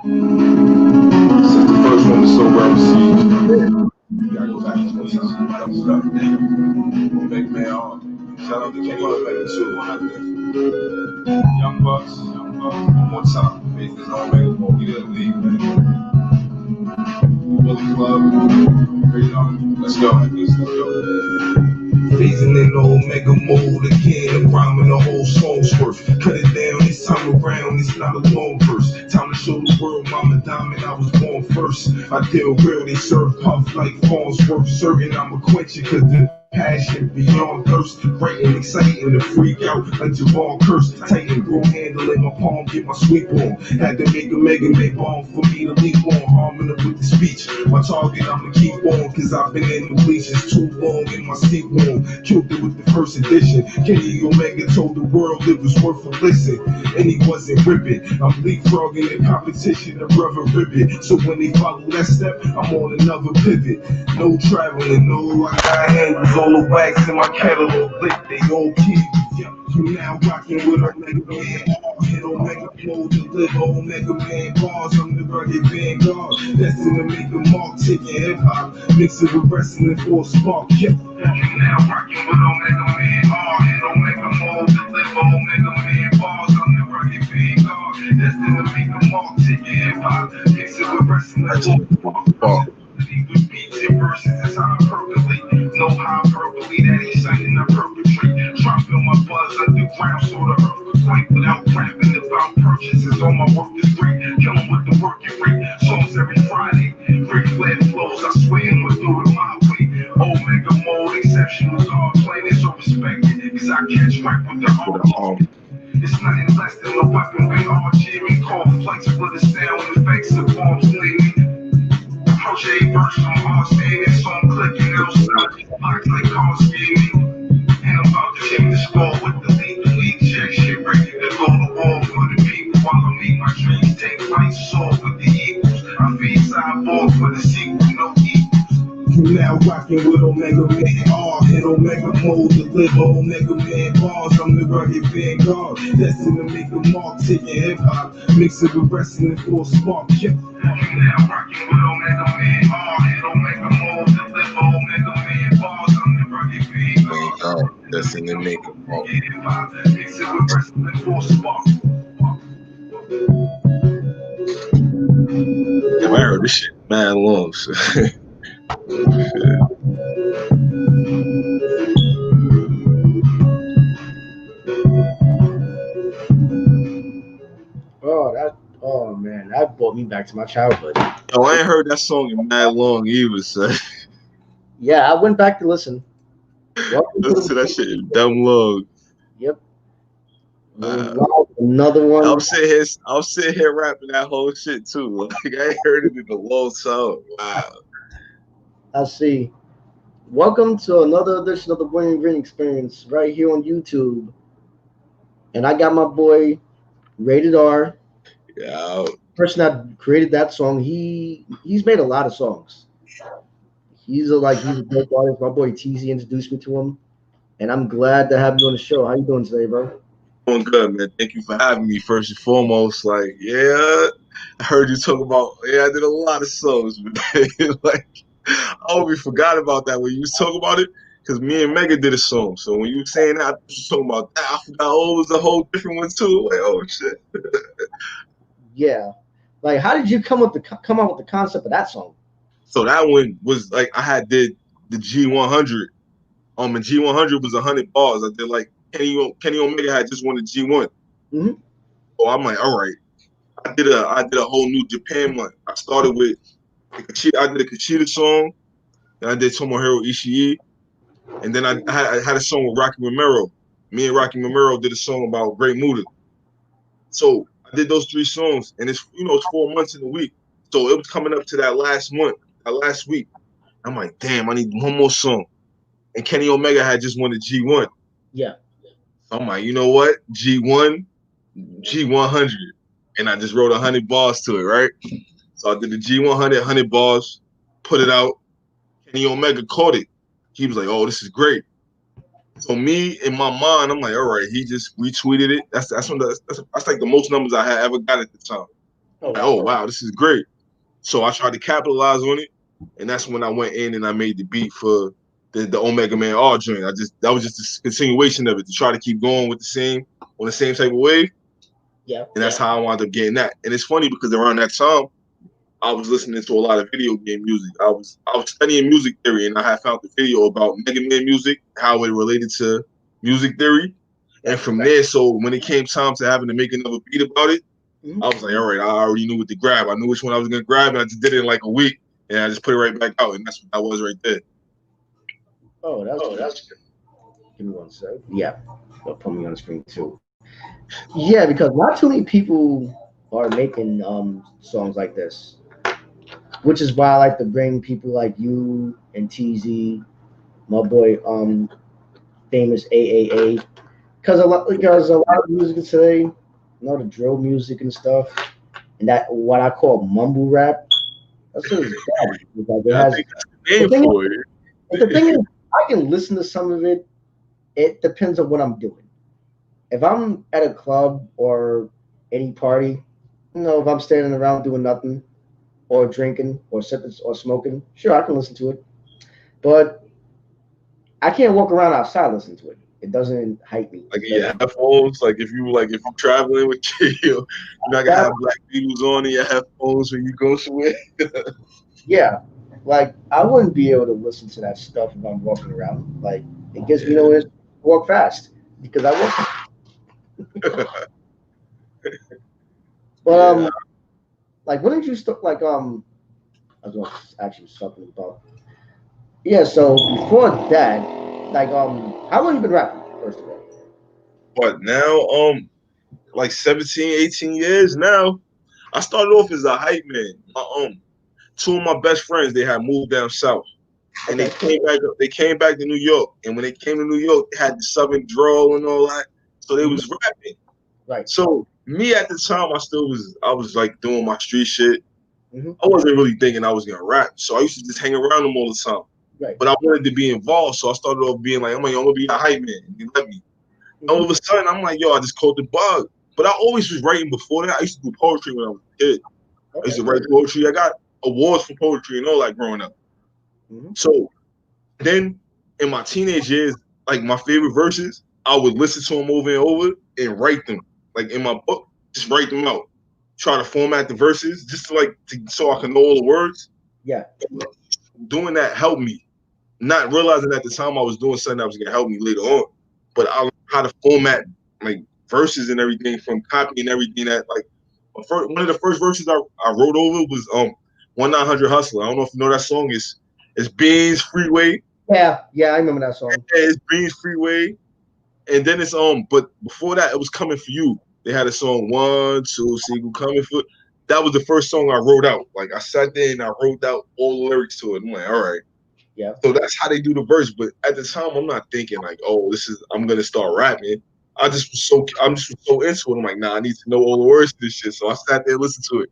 Since the first one was so well received, gotta go back to this other stuff. Big man, shout out to Kenny Omega too. Young Bucks, one more time. Faith is Omega, we didn't leave, man. Bully Club, let's go. Phasing in Omega mode again, rhyming the whole song's worth. Cut it down this time around, it's not a long verse. Time to show the world Mama Diamond, I was born first. I deal real, they serve puff like Farnsworth. Certain I'm a quench it, cause the passion beyond thirst. Bright and exciting to freak out like Javon Curse. Tighten, grow handle in my palm, get my sweep on. Had to make a mega bomb for me to leap on. Harming up with the speech. My target I'ma keep on, cause I've been in the bleachers too long in my seat warm. Killed it with the first edition. Kenny Omega told the world it was worth a listen. And he wasn't ripping. I'm leapfrogging the competition, the brother ribbon. So when they follow that step, I'm on another pivot. No traveling, no, I got handles all the wax in my catalog lit, they all keep. You now rocking with Omega Man. Hit Omega flow, deliver Omega Man bars. I'm the rugged vanguard. Destined to make a mark, taking hip hop, mix it with wrestling for a spark. You now rocking with Omega Man. Hit Omega mode, deliver Omega Man bars. I'm the rugged vanguard. Destined to make a mark, taking hip hop, mix it with wrestling for a spark. With beats and verses, that's how I percolate. No hyperbole, that ain't something I perpetrate. Dropping my buzz underground, sort of earthquake. Without rapping about purchases, all my work is great. Killing with the working rate. Songs every Friday. Ric Flair flows, I swear and we'll do it my way. Omega mode, exceptional guard playing, so respected. Cause I catch right with the arm. It's nothing less than a weapon with RG and call flex with the sound effects of bombs lately. Approach a verse from hard standing, song clicking outside, locked like car scheming. And I'm about to take the score with the league check shit, ready to go to war for the people while I make my dreams take flight, soar with the eagles. I feed sideboard for the sequel, no equals. You now rocking with Omega Man, hit Omega mode, deliver Omega Man bars. I'm the rugged vanguard, destined to make a mark, taking hip hop, mix it with wrestling for a spark. You now rocking with Omega Man, hit Omega mode, deliver Omega Man bars. I'm the rugged vanguard, destined to make a mark. Mix it with wrestling for a spark. Damn, I heard this shit mad long. So. Oh man, that brought me back to my childhood. Oh, I ain't heard that song in mad long either, so. Yeah, I went back to listen. Listen to that shit in dumb long. Yep. Another one. I'm sitting here rapping that whole shit too. Like I ain't heard it in a long time. Wow. I see. Welcome to another edition of the Boy and Green Experience right here on YouTube. And I got my boy R8edR. Yeah. Person that created that song, he's made a lot of songs. He's a dope artist. My boy TZ introduced me to him, and I'm glad to have you on the show. How you doing today, bro? Doing good, man. Thank you for having me. First and foremost, like, yeah, I heard you talk about. Yeah, I did a lot of songs, man. Like, I always forgot about that when you was talking about it, because me and Mega did a song. So when you were saying that, I was talking about that. I forgot. Oh, it was a whole different one too. Like, oh shit. Yeah. Like, how did you come up with the concept of that song? So that one was like I did the G100. And G100 was 100 bars. I did like Kenny Omega had just won the G1. Mm-hmm. So I'm like, all right. I did a whole new Japan one. I started with I did a Kushida song, then I did Tomohiro Ishii, and then I had a song with Rocky Romero. Me and Rocky Romero did a song about Great Muta. So I did those 3 songs, and it's 4 months in a week. So it was coming up to that last week. I'm like, damn, I need one more song. And Kenny Omega had just won the G1. Yeah. So I'm like, you know what? G1, G100. And I just wrote 100 bars to it, right? So I did the G100, 100 bars, put it out. Kenny Omega caught it. He was like, oh, this is great. So me, in my mind, I'm like, all right, he just retweeted it. That's like the most numbers I had ever got at the time Oh wow, this is great. So I tried to capitalize on it, and that's when I went in and I made the beat for the Omega Man R joint. That was just a continuation of it to try to keep going with the same type of wave. Yeah. And that's how I wound up getting that. And it's funny because around that time, I was listening to a lot of video game music. I was studying music theory, and I had found the video about Mega Man music, how it related to music theory. And from there, so when it came time to having to make another beat about it, I was like, all right, I already knew what to grab. I knew which one I was gonna grab, and I just did it in like a week, and I just put it right back out, and that's what that was right there. Oh, that's good. Give me one sec. Yeah, they'll put me on the screen too. Yeah, because not too many people are making songs like this, which is why I like to bring people like you and TZ, my boy famous AAA, because a lot of music today, you know, the drill music and stuff, and that what I call mumble rap. That's what it's bad. Like it I has think that's the name for it. the thing is, I can listen to some of it. It depends on what I'm doing. If I'm at a club or any party, you know, if I'm standing around doing nothing or drinking or sipping or smoking, sure, I can listen to it. But I can't walk around outside listening to it. It doesn't hype me. Like your headphones, like if you traveling with you're not gonna have Black Beatles on in your headphones when you go somewhere. Yeah, like I wouldn't be able to listen to that stuff if I'm walking around. Like it gives me nowhere to walk fast because I walk. But like when did you start? Like I was going to ask you something about. Yeah, so before that, like how long you been rapping? First of all. But now, like 17, 18 years now, I started off as a hype man. Two of my best friends, they had moved down south. And they came back to New York. And when they came to New York, they had the Southern drawl and all that. So they was rapping. Right. So me at the time, I was like doing my street shit. Mm-hmm. I wasn't really thinking I was gonna rap. So I used to just hang around them all the time. Right. But I wanted to be involved. So I started off being like, I'm gonna be a hype man. And they let me. Mm-hmm. All of a sudden, I'm like, yo, I just caught the bug. But I always was writing before that. I used to do poetry when I was a kid. Okay. I used to write poetry. I got awards for poetry and all that growing up. Mm-hmm. So then in my teenage years, like my favorite verses, I would listen to them over and over and write them. Like in my book, just write them out. Try to format the verses just so I can know all the words. Yeah. Doing that helped me. Not realizing at the time I was doing something that was gonna help me later on. But I learned how to format like verses and everything from copying everything that like one of the first verses I wrote over was 1900 Hustler. I don't know if you know that song. It's Beans Freeway. Yeah, I remember that song. Yeah, it's Beans Freeway. And then it's but before that it was Coming For You. They had a song 1, 2, single Coming For. That was the first song I wrote out. Like I sat there and I wrote out all the lyrics to it. I'm like, all right. Yeah. So that's how they do the verse. But at the time, I'm not thinking like, oh, I'm gonna start rapping. I'm just so into it. I'm like, nah, I need to know all the words to this shit. So I sat there and listened to it.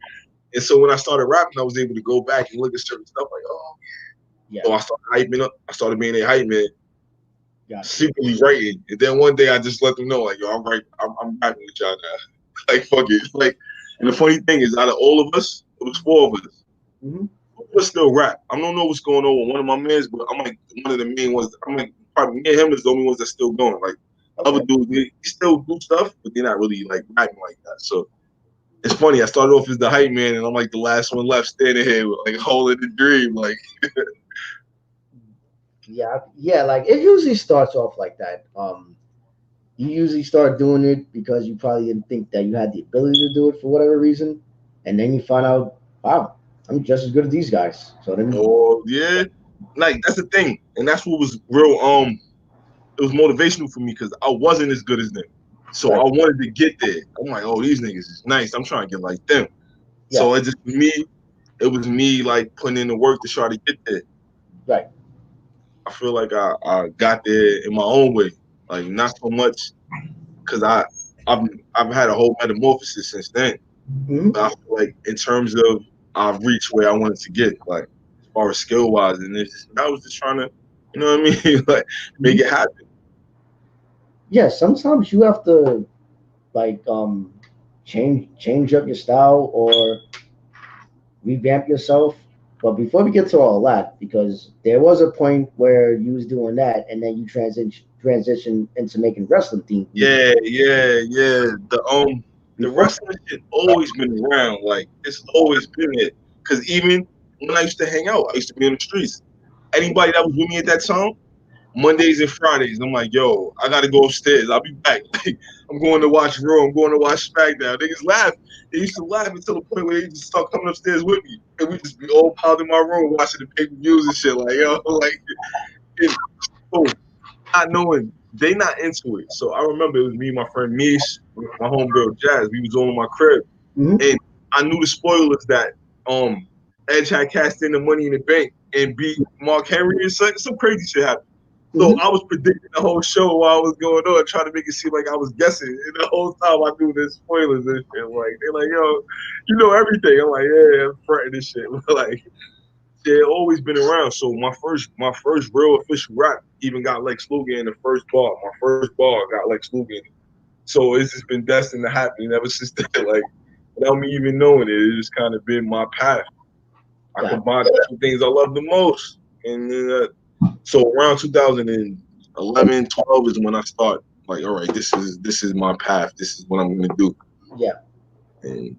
And so when I started rapping, I was able to go back and look at certain stuff like, oh, yeah. So I started hyping up. I started being a hype man, secretly writing. And then one day I just let them know, like, yo, I'm rapping with y'all now. Like, fuck it. Like, and the funny thing is, out of all of us, it was 4 of us. Mm-hmm. But still rap. I don't know what's going on with one of my mans, but I'm like one of the main ones. I'm like probably me and him is the only ones that's still going. Like other dudes, they still do stuff, but they're not really like rapping like that. So it's funny. I started off as the hype man, and I'm like the last one left standing here, with, like holding the dream. Like yeah. Like it usually starts off like that. You usually start doing it because you probably didn't think that you had the ability to do it for whatever reason, and then you find out, wow, I'm just as good as these guys. So then, yeah, like that's the thing, and that's what was real. It was motivational for me because I wasn't as good as them, so I wanted to get there. I'm like, oh, these niggas is nice. I'm trying to get like them. Yeah. So it was me like putting in the work to try to get there. Right. I feel like I got there in my own way, like not so much because I've had a whole metamorphosis since then. Mm-hmm. But I feel like in terms of I've reached where I wanted to get, like as far as skill wise, and I was just trying to, you know what I mean, like make it happen. Yeah, sometimes you have to like change up your style or revamp yourself. But before we get to all that, because there was a point where you was doing that, and then you transition into making wrestling themed music. Yeah. The Before, wrestling shit always been around. Like it's always been it. Cause even when I used to hang out, I used to be in the streets. Anybody that was with me at that time, Mondays and Fridays, I'm like, yo, I gotta go upstairs. I'll be back. I'm going to watch Raw. I'm going to watch SmackDown. Niggas laugh. They used to laugh until the point where they just start coming upstairs with me, and we just be all piled in my room watching the pay-per-views and shit. Like, yo, like, and so not knowing they not into it. So I remember it was me, and my friend Mish, my homegirl Jazz. We was all in my crib, Mhm. and I knew the spoilers that Edge had cashed in the Money in the Bank and beat Mark Henry and some crazy shit happened. So I was predicting the whole show while I was going on, trying to make it seem like I was guessing. And the whole time I knew the spoilers and shit. Like they're like, yo, you know everything. I'm like, yeah, I'm fronting this shit. Like, yeah, always been around. So my first real official rap even got Lex Luger in the first bar. My first bar got Lex Luger in it. So it's just been destined to happen ever since then. Like without me even knowing it, it's just kind of been my path. I Yeah. combined the two things I love the most. And so around 2011, 12 is when I start like, all right, this is my path. This is what I'm gonna do. Yeah. And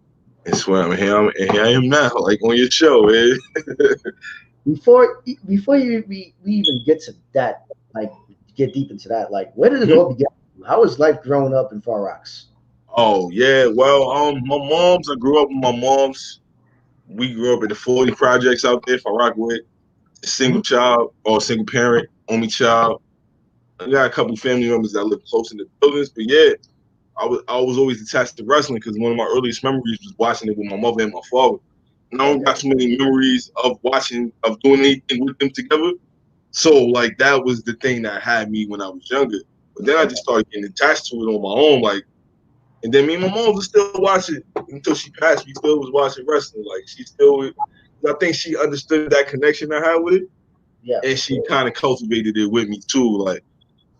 it's where I'm here. And here I am now, like on your show, man. Before we even get to that, like get deep into that, like where did it all begin? How was life growing up in Far Rocks? Oh yeah, well, I grew up with my moms. We grew up at the 40 projects out there for Rockwood. Single child or single parent, only child. I got a couple family members that live close in the buildings, but yeah, I was always attached to wrestling because one of my earliest memories was watching it with my mother and my father. And I don't got too many memories of doing anything with them together. So like that was the thing that had me when I was younger. But then I just started getting attached to it on my own, like. And then me and my mom was still watching until she passed. We still was watching wrestling, like she still. I think she understood that connection I had with it, Yeah. and she kind of cultivated it with me too. Like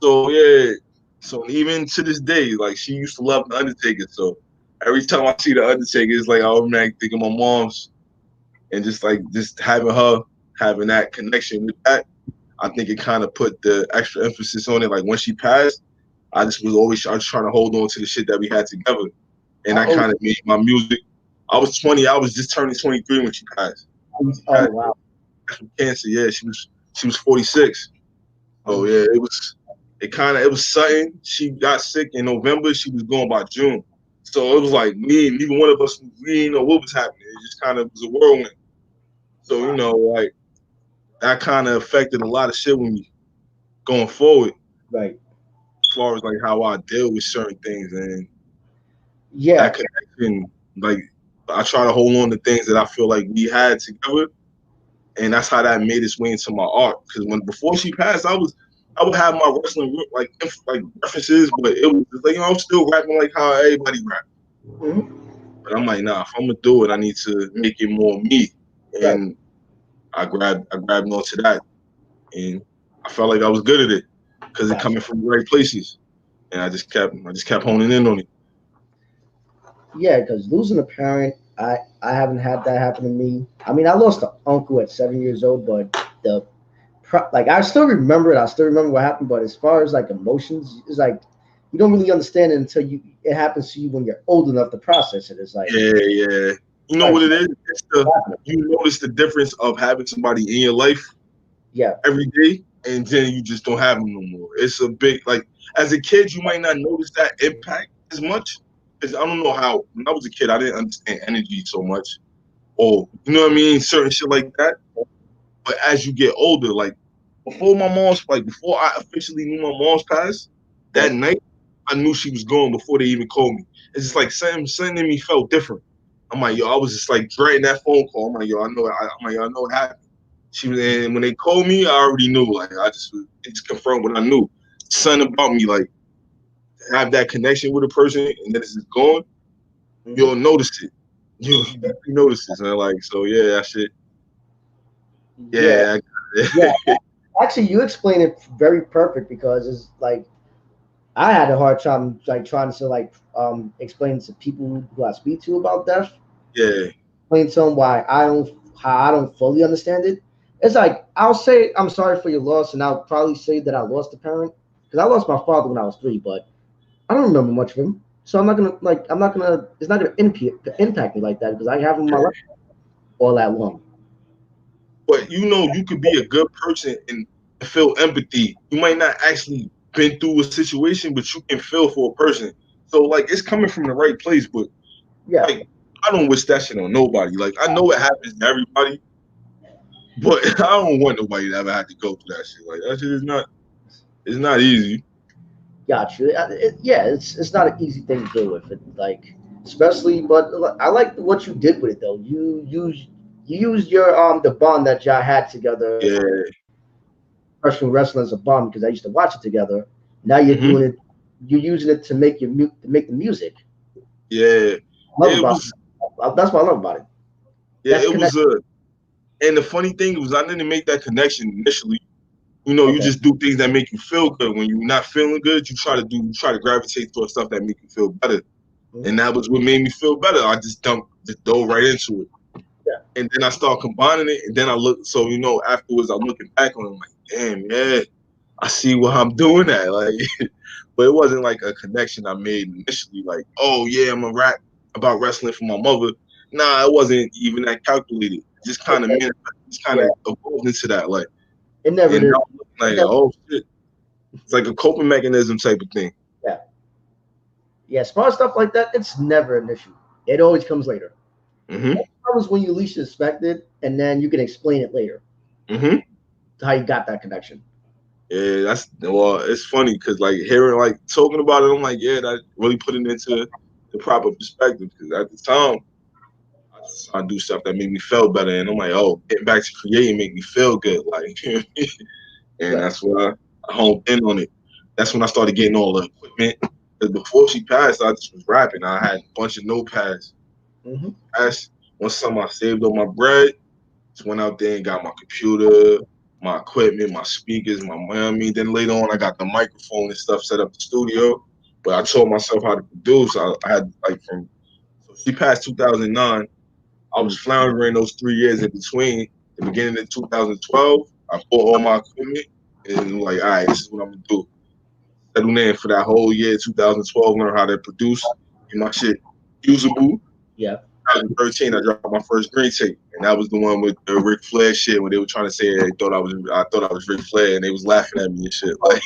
so, yeah. So even to this day, like she used to love the Undertaker. So every time I see the Undertaker, it's like I automatically think of my mom's, and just having that connection with that. I think it kind of put the extra emphasis on it. Like when she passed, I was trying to hold on to the shit that we had together, and How that old? kind of made my music. I was 20. I was just turning 23 when she passed. She Oh passed wow. from cancer. Yeah, she was 46. So yeah, it was sudden. She got sick in November. She was gone by June. So it was like me and neither one of us, we didn't know what was happening. It just kind of was a whirlwind. So, like that kind of affected a lot of shit with me going forward, Right. as far as like how I deal with certain things and Yeah. that connection. Like I try to hold on to things that I feel like we had together, and that's how that made its way into my art. Because before she passed, I would have my wrestling like references, but it was just like I was still rapping like how everybody rap. But I'm like, nah, if I'm gonna do it, I need to make it more me. Right. And I grabbed onto that, and I felt like I was good at it because it coming from the right places, and I just kept honing in on it. Yeah, because losing a parent, I haven't had that happen to me. I mean, I lost an uncle at 7 years old, but like I still remember it. I still remember what happened. But as far as like emotions, it's like you don't really understand it until it happens to you when you're old enough to process it. It's like Yeah. You know like what it is? You notice the difference of having somebody in your life yeah, every day, and then you just don't have them no more. It's a big like as a kid, you might not notice that impact as much because I don't know how. When I was a kid, I didn't understand energy so much, or you know what I mean, certain shit like that. But as you get older, like before I officially knew my mom's passed, that night I knew she was gone before they even called me. It's just like something in me felt different. I'm like, yo, I was just like dreading that phone call. I'm like, yo, I'm like, yo, I know what happened. She was, and when they called me, I already knew. Like, it just confirmed what I knew. Something about me, like, have that connection with a person, and then it's just gone. You'll notice it. You notice it, man. Like, so yeah, that shit. yeah, Yeah, yeah. Actually, you explain it very perfect because it's like I had a hard time like trying to like explain to people who I speak to about death. yeah. explain to them how I don't fully understand it. It's like I'll say I'm sorry for your loss, and I'll probably say that I lost a parent because I lost my father when I was 3, but I don't remember much of him. So I'm not gonna it's not gonna impact me like that because I have him in my life all that long. But you could be a good person and feel empathy. You might not actually been through a situation, but you can feel for a person. So like it's coming from the right place, but Yeah, like I don't wish that shit on nobody. Like I know it happens to everybody, but I don't want nobody to ever have to go through that shit. Like that shit is it's not easy. got you. Yeah, it's not an easy thing to deal with. It, like especially, but I like what you did with it though. You used your the bond that y'all had together, Yeah. professional wrestling as a bond because I used to watch it together. Now you're Hmm. doing it. You're using it to make to make the music. Yeah. I love It about was that's what I love about it. yeah, That's it was connected. and the funny thing was I didn't make that connection initially. You Okay. just do things that make you feel good. When you're not feeling good, you try to gravitate towards stuff that make you feel better. And that was what made me feel better. I just dove right into it. Yeah. And then I start combining it. And then I look, so, afterwards I'm looking back on it, I'm like, damn, yeah, I see what I'm doing at. Like, but it wasn't like a connection I made initially, like, oh, yeah, I'm going to rap about wrestling for my mother. Nah, it wasn't even that calculated. It just kind of Okay. Yeah. evolved into that. Like, It never and did. now I'm looking like, oh, shit. It's like a coping mechanism type of thing. Yeah. Yeah. Small stuff like that, it's never an issue. It always comes later. Mm-hmm. It comes when you least expect it, and then you can explain it later Mm-hmm. how you got that connection. Yeah, it's funny because like hearing like talking about it, I'm like, yeah, that really put it into the proper perspective. Because at the time, I just trying to do stuff that made me feel better, and I'm like, oh, getting back to creating make me feel good, like, and Yeah. that's why I honed in on it. That's when I started getting all the equipment. Because before she passed, I just was rapping. I had a bunch of notepads. Mm-hmm. Once I saved all my bread, just went out there and got my computer, my equipment, my speakers, Then later on, I got the microphone and stuff set up the studio. But I taught myself how to produce. I had so she passed 2009. I was floundering those 3 years in between. The beginning of 2012, I bought all my equipment and I'm like, all right, this is what I'm gonna do. Settle in for that whole year, 2012, learn how to produce, get my shit usable. Yeah. 2013, I dropped my first green tape, and that was the one with the Ric Flair shit when they were trying to say I thought I was Ric Flair, and they was laughing at me and shit. Like,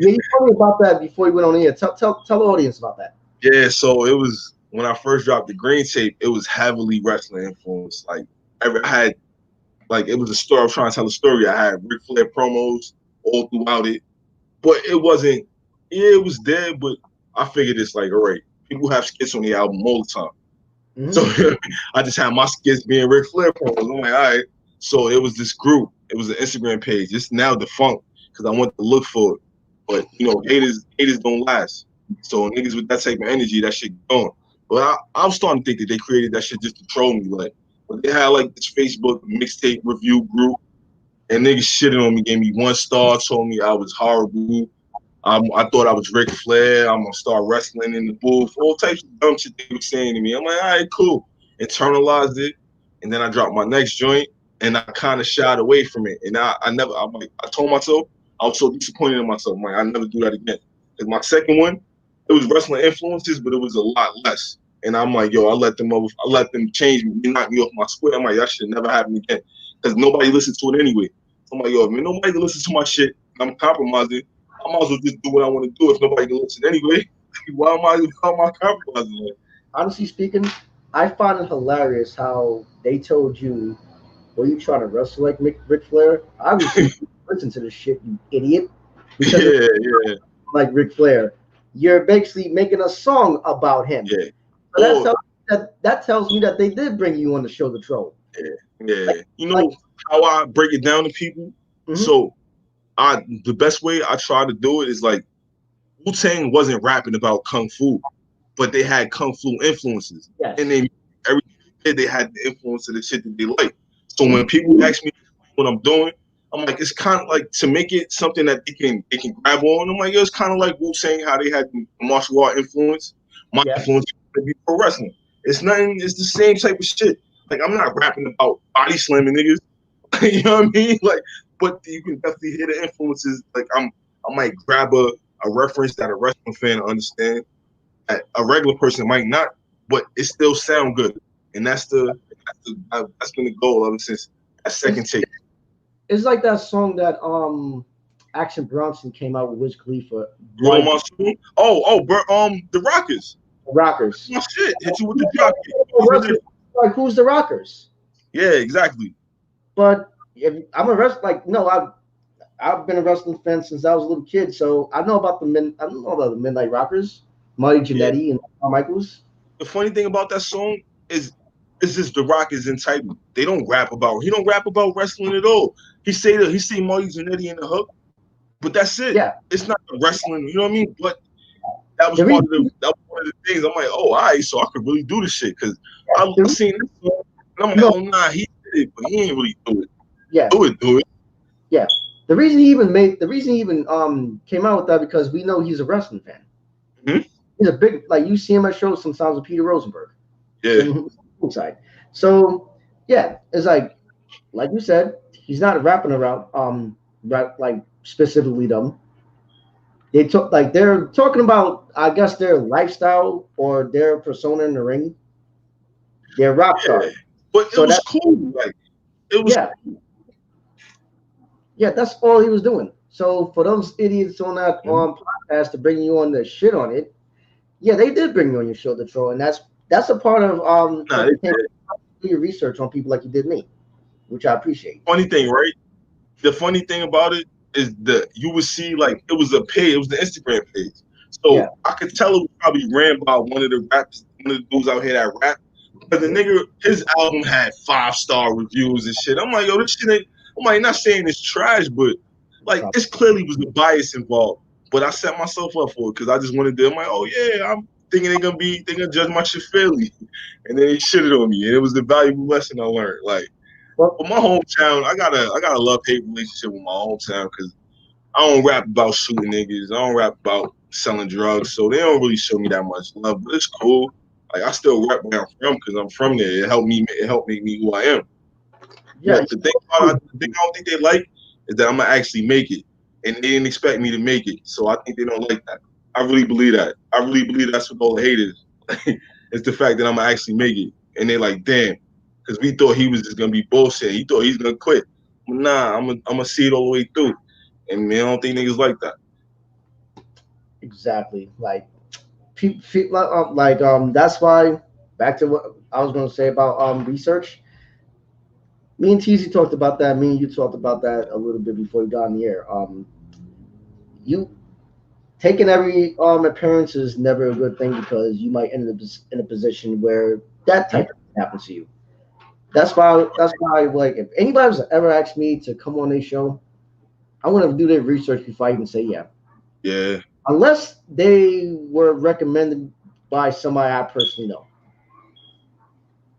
Yeah, you told me about that before you went on the air. Tell the audience about that. yeah, so it was when I first dropped the green tape, it was heavily wrestling influenced. Like, I had it was a story. I was trying to tell a story. I had Ric Flair promos all throughout it, but it wasn't. Yeah, it was there, but I figured it's like, all right, people have skits on the album all the time. Mm-hmm. So I just had my skits being Ric Flair promos. I'm like, all right. So it was this group. It was an Instagram page. It's now defunct because I went to look for it. But haters don't last. So niggas with that type of energy, that shit gone. But I was starting to think that they created that shit just to troll me. Like, but they had like this Facebook mixtape review group, and niggas shitted on me, gave me 1 star, told me I was horrible. I thought I was Ric Flair. I'm gonna start wrestling in the booth. All types of dumb shit they were saying to me. I'm like, all right, cool. Internalized it, and then I dropped my next joint, and I kind of shied away from it. And I told myself I was so disappointed in myself. I'm like, I never do that again. Cause my second one, it was wrestling influences, but it was a lot less. And I'm like, yo, I let them change me. They knocked me off my square. I'm like, that should never happen again. Cause nobody listens to it anyway. So I'm like, yo, man, nobody listens to my shit. I'm compromising. I might as well just do what I want to do if nobody can listen anyway. Why am I compromising? Honestly speaking, I find it hilarious how they told you, "Were you trying to wrestle like Ric Flair?" Obviously, listen to this shit, you idiot. Because Yeah. like Ric Flair, you're basically making a song about him. Yeah. So that tells me that they did bring you on the show to troll. Yeah. Like, You know how I break it down to people? Mhm. So the best way I try to do it is like Wu-Tang wasn't rapping about kung fu, but they had kung fu influences. Yes. And everything they had the influence of the shit that they like. So when people ask me what I'm doing, I'm like, it's kind of like to make it something that they can grab on. I'm like, it's kind of like Wu-Tang, how they had the martial art influence. My Yeah. influence would be pro wrestling. It's nothing. It's the same type of shit. Like, I'm not rapping about body slamming niggas. You know what I mean? Like, but you can definitely hear the influences. Like, I might grab a reference that a wrestling fan understand. A regular person might not, but it still sound good. And that's been the goal ever since that second take. It's like that song that Action Bronson came out with Wiz Khalifa. Bro, Monsoon? The Rockers. The Rockers. Oh shit! Hit you with the drop. Like, who's the Rockers? Yeah, exactly. But if I'm a wrestler, like, no, I've been a wrestling fan since I was a little kid, so I know about the Midnight Rockers, Marty Jannetty and Shawn Michaels. The funny thing about that song is just the Rockers entitled. He don't rap about wrestling at all. He say Marty Jannetty in the hook, but that's it. Yeah, it's not the wrestling. You know what I mean? But that was one of the things. I'm like, oh, all right, so I could really do this shit because I seen this song and I'm like, oh nah, he did it, but he ain't really do it. Yeah, do it. Yeah, the reason he even came out with that because we know he's a wrestling fan. Mm-hmm. He's a big, like, you see him at shows sometimes with Peter Rosenberg. Yeah. Inside. So yeah, it's like you said, he's not rapping around like specifically them. They're talking about, I guess, their lifestyle or their persona in the ring. They're rock stars. But it was cool. Like, it was cool. Yeah, that's all he was doing. So for those idiots on that podcast to bring you on the shit on it, yeah, they did bring you on your show to troll, and that's a part of your research on people like you did me, which I appreciate. Funny thing, right? The funny thing about it is that you would see, like, it was the Instagram page. So I could tell it was probably ran by one of the dudes out here that rap. But the nigga, his album had 5-star reviews and shit. I'm like, yo, this shit ain't, I'm like, not saying it's trash, but like, it's clearly was a bias involved. But I set myself up for it because I just wanted to. I'm like, oh yeah, I'm thinking they're gonna judge my shit fairly, and then they shitted on me, and it was the valuable lesson I learned. Like, but my hometown, I got a love-hate relationship with my hometown because I don't rap about shooting niggas, I don't rap about selling drugs, so they don't really show me that much love. But it's cool. Like, I still rap where I'm from because I'm from there. It helped make me who I am. Yeah. But the thing I don't think they like is that I'm gonna actually make it, and they didn't expect me to make it. So I think they don't like that. I really believe that. I really believe that's what all the hate is. It's the fact that I'm gonna actually make it, and they're like, damn, because we thought he was just gonna be bullshit. He thought he's gonna quit. But nah, I'm gonna see it all the way through, and man, I don't think niggas like that. Exactly. Like, that's why, back to what I was going to say about research. Me and TZ talked about that. Me and you talked about that a little bit before we got on the air. You taking every appearance is never a good thing because you might end up in a position where that type of thing happens to you. That's why like, if anybody's ever asked me to come on their show, I want to do their research before I even say yeah. Yeah. Unless they were recommended by somebody I personally know.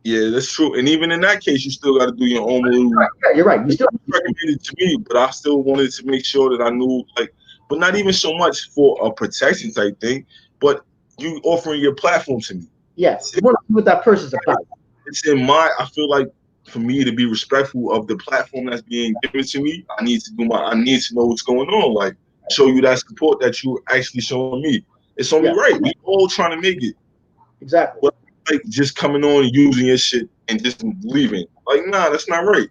Yeah, that's true. And even in that case, you still got to do your own little. Yeah, you're right. You still recommended to me, but I still wanted to make sure that I knew, like, but not even so much for a protection type thing, but you offering your platform to me. Yes, you want to see what that person's about. It's in I feel like for me to be respectful of the platform that's being given to me, I need to know what's going on. Like, show you that support that you actually showing me. It's only right. We all trying to make it. Exactly. But like just coming on and using your shit and just leaving. Like, nah, that's not right.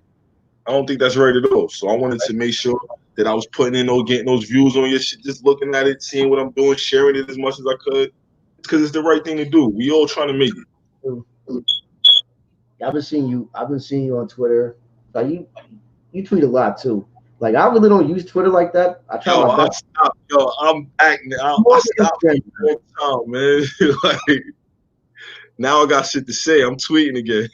I don't think that's right at all. So I wanted to make sure that I was putting in getting those views on your shit, just looking at it, seeing what I'm doing, sharing it as much as I could. It's because it's the right thing to do. We all trying to make it. I've been seeing you on Twitter. Like, you tweet a lot too. Like, I really don't use Twitter like that. I try my best. I'm acting. I stopped all the time, man. Like, now I got shit to say. I'm tweeting again.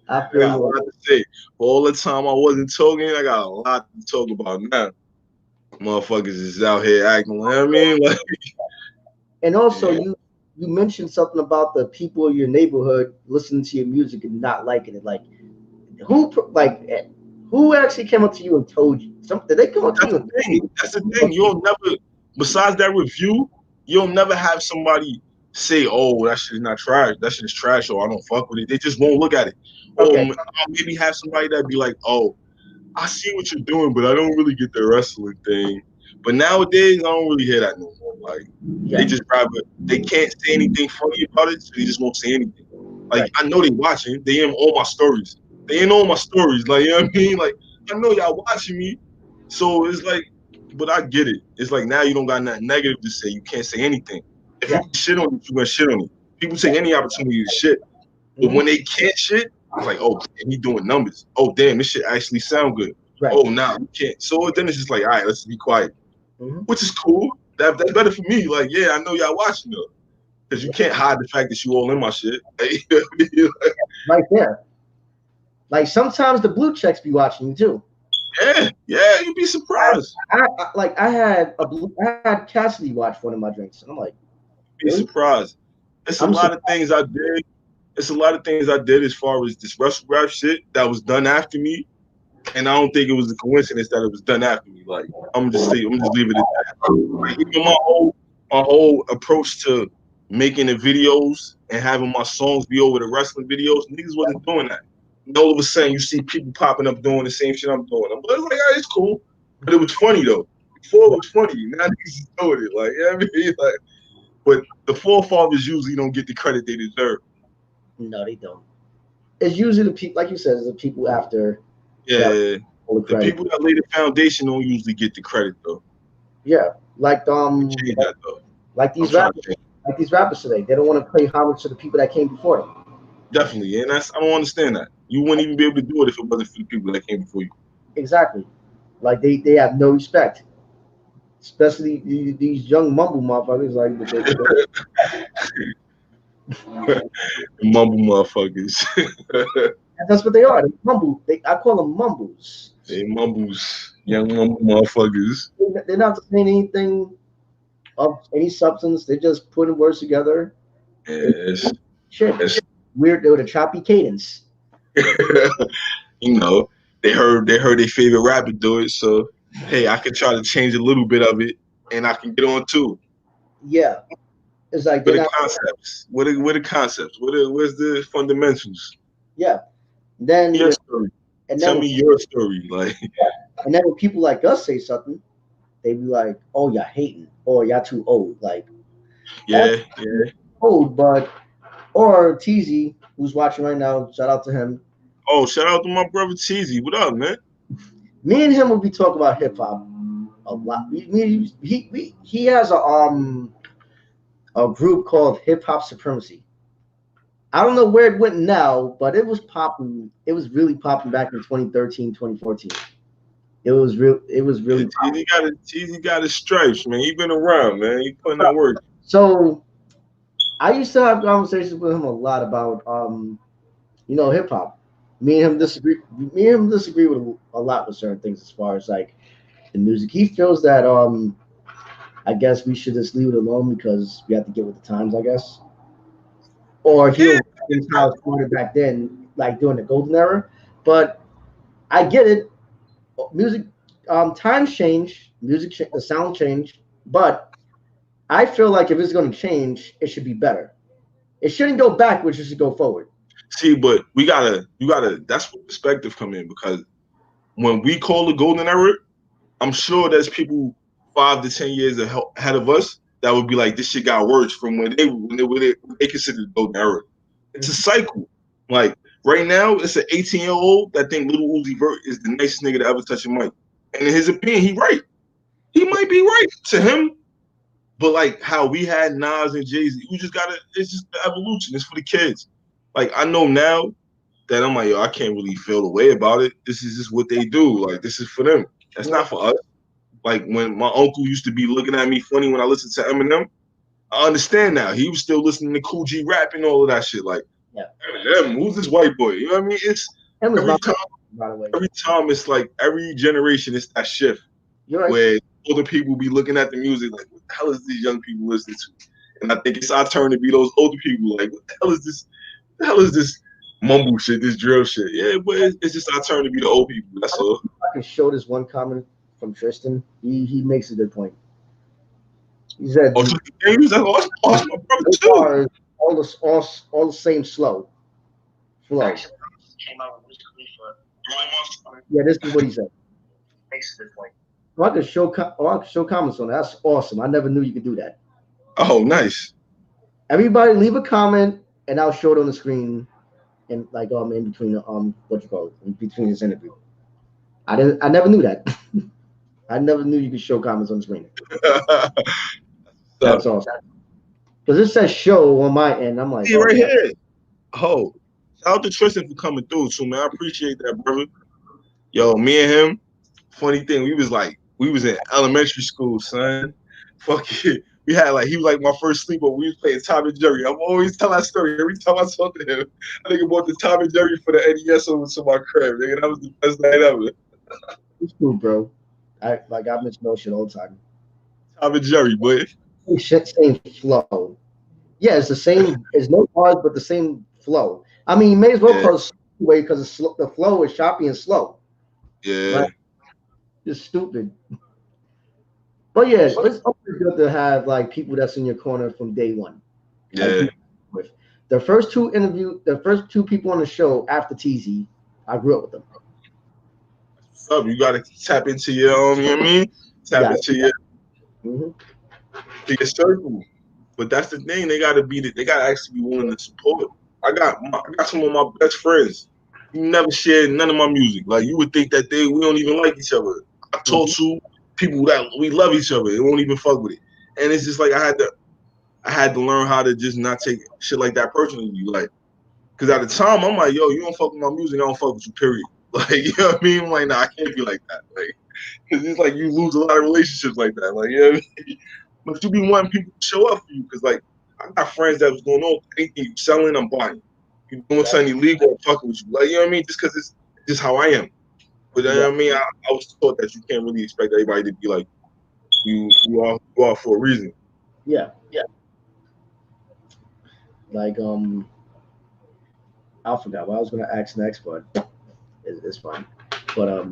I feel got a lot to say. All the time I wasn't talking, I got a lot to talk about now. Motherfuckers is out here acting, you know what I mean? Like, and also, you mentioned something about the people in your neighborhood listening to your music and not liking it. Like, who actually came up to you and told you something? Did they come up to you? That's the thing. You'll never, besides that review, you'll never have somebody say, oh, that shit is not trash. That shit is trash, or I don't fuck with it. They just won't look at it. Okay. Or I'll maybe have somebody that be like, oh, I see what you're doing, but I don't really get the wrestling thing. But nowadays, I don't really hear that no more. Like, Yeah. they just rather, they can't say anything funny about it, so they just won't say anything. Like, Right. I know they watching. They in all my stories. They in all my stories. Like, you know what I mean? Like, I know y'all watching me. So it's like, but I get it. It's like now you don't got nothing negative to say. You can't say anything. If Yeah. you shit on it, you're gonna shit on it. People take any opportunity to shit. But when they can't shit, it's like, oh, damn, he doing numbers. Oh, damn, this shit actually sound good. Right. Oh, nah, we can't. So then it's just like, all right, let's be quiet, which is cool. That's better for me. Like, yeah, I know y'all watching though, because you can't hide the fact that you all in my shit. Right there. Like sometimes the blue checks be watching you too. Yeah, you'd be surprised. I had Cassidy watch one of my drinks, and I'm like, be surprised. It's a lot of things I did. It's a lot of things I did as far as this wrestle rap shit that was done after me, and I don't think it was a coincidence that it was done after me. Like I'm just leave it at that. Like, even my whole approach to making the videos and having my songs be over the wrestling videos, niggas wasn't doing that. And all of a sudden, you see people popping up doing the same shit I'm doing. But it's like, it's cool. But it was funny though. Before it was funny. Now niggas is doing it. Like, you know what I mean? Like, but the forefathers usually don't get the credit they deserve. No, they don't. It's usually the people, like you said, the people after. Yeah, the people that lay the foundation don't usually get the credit though. Yeah, like these rappers today, they don't want to pay homage to the people that came before them. Definitely, and I don't understand that. You wouldn't even be able to do it if it wasn't for the people that came before you. Exactly, like they have no respect, especially these young mumble motherfuckers. Like mumble motherfuckers. That's what they are. They mumble. I call them mumbles. They mumbles, young mumble motherfuckers. They're not saying anything of any substance. They're just putting words together. Yes. Shit. Weird with a choppy cadence. You know, they heard their favorite rapper do it, so hey, I can try to change a little bit of it, and I can get on too. Yeah, it's like what the concepts? What are the concepts? Where's the fundamentals? Yeah. Then your story. And tell me your story, like. Yeah. And then when people like us say something, they be like, "Oh, y'all hating," or "Y'all too old." Like, yeah. Old, but or Teezy, who's watching right now. Shout out to him. Oh, shout out to my brother Teezy. What up, man? Me and him will be talking about hip hop a lot. He has a group called Hip Hop Supremacy. I don't know where it went now, but it was popping. It was really popping back in 2013, 2014. It was really Teezy got his stripes, man. He been around, man. He putting that work. So I used to have conversations with him a lot about hip hop. Me and him disagree with a lot with certain things as far as like the music. He feels that I guess we should just leave it alone because we have to get with the times, I guess. Or he how it started back then, like during the golden era. But I get it. Music times change, the sound change, but I feel like if it's going to change, it should be better. It shouldn't go backwards, it should go forward. See, but you gotta that's where perspective come in, because when we call the golden era, I'm sure there's people 5 to 10 years ahead of us that would be like, this shit got worse from when they considered the golden era. It's a cycle. Like right now, it's an 18-year-old that think Lil Uzi Vert is the nicest nigga to ever touch a mic. And in his opinion, he right. He might be right to him. But like how we had Nas and Jay-Z, it's just the evolution. It's for the kids. Like I know now that I'm like, yo, I can't really feel the way about it. This is just what they do. Like this is for them. That's not for us. Like when my uncle used to be looking at me funny when I listened to Eminem, I understand now. He was still listening to Cool G rap and all of that shit. Like, Eminem, who's this white boy? You know what I mean? It's every time it's like every generation it's that shift where older people be looking at the music like, what the hell is these young people listening to? And I think it's our turn to be those older people like, what the hell is this? What the hell is this mumble shit, this drill shit? Yeah, but it's just our turn to be the old people. That's all. I can show this one comment from Tristan. He makes a good point. He said, Oh, so James, that's my brother "Those too. bars, all the same flow." Flow. Yeah, this is what he said. Well, I could show comments on that. That's awesome. I never knew you could do that. Oh, nice. Everybody, leave a comment, and I'll show it on the screen, and like in between the what you call it, in between this interview. I never knew that. I never knew you could show comments on the screen. That's awesome. Because it says show on my end. I'm like, See right here. Oh, shout out to Tristan for coming through too, man. I appreciate that, brother. Yo, me and him. Funny thing, we was in elementary school, son. Fuck it. We had he was like my first sleepover. We was playing Tom and Jerry. I'm always tell that story every time I talk to him. I think about the Tom and Jerry for the NES over to my crib. Nigga, that was the best night ever. It's cool, bro. I mention those shit all the time. Tom and Jerry, boy. Same flow. Yeah, it's the same. It's no bars, but the same flow. I mean, you may as well call it way because the flow is choppy and slow. Yeah. Right? It's stupid. But yeah, it's always good to have people that's in your corner from day one. Yeah. The first two people on the show after TZ, I grew up with them. What's up? You gotta tap into your you know what I mean? Tap into your circle. But that's the thing, they gotta actually be willing to support. I got some of my best friends. You never shared none of my music. Like you would think that we don't even like each other. I told two people that we love each other. They won't even fuck with it. And it's just I had to learn how to just not take shit like that personally. Cause at the time I'm like, yo, you don't fuck with my music, I don't fuck with you, period. You know what I mean? I'm like, nah, I can't be like that. Cause it's you lose a lot of relationships like that. You know what I mean? But you be wanting people to show up for you. Cause I got friends that was going on anything you selling, I'm buying. You doing something illegal, I'm fucking with you. You know what I mean? Just cause it's just how I am. But you know what I mean? I was taught that you can't really expect everybody to be like you are for a reason. Yeah. I forgot what I was gonna ask next, but it's fine. But I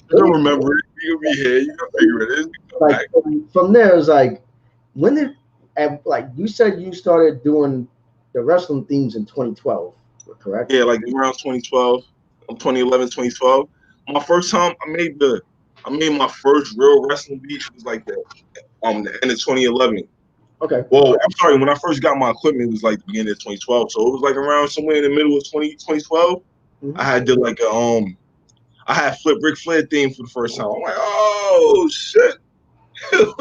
don't remember it. You'll be here. You can figure it out. From there, it's when did you said you started doing the wrestling themes in 2012, correct? Yeah, around 2012, 2011, 2012. My first time I made my first real wrestling beat was the end of 2011. Okay. Well, I'm sorry. When I first got my equipment, it was the beginning of 2012. So it was around somewhere in the middle of 2012. I had did I had flipped Ric Flair theme for the first time. I'm like, oh shit! And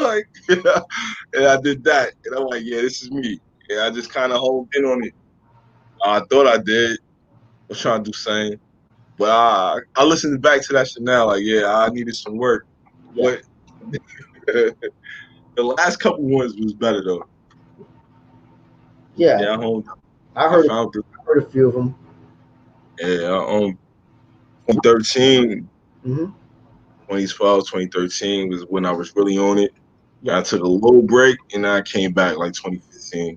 I did that, and I'm like, yeah, this is me. Yeah, I just kind of honed in on it. I thought I did. I was trying to do something, but I listened back to that shit now. I needed some work. Yeah. But the last couple ones was better though. Yeah, I heard a few of them. Yeah, 2013, 2012, 2013 was when I was really on it. Yeah. I took a little break and I came back 2015.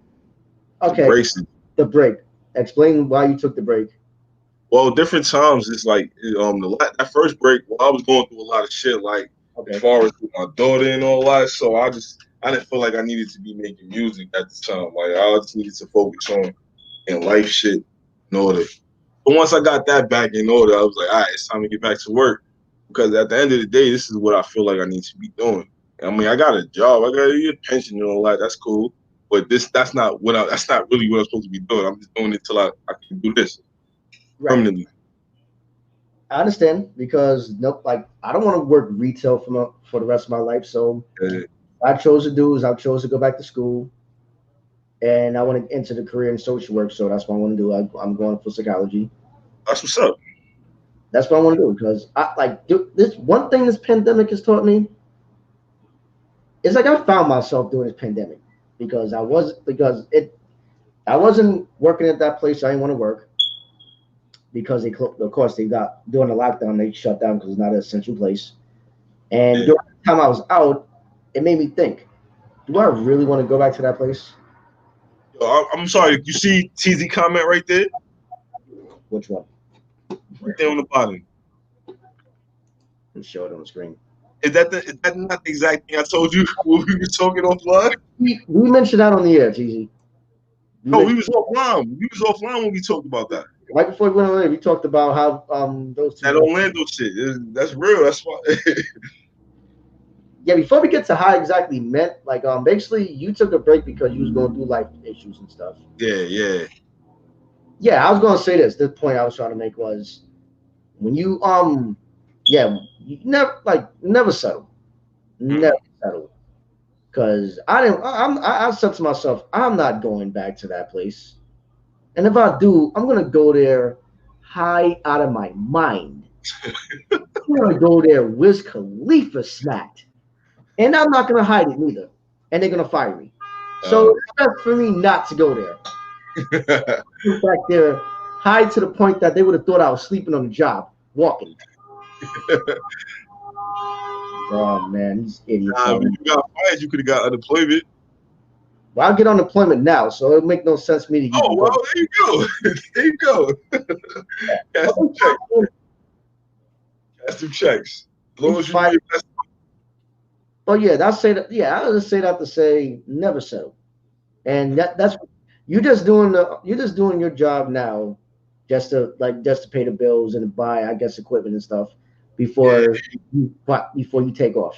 Okay. The break. Explain why you took the break. Well, different times. It's that first break. I was going through a lot of shit, as far as with my daughter and all that. So I didn't feel like I needed to be making music at the time. I just needed to focus on life shit in order. But once I got that back in order, I was like, all right, it's time to get back to work. Because at the end of the day, this is what I feel like I need to be doing. I mean, I got a job, I got a pension and all that. That's cool. But that's not really what I'm supposed to be doing. I'm just doing it till I can do this permanently. I understand because I don't want to work retail for the rest of my life. So what I chose to do is I chose to go back to school, and I want to enter the career in social work. So that's what I want to do. I'm going for psychology. That's what's up. That's what I want to do because this one thing this pandemic has taught me. It's I found myself during this pandemic because I wasn't working at that place I didn't want to work because of course they got during the lockdown they shut down because it's not an essential place. And during the time I was out, it made me think, do I really want to go back to that place? I'm sorry, you see TZ comment right there? Which one? Right there on the bottom. Let's show it on the screen. Is that not the exact thing I told you when we were talking offline? We mentioned that on the air, TZ. No, we was offline. We was offline when we talked about that. Right before we went on air, we talked about how those two. That Orlando shit. That's real. That's why. Yeah, before we get to how exactly meant, like basically you took a break because you was going through life issues and stuff. Yeah. Yeah, I was gonna say this. The point I was trying to make was when you you never settle. Never settle. Cause I said to myself, I'm not going back to that place. And if I do, I'm gonna go there high out of my mind. I'm gonna go there Wiz Khalifa smacked. And I'm not gonna hide it neither. And they're gonna fire me. So it's best for me not to go there. Back there, high to the point that they would have thought I was sleeping on the job, walking. Oh man, these idiots. If you got fired, you could have got unemployment. Well, I'll get unemployment now, so it make no sense for me to. Oh well, there you go. There you go. Cash some checks. Cash some checks. As long as you. Oh yeah, that's say that. Yeah, I would just say that to say never settle, and that's you're just doing your job now, just to pay the bills and to buy, I guess, equipment and stuff before you take off.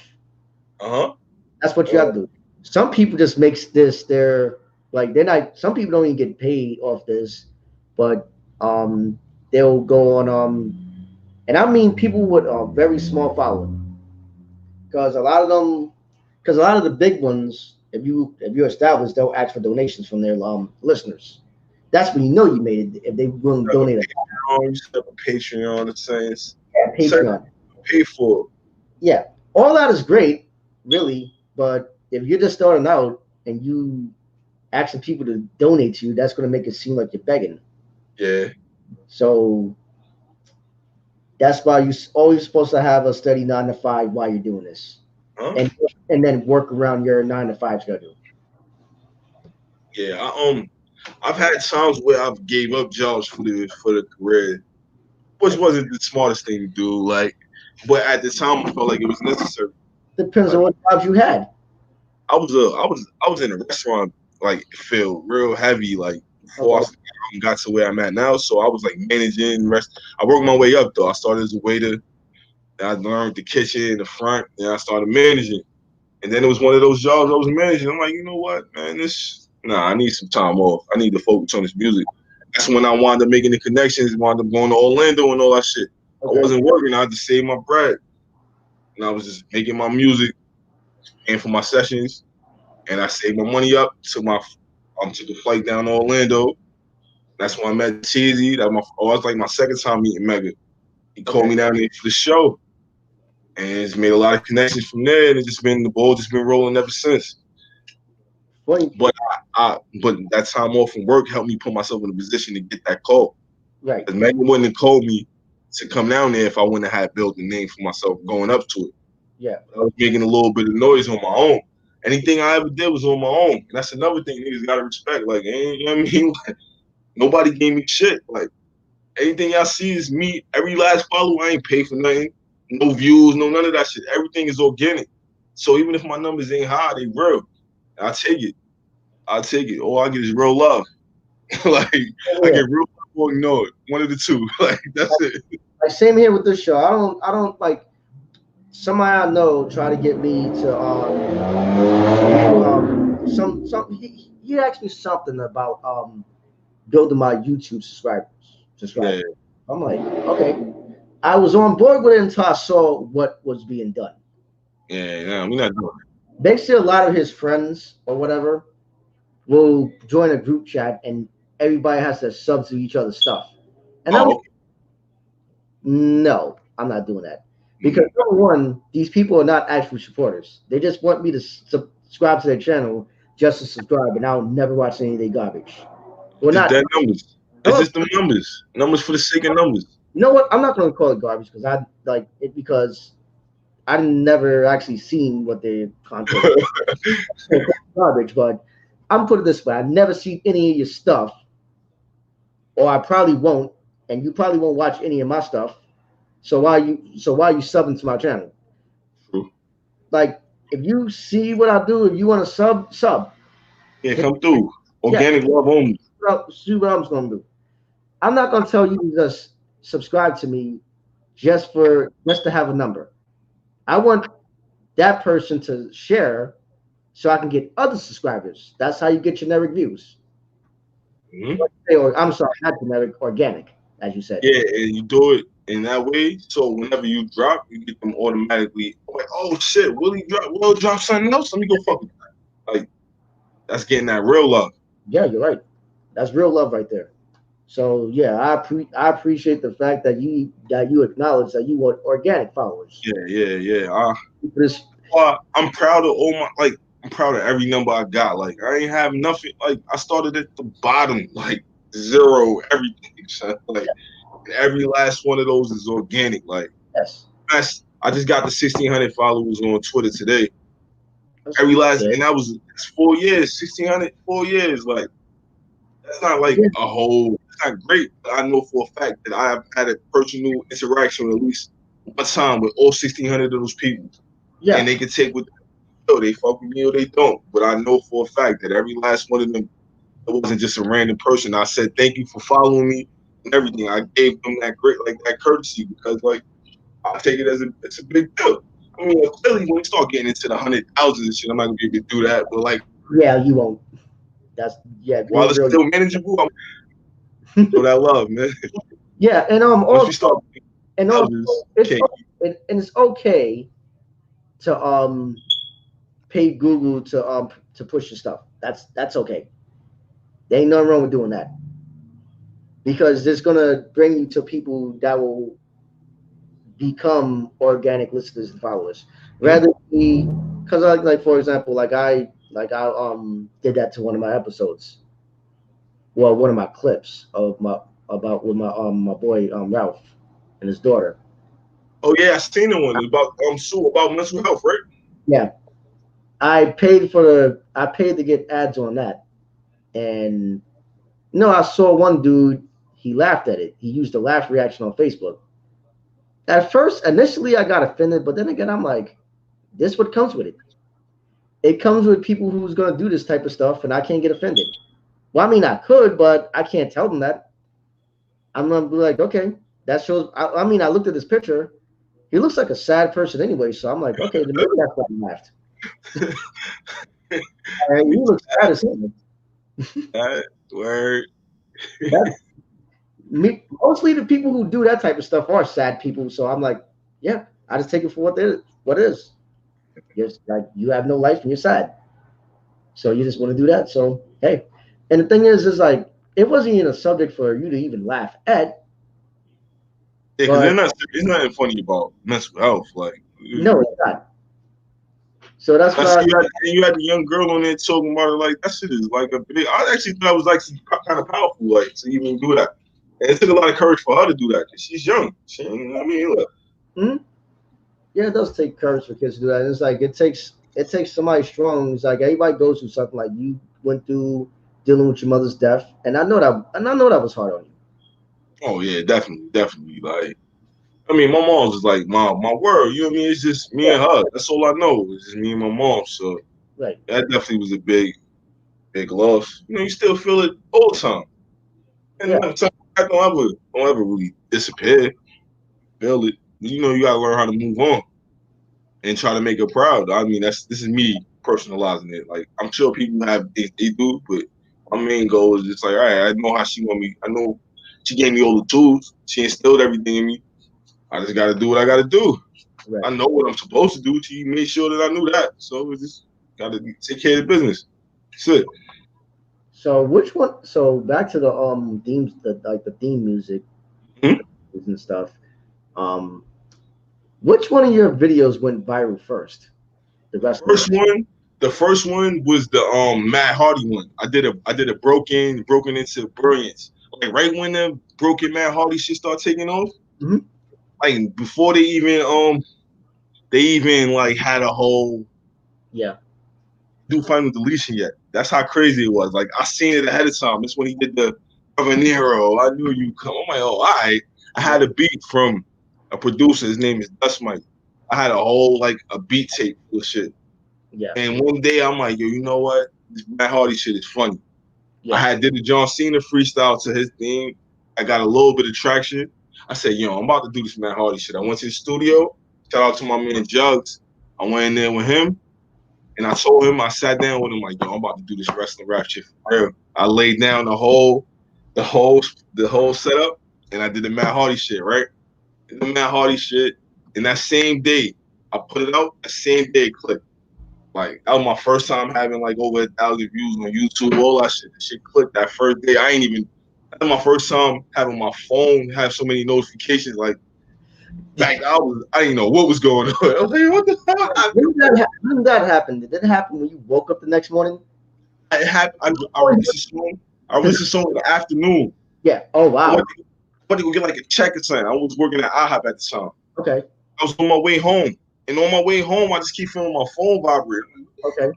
That's what you have to do. Some people just makes this they're not. Some people don't even get paid off this, but they'll go on and I mean people with a very small following. Because a lot of the big ones, if you're established, they'll ask for donations from their listeners. That's when you know you made it if they will donate. You set up a Patreon, it says. Yeah, Patreon. Pay for. Yeah, all that is great, really. But if you're just starting out and you asking people to donate to you, that's going to make it seem like you're begging. Yeah. So that's why you're always supposed to have a steady 9 to 5 while you're doing this, and then work around your 9 to 5 schedule. Yeah, I've had times where I've gave up jobs for the career, which wasn't the smartest thing to do. But at the time, I felt like it was necessary. Depends on what jobs you had. I was in a restaurant field real heavy before I got to where I'm at now. So I was managing I worked my way up though. I started as a waiter. Then I learned the kitchen, the front. Then I started managing. And then it was one of those jobs I was managing. I'm like, you know what, man, I need some time off. I need to focus on this music. That's when I wound up making the connections, wound up going to Orlando and all that shit. Okay. I wasn't working. I had to save my bread. And I was just making my music and for my sessions. And I saved my money up, took a flight down to Orlando. That's when I met Cheesy. That was my second time meeting Mega. He called me down there for the show. And it's made a lot of connections from there, and the ball just been rolling ever since. But but that time off from work helped me put myself in a position to get that call. Right. Because Megan wouldn't have called me to come down there if I wouldn't have had built a name for myself going up to it. Yeah. I was making a little bit of noise on my own. Anything I ever did was on my own. And that's another thing niggas gotta respect. You know what I mean? Nobody gave me shit. Anything y'all see is me. Every last follow, I ain't paid for nothing. No views, no none of that shit. Everything is organic. So even if my numbers ain't high, they real. I'll take it. All I get is real love. I get real love or ignore it. One of the two. That's it. Same here with this show. I don't somebody I know try to get me to he asked me something about building my YouTube subscribers. Yeah. I'm like, okay. I was on board with it until I saw what was being done. Yeah, we're not doing it. Basically, a lot of his friends or whatever will join a group chat and everybody has to sub to each other's stuff. And no, I'm not doing that. Because number one, these people are not actual supporters. They just want me to subscribe to their channel just to subscribe, and I'll never watch any of their garbage. Well, not that numbers. It's just the numbers. Numbers for the sake of numbers. You know what? I'm not going to call it garbage because I like it because I've never actually seen what their content is. Garbage, but I'm putting it this way: I've never seen any of your stuff, or I probably won't, and you probably won't watch any of my stuff. So why are you subbing to my channel? True. like if you see what I do, if you want to sub. Yeah, come through. Organic love only. See what I'm gonna do. I'm not gonna tell you to just subscribe to me just to have a number. I want that person to share so I can get other subscribers. That's how you get generic views. Or I'm sorry, not generic, organic, as you said. Yeah, and you do it in that way. So whenever you drop, you get them automatically. Like, oh shit, Will drop something else? Let me go fuck with that. Like, that's getting that real love. Yeah, you're right. That's real love right there. So yeah, I appreciate the fact that you acknowledge that you want organic followers. Yeah. I'm proud of I'm proud of every number I got. Like, I ain't have nothing. Like, I started at the bottom, like 0, everything. So, like, every last one of those is organic. Like, yes. I just got the 1,600 followers on Twitter today. And that was 4 years, 1,600, 4 years. Like, that's not like a whole. It's not great, but I know for a fact that I have had a personal interaction with at least one time with all 1,600 of those people. Yeah. And they can take what they fuck with me or they don't. But I know for a fact that every last one of them, it wasn't just a random person. I said thank you for following me and everything. I gave them that courtesy because like I take it as it's a big deal. I mean, clearly when we start getting into the 100,000s and shit, I'm not gonna be able to do that. But like, yeah, you won't. While it's still manageable, show that love, man. Yeah, and also, it's okay to pay Google to push your stuff. That's okay. There ain't nothing wrong with doing that because it's gonna bring you to people that will become organic listeners and followers. Rather because like for example, I did that to one of my episodes. Well, one of my clips with my boy Ralph and his daughter. Oh yeah, I seen the one about about mental health, right? Yeah, I paid to get ads on that, and I saw one dude. He laughed at it. He used a laugh reaction on Facebook. Initially, I got offended, but then again, I'm like, this what comes with it. It comes with people who's gonna do this type of stuff, and I can't get offended. Well, I mean, I could, but I can't tell them that. I'm gonna be like, okay, that shows. I mean, I looked at this picture. He looks like a sad person anyway, so I'm like, okay, then maybe that's why he laughed. And he looks sad as hell. Word. Mostly the people who do that type of stuff are sad people. So I'm like, yeah, I just take it for what it is. Just like you have no life and you're sad. So you just want to do that. So hey, and the thing is like it wasn't even a subject for you to even laugh at. Yeah, because there's nothing funny about mental health. Like no, it's not. So that's why you had the young girl on there talking about it like that shit is like a big. I actually thought it was like kind of powerful, like to even do that. And it took a lot of courage for her to do that because she's young. I mean, look. Mm-hmm. Yeah, it does take courage for kids to do that. It's like it takes somebody strong. It's like everybody goes through something like you went through dealing with your mother's death, and I know that was hard on you. Oh yeah, definitely. Like, I mean, my mom's is like my word. You know what I mean? It's just me and her. That's all I know. It's just me and my mom. So right. That definitely was a big loss. You know, you still feel it all the time. And I don't ever really disappear. Feel it. You know, you gotta learn how to move on and try to make her proud. I mean, this is me personalizing it. Like, I'm sure people have things they do, but my main goal is just like, all right, I know how she want me. I know she gave me all the tools. She instilled everything in me. I just gotta do what I gotta do. Right. I know what I'm supposed to do. She made sure that I knew that. So it's just gotta take care of the business. That's it. So which one? So back to the themes, the theme music and stuff. Which one of your videos went viral first? The first one was the Matt Hardy one. I did a broken into brilliance. Like right when the broken Matt Hardy shit started taking off. Mm-hmm. Like before they even like had a whole do final deletion yet. That's how crazy it was. Like I seen it ahead of time. That's when he did the Habanero. I knew you come. I'm like, oh, all right. I had a beat from a producer. His name is Dust Mike. I had a whole like a beat tape full of shit. Yeah. And one day I'm like, yo, you know what? This Matt Hardy shit is funny. Yeah. I did the John Cena freestyle to his theme. I got a little bit of traction. I said, yo, I'm about to do this Matt Hardy shit. I went to the studio. Shout out to my man Jugs. I went in there with him, and I told him, I sat down with him like, yo, I'm about to do this wrestling rap shit for real. I laid down the whole setup, and I did the Matt Hardy shit, right? The Matt Hardy shit. And that same day, I put it out. That same day it clicked. Like, that was my first time having like over 1,000 views on YouTube, all that shit. The shit clicked that first day. That was my first time having my phone have so many notifications. Like, back I didn't know what was going on. I was like, what the hell? When did that happen? Did it happen when you woke up the next morning? It happened. I released a song in the afternoon. Yeah. Oh wow. I went to go get like a check or something. I was working at IHOP at the time. Okay. I was on my way home. And on my way home, I just keep feeling my phone vibrating. Okay.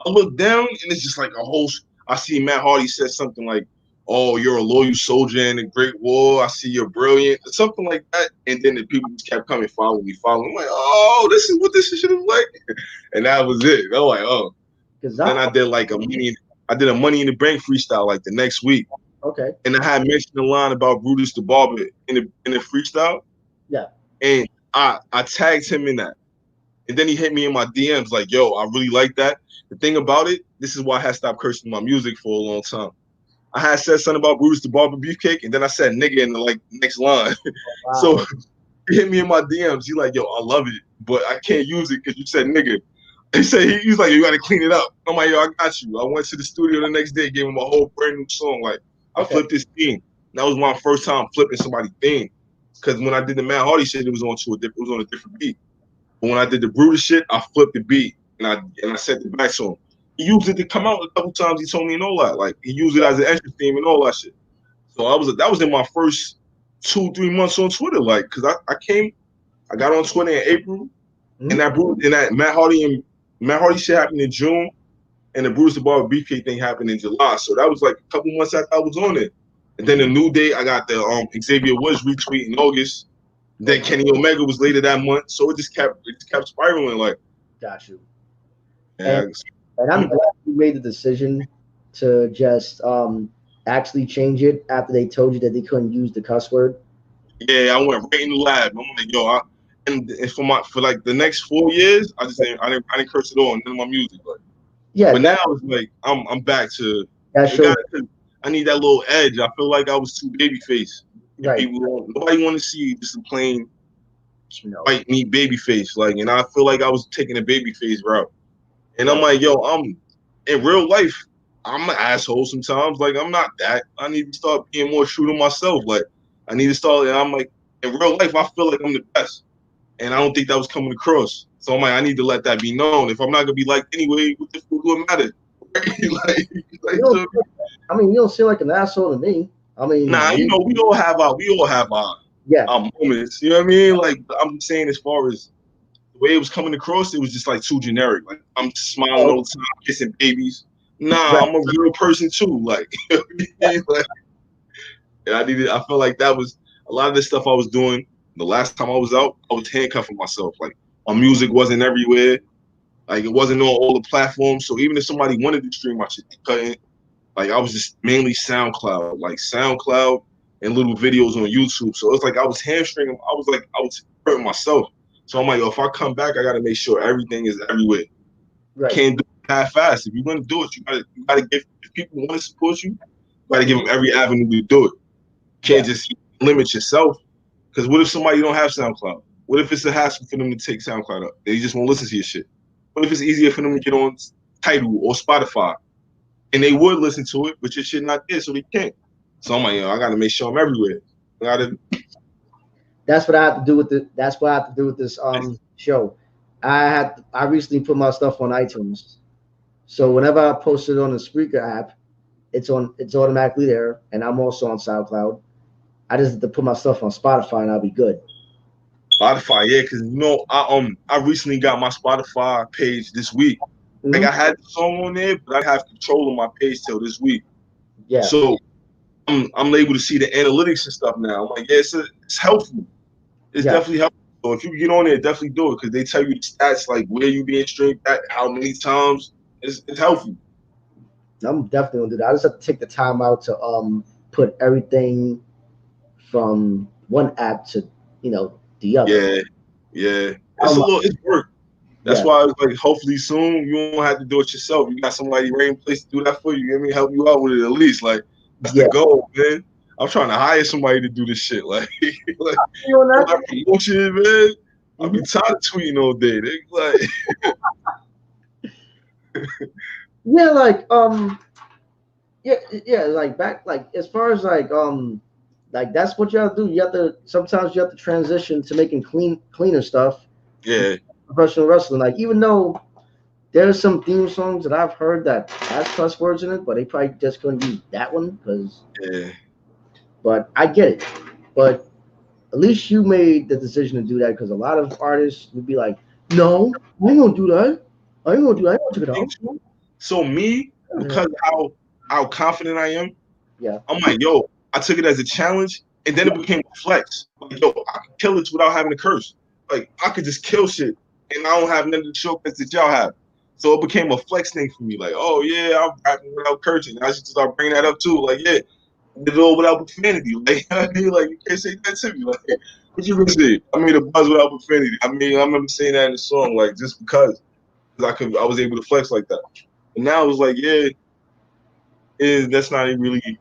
I look down, and it's just like a whole. I see Matt Hardy said something like, "Oh, you're a loyal soldier in the Great War. I see you're brilliant," something like that. And then the people just kept coming, following me. I'm like, "Oh, this is what this shit is like," and that was it. I was like, "Oh." Then I did like a Money in the Bank freestyle like the next week. Okay. And I had mentioned a line about Brutus the Barber in the freestyle. Yeah. And I tagged him in that. And then he hit me in my DMs like, yo, I really like that. The thing about it, this is why I had stopped cursing my music for a long time. I had said something about Brutus the Barber Beefcake, and then I said nigga in the like next line. Wow. So he hit me in my DMs. He like, yo, I love it, but I can't use it because you said nigga. He was like, you gotta clean it up. I'm like, yo, I got you. I went to the studio the next day, gave him a whole brand new song. Like, I flipped his theme. That was my first time flipping somebody's theme. Because when I did the Matt Hardy shit, it was on a different beat. But when I did the Brutus shit, I flipped the beat and I sent it back to him. He used it to come out a couple times. He told me and all that. Like, he used it as an extra theme and all that shit. So that was in my first 2-3 months on Twitter. Like, because I got on Twitter in April, and that Matt Hardy shit happened in June, and the Brutus the Barber Beefcake thing happened in July. So that was like a couple months after I was on it. And then the New Day, I got the Xavier Woods retweet in August. Then Kenny Omega was later that month. So it just kept spiraling. Like, got you. And I'm glad you made the decision to just actually change it after they told you that they couldn't use the cuss word. Yeah, I went right in the lab. I'm like, yo, and for like the next 4 years, I didn't curse at all in none of my music. But now it's like I'm back to. I need that little edge. I feel like I was too babyface. Right. Nobody want to see just a plain white meat babyface. Like, and I feel like I was taking a babyface route. And I'm like, yo, in real life, I'm an asshole sometimes. Like, I'm not that. I need to start being more true to myself. Like, I need to start. And I'm like, in real life, I feel like I'm the best. And I don't think that was coming across. So I'm like, I need to let that be known. If I'm not gonna be liked anyway, what the fuck do it matter? You don't seem like an asshole to me. I mean, we all have our moments. You know what I mean? Like, I'm saying, as far as the way it was coming across, it was just like too generic. Like, I'm just smiling all the time, kissing babies. I'm a real person too. Like, and I feel like that was a lot of the stuff I was doing. The last time I was out, I was handcuffing myself. Like, my music wasn't everywhere. Like, it wasn't on all the platforms. So even if somebody wanted to stream my shit, they couldn't. Like, I was just mainly SoundCloud and little videos on YouTube. So it's like I was hamstringing. I was hurting myself. So I'm like, yo, if I come back, I got to make sure everything is everywhere. Right. Can't do it half fast. If you're going to do it, you got to give. If people want to support you, you got to give them every avenue to do it. You can't just limit yourself. Because what if somebody don't have SoundCloud? What if it's a hassle for them to take SoundCloud up? They just won't listen to your shit. What if it's easier for them to get on Tidal or Spotify? And they would listen to it, but your shit not there, so they can't. So I'm like, I got to make sure I'm everywhere. That's what I have to do with this show. I recently put my stuff on iTunes, so whenever I post it on the Spreaker app, it's automatically there, and I'm also on SoundCloud. I just have to put my stuff on Spotify, and I'll be good. Spotify, yeah, because I recently got my Spotify page this week. Like, I had the song on there, but I have control of my page till this week. Yeah. So I'm able to see the analytics and stuff now. I'm like, yeah, it's helpful. It's definitely helpful So if you get on there, definitely do it because they tell you the stats, like where you being streamed at, how many times. It's helpful. I'm definitely gonna do that. I just have to take the time out to put everything from one app to the other. Yeah. It's work. That's Yeah. why I was like, hopefully soon you won't have to do it yourself. You got somebody right in place to do that for you. You know what I mean? Help you out with it at least. Like that's the goal, man. I'm trying to hire somebody to do this shit. Like You on that? promotion, man. I be tired of tweeting all day. They like yeah, like like back like as far as like that's what you have to do. Sometimes you have to transition to making cleaner stuff. Yeah. Professional wrestling. Like even though there's some theme songs that I've heard that has cuss words in it, but they probably just couldn't use that one because. Yeah. But I get it. But at least you made the decision to do that because a lot of artists would be like, "No, I ain't gonna do that. I ain't gonna do that. I ain't gonna take it off." So me, because how confident I am, Yeah. I'm like, yo, I took it as a challenge, and then it became a flex. Like, yo, I can kill it without having to curse. Like I could just kill shit, and I don't have none of the shortcuts that y'all have. So it became a flex thing for me. Like, oh yeah, I'm rapping without cursing. I should start bringing that up too. Like, yeah, did it all without profanity. Like, I mean, like you can't say that to me. Like, what you gonna say? I made a buzz without profanity. I mean, I remember saying that in the song, like just because I was able to flex like that. And now it's like, yeah, that's not really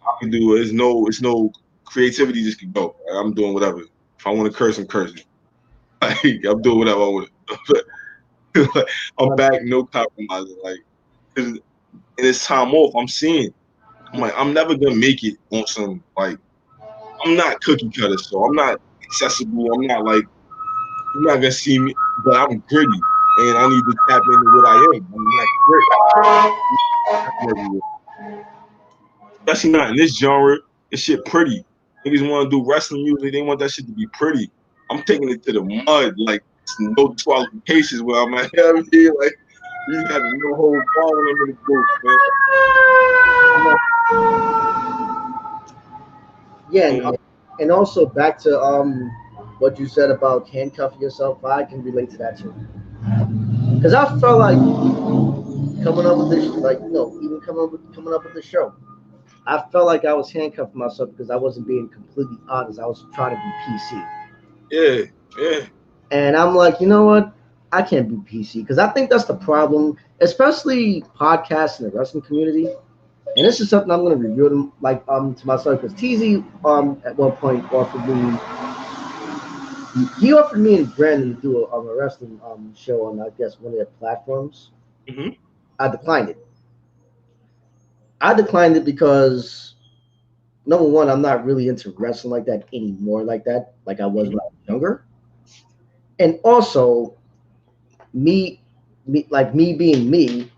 I can do it. It's no creativity just can go. Like, I'm doing whatever. If I want to curse, I'm cursing. Like, I'm doing whatever I want. I'm back, no compromising. Like, in this time off, I'm like, I'm never gonna make it on some like. I'm not cookie cutter, so I'm not accessible. I'm not like you're not gonna see me, but I'm gritty, and I need to tap into what I am. I'm not gritty, especially not in this genre. This shit pretty. Niggas want to do wrestling music. They want that shit to be pretty. I'm taking it to the mud, like no disqualifications where I'm at. You know what I mean? Like you got no whole ball when I'm in the booth, man. Yeah, and also back to what you said about handcuffing yourself. I can relate to that too. Because I felt like coming up with this, like even coming up with the show, I felt like I was handcuffing myself because I wasn't being completely honest. I was trying to be PC. Yeah. And I'm like, you know what? I can't be PC because I think that's the problem, especially podcasts in the wrestling community. And this is something I'm going to review them to myself because TZ at one point offered me and Brandon to do a wrestling show on I guess one of their platforms. Mm-hmm. I declined it. I declined it because number one, I'm not really into wrestling like that anymore, like I was when I was younger. And also, me being me,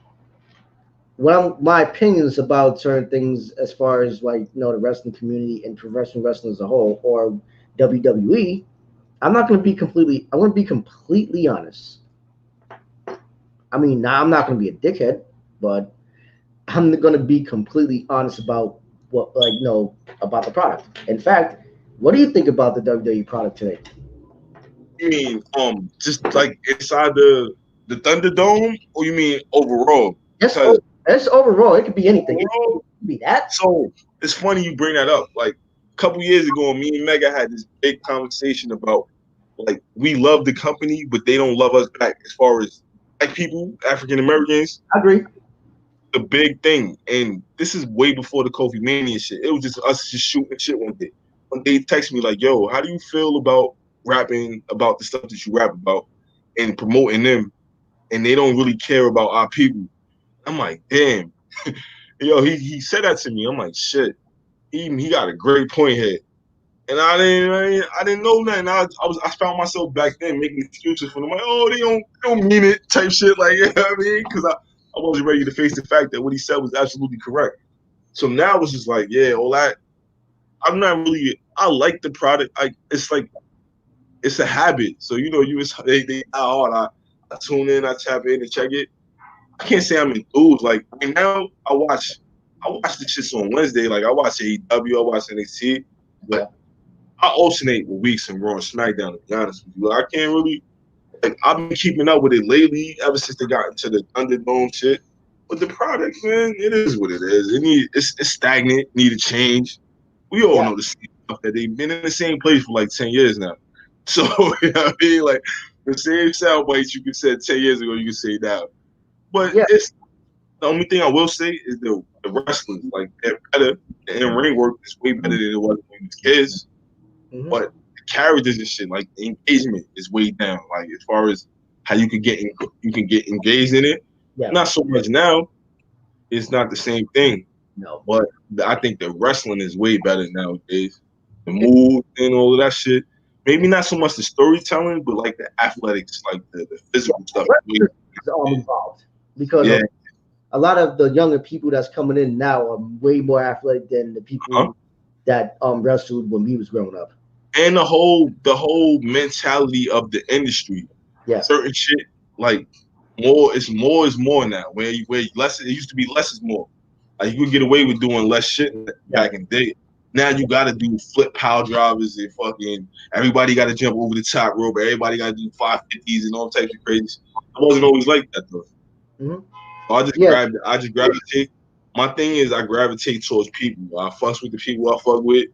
my opinions about certain things as far as the wrestling community and professional wrestling as a whole or WWE, I'm going to be completely honest. I mean, now I'm not going to be a dickhead, but I'm going to be completely honest about about the product. In fact, what do you think about the WWE product today? You mean just like inside the Thunderdome, or you mean overall? It's overall. It could be anything. It could be that. So it's funny you bring that up. Like a couple years ago, me and Mega had this big conversation about like we love the company, but they don't love us back as far as black people, African Americans. I agree. The big thing, and this is way before the Kofi Mania shit. It was just us just shooting shit one day. One day he texted me like, yo, how do you feel about rapping about the stuff that you rap about and promoting them, and they don't really care about our people? I'm like, damn. Yo, he said that to me. I'm like, shit. He got a great point here. And I didn't know nothing. I found myself back then making excuses for them. Like, oh, they don't mean it type shit. Like, you know what I mean? Because I wasn't ready to face the fact that what he said was absolutely correct. So now it's just like, yeah, all that. I'm not really. I like the product. It's a habit. So they hard. I tune in, I tap in and check it. I can't say I'm enthused. Like right now, I watch the shits on Wednesday. Like I watch AEW, I watch NXT, but I alternate with weeks and Raw and SmackDown. To be honest with you, I can't really. Like, I've been keeping up with it lately, ever since they got into the Thunderdome shit. But the product, man, it is what it is. It's stagnant, need to change. We all know the same stuff, that they've been in the same place for like 10 years now. So, you know what I mean? Like, the same sound bites you could say 10 years ago, you can say now. But it's the only thing I will say is the wrestlers, like, they're better. The in-ring work is way better than it was when we was kids. But the characters and shit, like, the engagement is way down. Like, as far as how you can get engaged in it, not so much now. It's not the same thing. No. But I think the wrestling is way better nowadays. The moves and all of that shit. Maybe not so much the storytelling, but like the athletics, like the physical stuff. It's all involved because a lot of the younger people that's coming in now are way more athletic than the people that wrestled when we was growing up. And the whole mentality of the industry. Yeah. Certain shit, like, more is more now. Where less, it used to be less is more. Like, you could get away with doing less shit back in the day. Now you gotta do flip power drivers and fucking everybody gotta jump over the top rope. Everybody gotta do 550s and all types of crazy. I wasn't always like that though. So I just gravitate. My thing is I gravitate towards people. I fucks with the people I fuck with,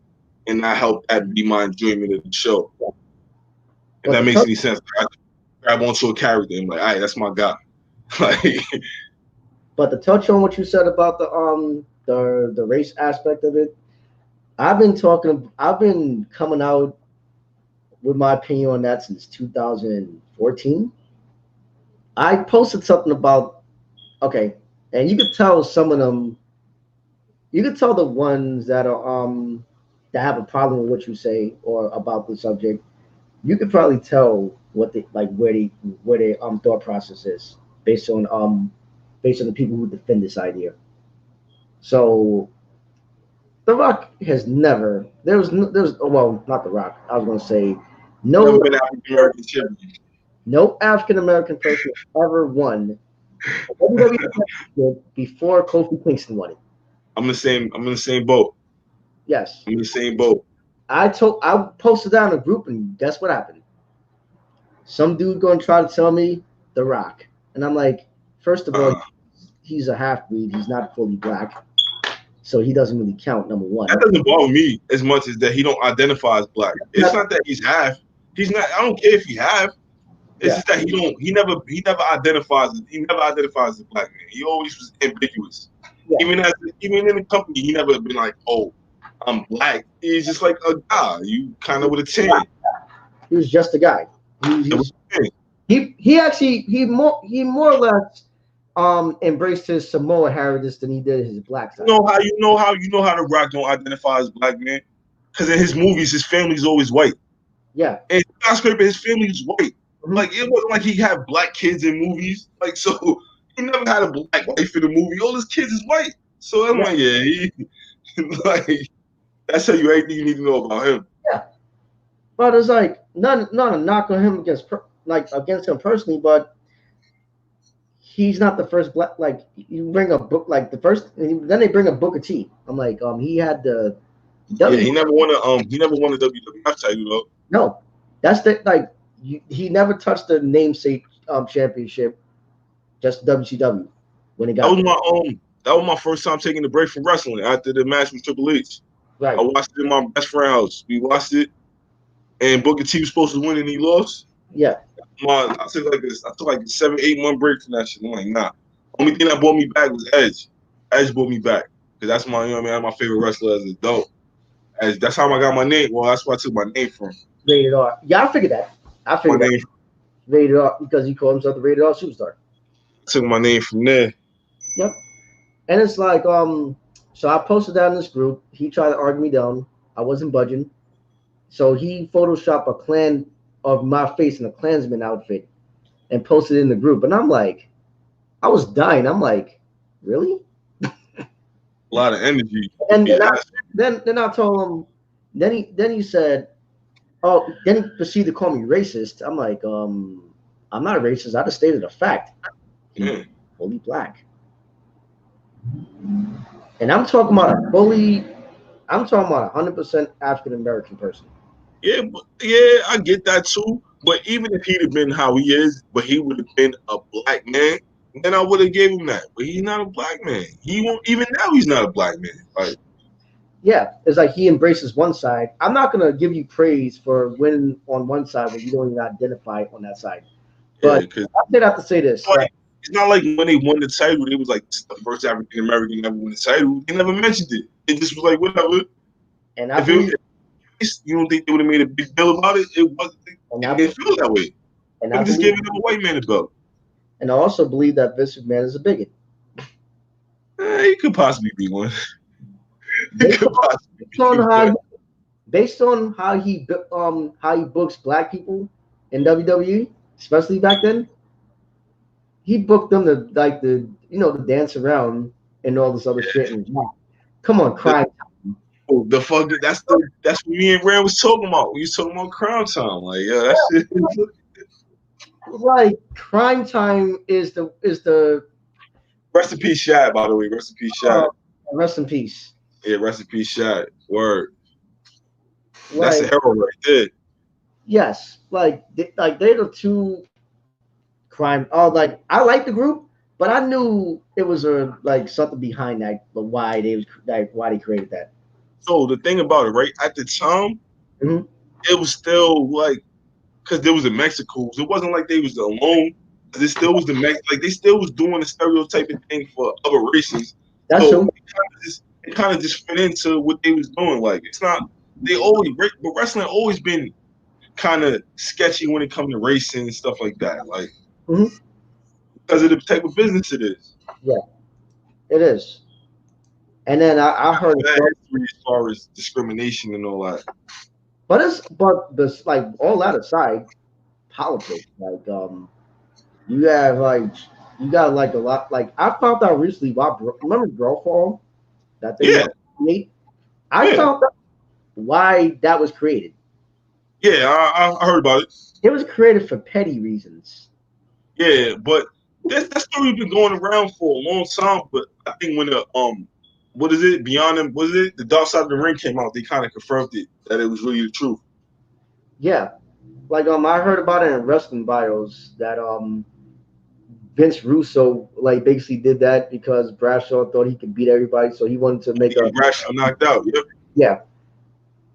and I help that be my enjoyment of the show. If that makes any sense. I grab onto a character and I'm like, all right, that's my guy. Like, but to touch on what you said about the race aspect of it, I've been coming out with my opinion on that since 2014. I posted something about, and you could tell some of them, you could tell the ones that are that have a problem with what you say or about the subject. You could probably tell what they like, where their thought process is based on the people who defend this idea. So The Rock has never. There's well, not The Rock. I was going to say no African American person ever won WWE Championship before Kofi Kingston won it. I'm in the same boat. Yes. I'm in the same boat. I posted that in a group, and guess what happened? Some dude going to try to tell me The Rock, and I'm like, first of all, he's a half-breed. He's not fully black, so he doesn't really count. Number one. That doesn't bother me as much as that he don't identify as black. It's not that he's half. He's not. I don't care if he half. It's just that he never identifies. He never identifies as a black man. He always was ambiguous. Yeah. Even in the company, he never been like, oh, I'm black. He's just like a guy. You kind of with a tan. He was just a guy. He more or less embraced his Samoa heritage than he did his black side. You know how The Rock don't identify as black, man? Because in his movies, his family's always white. Yeah. And Skyscraper, his family's white. Like, it wasn't like he had black kids in movies. Like, so he never had a black wife in the movie. All his kids is white. So I'm like, he like, that's how you everything you need to know about him. Yeah. But it's like not a knock on him against him personally, but he's not the first black. Like, you bring a book like the first, then they bring a Booker T. I'm like, he had the. He never won a WWF title though. No, that's he never touched the namesake championship, just WCW when he got. That was my first time taking a break from wrestling after the match with Triple H. Right. I watched it in my best friend's house. We watched it, and Booker T was supposed to win, and he lost. Yeah. I took like a 7-8 month break from that shit. I'm like, nah. Only thing that brought me back was Edge. Edge brought me back because that's my, that's my favorite wrestler as an adult. That's how I got my name. Well, that's where I took my name from. Rated R. Yeah, I figured that. Rated R because he called himself the Rated R Superstar. I took my name from there. Yep. And it's like, so I posted that in this group. He tried to argue me down. I wasn't budging. So he photoshopped a clan of my face in a Klansman outfit and posted it in the group. And I'm like, I was dying. I'm like, really? A lot of energy. And then I told him, then he said, oh, then he proceeded to call me racist. I'm like, I'm not racist. I just stated a fact. He's fully black. And I'm talking about a 100% African American person. Yeah, yeah, I get that too. But even if he'd have been how he is, but he would have been a black man, then I would have gave him that. But he's not a black man. He won't even now. He's not a black man. Like, Yeah, it's like he embraces one side. I'm not gonna give you praise for winning on one side when you don't even identify on that side. yeah, But because I did have to say this. like it's not like when they won the title, it was like the first African American ever won the title. They never mentioned it. It just was like whatever. And I If believe, you don't think they would have made a big deal about it, it wasn't. and It I, didn't feel that way. and They I were just believe, giving a white man a belt. and I also believe that Vince McMahon is a bigot. He could possibly be one. He Based could on, possibly based on be one. based on how he books black people in WWE, especially back then, he booked them to like to dance around and all this other shit. And come on, The, crime. the fucking that's what me and Rand was talking about. We was talking about Crown Time. Like, yeah, that shit. Like crime time is the Rest in peace, Shad. By the way, rest in peace, Shad. rest in peace. Yeah, rest in peace, Shad. Word. That's a Like hero right there. yes, they're the two crime. Oh, like I like the group, but I knew it was something behind that. Why they created that. So the thing about it, right? At the time, Mhm. it was still like because there was the Mexicans. It wasn't like they was alone. It still was like they still was doing the stereotyping thing for other races. That's So true. it kind of just fit into what they was doing. Like it's not they always but wrestling always been kind of sketchy when it comes to racing and stuff like that. Like Hmm. because of the type of business it is. Yeah, it is. And then I heard, Bad history as far as discrimination and all that. but this like all that aside, politics you have you got like a lot like I found out recently why remember Bro that they Yeah, made. I yeah, found out why that was created. yeah. I heard about it. It was created for petty reasons. Yeah, but that story been going around for a long time. But I think when the what is it? Beyond them, was it the Dark Side of the Ring came out? They kind of confirmed it that it was really the truth. Yeah, I heard about it in wrestling bios that Vince Russo like basically did that because Bradshaw thought he could beat everybody, so he wanted to make a Bradshaw knocked out. Yep. yeah.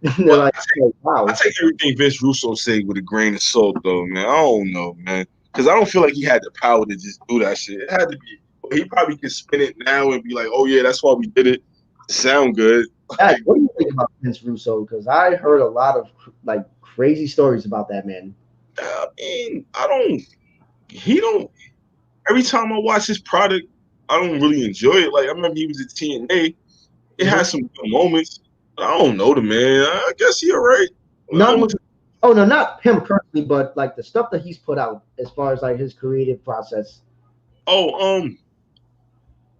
They're But like, I wow. take everything Vince Russo say with a grain of salt, though, man. I don't know, man, because I don't feel like he had the power to just do that shit. It had to be. He probably could spin it now and be like, "Oh yeah, that's why we did it." Sound good. Hey, what do you think about Vince Russo? Because I heard a lot of like crazy stories about that man. I mean, I don't. He don't. Every time I watch his product, I don't really enjoy it. Like I remember he was at TNA. It Mhm. had some good moments. I don't know the man. I guess he alright. None. Oh no, not him personally, but like the stuff that he's put out as far as like his creative process. Oh,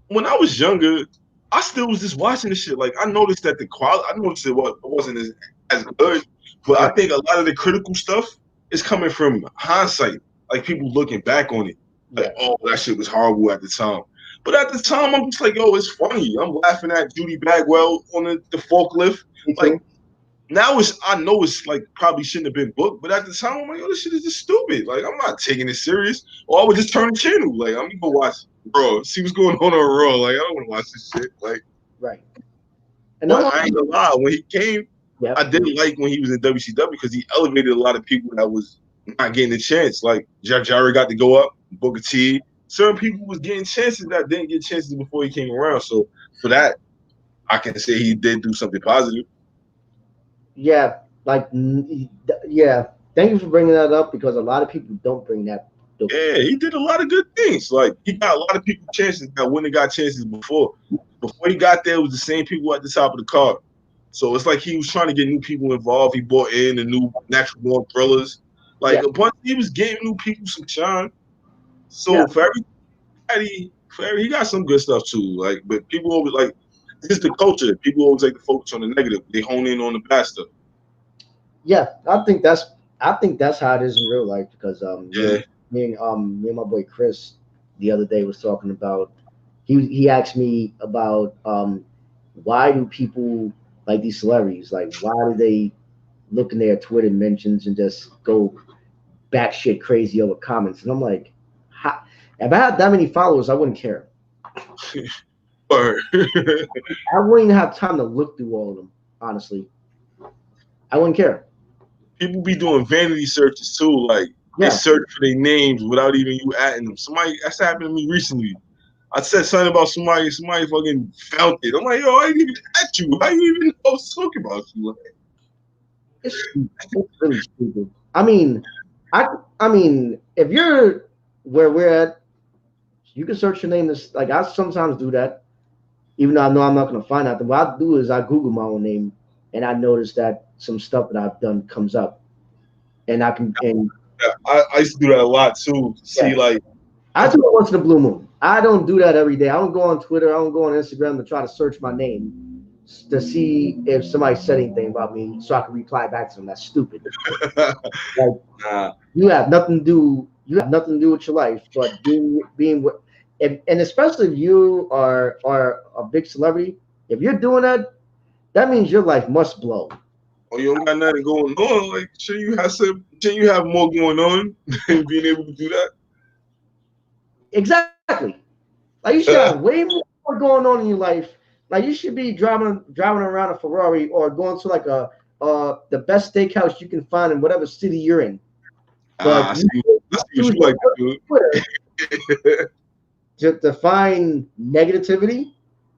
when I was younger, I still was just watching the shit. Like I noticed that the quality, I noticed it wasn't as good, but I Right. think a lot of the critical stuff is coming from hindsight, like people looking back on it, like Yeah. oh that shit was horrible at the time. But at the time, I'm just like, yo, it's funny. I'm laughing at Judy Bagwell on the forklift. Me Like too. now I know it's like probably shouldn't have been booked, but at the time I'm like, yo, this shit is just stupid. Like I'm not taking it serious. Or I would just turn the channel. Like I'm gonna go watch Raw, see what's going on Raw. Like I don't want to watch this shit. Like, Right. And but I'm I ain't gonna lie, when he came, yeah. I didn't like when he was in WCW because he elevated a lot of people that was not getting a chance. Like Jarry got to go up, Booker T. Certain people was getting chances that didn't get chances before he came around. So for that, I can say he did do something positive. Yeah. Yeah. Thank you for bringing that up because a lot of people don't bring that. Yeah, he did a lot of good things. Like he got a lot of people chances that wouldn't have got chances before. Before he got there, it was the same people at the top of the card. So it's like he was trying to get new people involved. He brought in the new natural born thrillers. Like Yeah. a bunch, he was getting new people some shine. Yeah. So he got some good stuff too. Like, but people always like this is the culture. People always like to focus on the negative. They hone in on the bad stuff. Yeah. I think that's how it is in real life because Yeah, me and my boy Chris the other day was talking about he asked me about why do people like these celebrities like look in their Twitter mentions and just go batshit crazy over comments. And I'm like, if I had that many followers, I wouldn't care. Or I wouldn't even have time to look through all of them, honestly. I wouldn't care. people be doing vanity searches too, like they search for their names without even you adding them. That's happened to me recently. I said something about somebody fucking found it. I'm like, yo, I didn't even at you. How you even know I was talking about you? Like, it's really stupid. I mean, if you're where we're at, you can search your name. Like I sometimes do that, even though I know I'm not gonna find out. What I do is I Google my own name, and I notice that some stuff that I've done comes up, and I can. And I used to do that a lot too. See, like I do it once in a blue moon. I don't do that every day. I don't go on Twitter. I don't go on Instagram to try to search my name to see if somebody said anything about me, so I can reply back to them. That's stupid. Like, you have nothing to do. You have nothing to do with your life, but being and especially if you are a big celebrity. If you're doing that, that means your life must blow. Oh, you don't got nothing going on. Like, should you have more going on than being able to do that? Exactly. Like you should have way more going on in your life. Like you should be driving around a Ferrari or going to like the best steakhouse you can find in whatever city you're in. But you like to find negativity,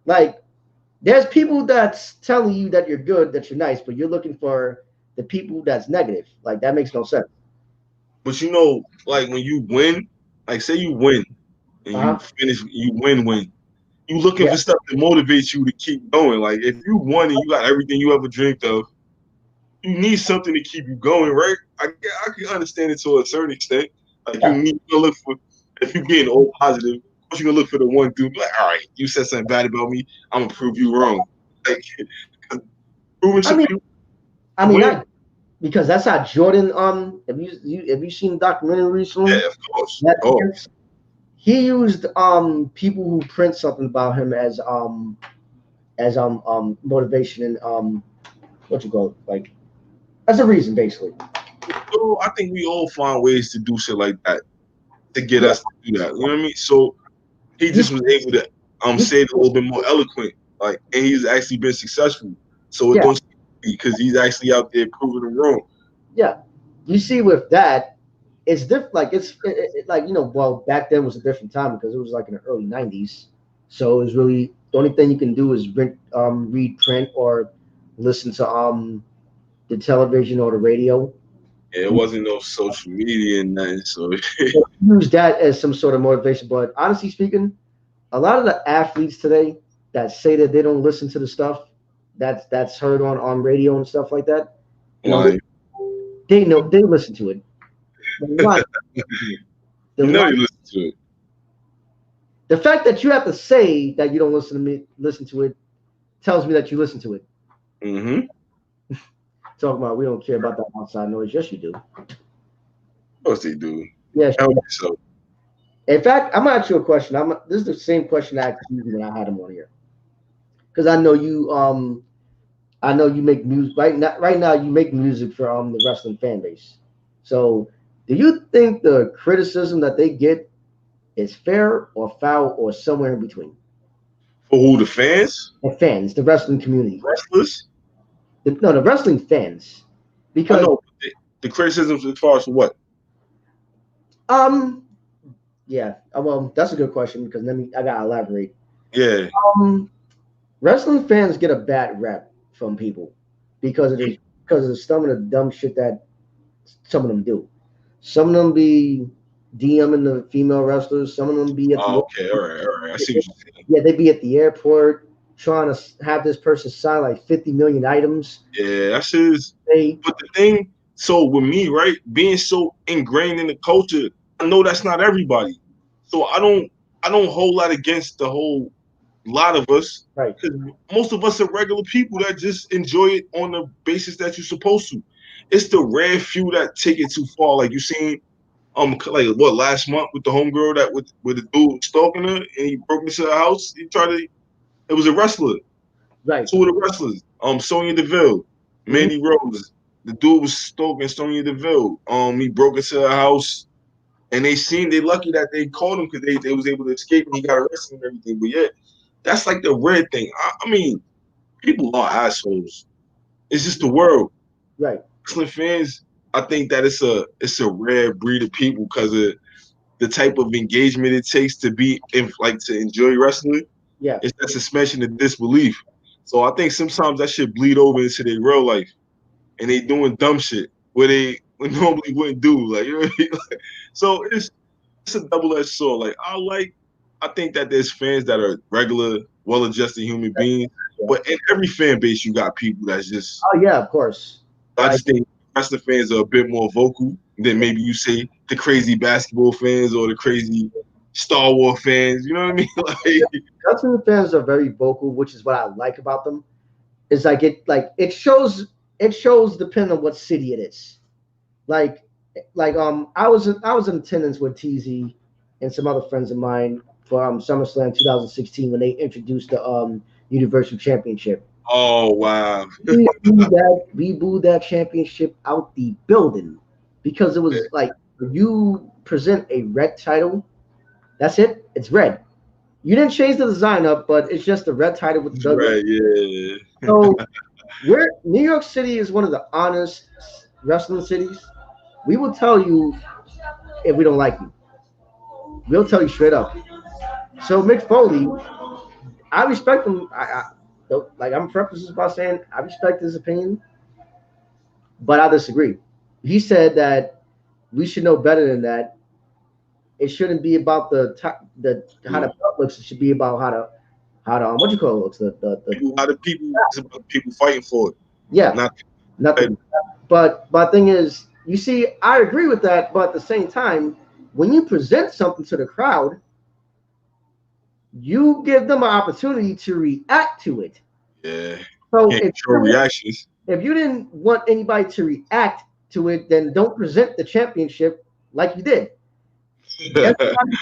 like there's people that's telling you that you're good, that you're nice, but you're looking for the people that's negative. Like that makes no sense. But you know, like when you win, like say you win and you finish, you win. You looking for stuff that motivates you to keep going. Like if you won and you got everything you ever dreamed of, you need something to keep you going, right? I can understand it to a certain extent. Like you need to look for, if you're getting all positive, of course you're gonna look for the one dude. Like, all right, you said something bad about me, I'm gonna prove you wrong. Like proving some people. Because that's how Jordan. Have you seen the documentary recently? Yeah, of course. He used people who print something about him as motivation and what you call it, like as a reason basically. So I think we all find ways to do shit like that to get us to do that. You know what I mean? So he just was able to say it a little bit more eloquent, like, and he's actually been successful. So it don't because he's actually out there proving them wrong. Yeah, you see, with that, it's different. Like like well, back then was a different time because it was like in the early '90s. So it was really the only thing you can do is read print or listen to the television or the radio. Yeah, it wasn't no social media and nothing, so use that as some sort of motivation. But honestly speaking, a lot of the athletes today that say that they don't listen to the stuff that's heard on radio and stuff like that, they know they listen to it. You know you listen to it. The fact that you have to say that you don't listen to it, tells me that you listen to it. Mm-hmm. Talking about we don't care about that outside noise. Yes, you do. Of course they do. Yes. So. In fact, I'm gonna ask you a question. This is the same question I asked you when I had him on here, because I know you. I know you make music right now. You make music for the wrestling fan base. So, do you think the criticism that they get is fair or foul or somewhere in between? For who? The fans? The fans, the wrestling community. Wrestlers? The wrestling fans. Because I know the criticisms as far as what? Yeah. Well, that's a good question because I gotta elaborate. Yeah. Wrestling fans get a bad rep from people because of some of the dumb shit that some of them do. Some of them be DMing the female wrestlers. Some of them be at all right. I see what you're saying. Yeah, they be at the airport trying to have this person sign like 50 million items. Yeah, that's his. But the thing, so with me, right, being so ingrained in the culture, I know that's not everybody. So I don't hold that against the whole lot of us. Right. Because most of us are regular people that just enjoy it on the basis that you're supposed to. It's the rare few that take it too far. Like you seen like what last month with the homegirl that with the dude stalking her and he broke into her house. It was a wrestler. Right. Two of the wrestlers. Sonya Deville, Mandy Rose. the dude was stalking Sonya Deville. He broke into her house, and they lucky that they caught him because they was able to escape and he got arrested and everything. But yeah, that's like the red thing. I mean, people are assholes. It's just the world. Right. Wrestling fans, I think that it's a rare breed of people because of the type of engagement it takes to be to enjoy wrestling. Yeah. It's that suspension of disbelief. So I think sometimes that shit bleed over into their real life, and they doing dumb shit where they normally wouldn't do. Like, you know what I mean? Like, so it's a double-edged sword. Like I think that there's fans that are regular, well-adjusted human beings, but in every fan base you got people that's just. Oh yeah, of course. I just think wrestling fans are a bit more vocal than maybe you say the crazy basketball fans or the crazy Star Wars fans. You know what I mean? Like, wrestling fans are very vocal, which is what I like about them. Is it shows depending on what city it is. I was in attendance with TZ and some other friends of mine for SummerSlam 2016 when they introduced the Universal Championship. Oh wow! we booed that championship out the building because it was like you present a red title. That's it. It's red. You didn't change the design up, but it's just a red title with the right. Yeah. So New York City is one of the honest wrestling cities. We will tell you if we don't like you. We'll tell you straight up. So Mick Foley, I respect him. I'm prefacing this by saying I respect his opinion, but I disagree. He said that we should know better than that. It shouldn't be about how the belt looks. It should be about how to what you call it looks. How the people, it's about people fighting for it. Yeah, nothing. But my thing is, you see, I agree with that. But at the same time, when you present something to the crowd, you give them an opportunity to react to it. Yeah. So if you didn't want anybody to react to it, then don't present the championship like you did. Every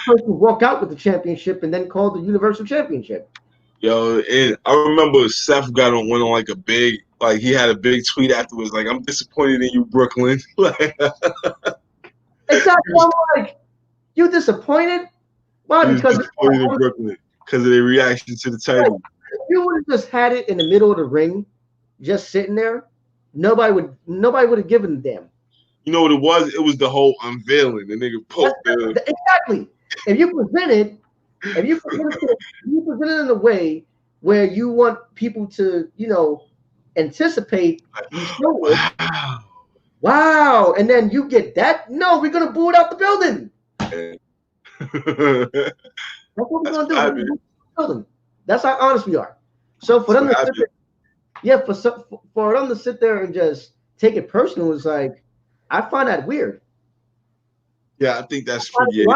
person walk out with the championship and then call the Universal Championship. Yo, and I remember Seth went on like a big, like he had a big tweet afterwards, like, I'm disappointed in you, Brooklyn. Exactly. I'm like, you disappointed? Why? Because disappointed in Brooklyn because of their reaction to the title. If you would have just had it in the middle of the ring, just sitting there, nobody would have given a damn. You know what it was? It was the whole unveiling. The nigga poked exactly. If you present it in a way where you want people to, anticipate you show it. Wow. And then you get that. No, we're gonna boo it out the building. That's what we're gonna do. That's how honest we are. So for them to sit there, for them to sit there and just take it personal is like, I find that weird. Yeah, I think that's pretty.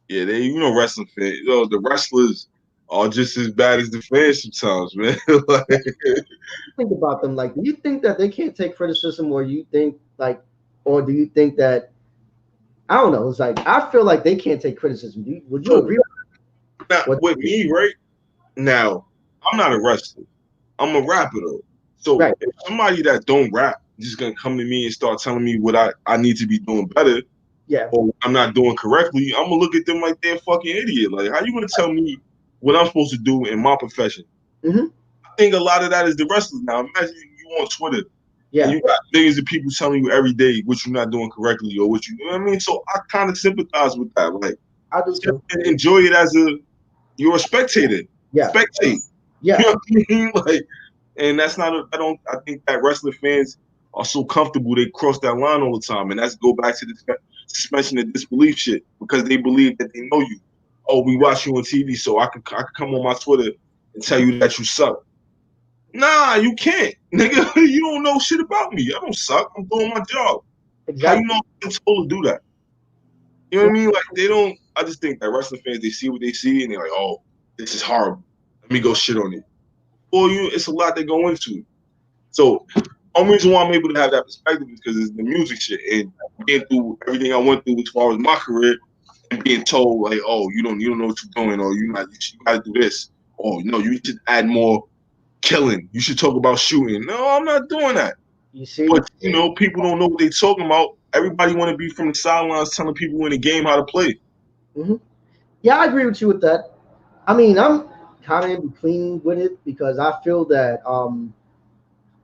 Yeah, they wrestling fans. The wrestlers are just as bad as the fans sometimes, man. Think about them. Like, do you think that they can't take criticism, or you think or do you think that I don't know? It's like I feel like they can't take criticism. Would you agree? With me, right now, I'm not a wrestler. I'm a rapper though. So if somebody that don't rap just gonna come to me and start telling me what I need to be doing better, or I'm not doing correctly, I'm gonna look at them like they're a fucking idiot. Like, how you gonna tell me what I'm supposed to do in my profession? Mm-hmm. I think a lot of that is the wrestlers now. Imagine you on Twitter. Yeah. And you got millions of people telling you every day what you're not doing correctly or what you know what I mean? So I kind of sympathize with that. Like, I do too. Enjoy it as you're a spectator. Yeah. Spectate. Yeah. You know what I mean? Like, and that's not I think that wrestling fans are so comfortable they cross that line all the time. And that's go back to the suspension of disbelief shit because they believe that they know you. Oh, we watch you on TV, so I could come on my Twitter and tell you that you suck. Nah, you can't. Nigga, you don't know shit about me. I don't suck. I'm doing my job. Exactly. How you know I'm supposed to do that? You know what I mean? Like, they don't. I just think that wrestling fans, they see what they see and they're like, oh, this is horrible. Let me go shit on it. Well, it's a lot that go into it. So, only reason why I'm able to have that perspective is because it's the music shit and being through everything I went through as far as my career and being told like, oh, you don't know what you're doing, or you gotta do this, or you should add more killing. You should talk about shooting. No, I'm not doing that. You see, but you know, people don't know what they're talking about. Everybody want to be from the sidelines telling people in the game how to play. Mm-hmm. Yeah, I agree with you with that. I mean, I'm kind of in between with it because I feel that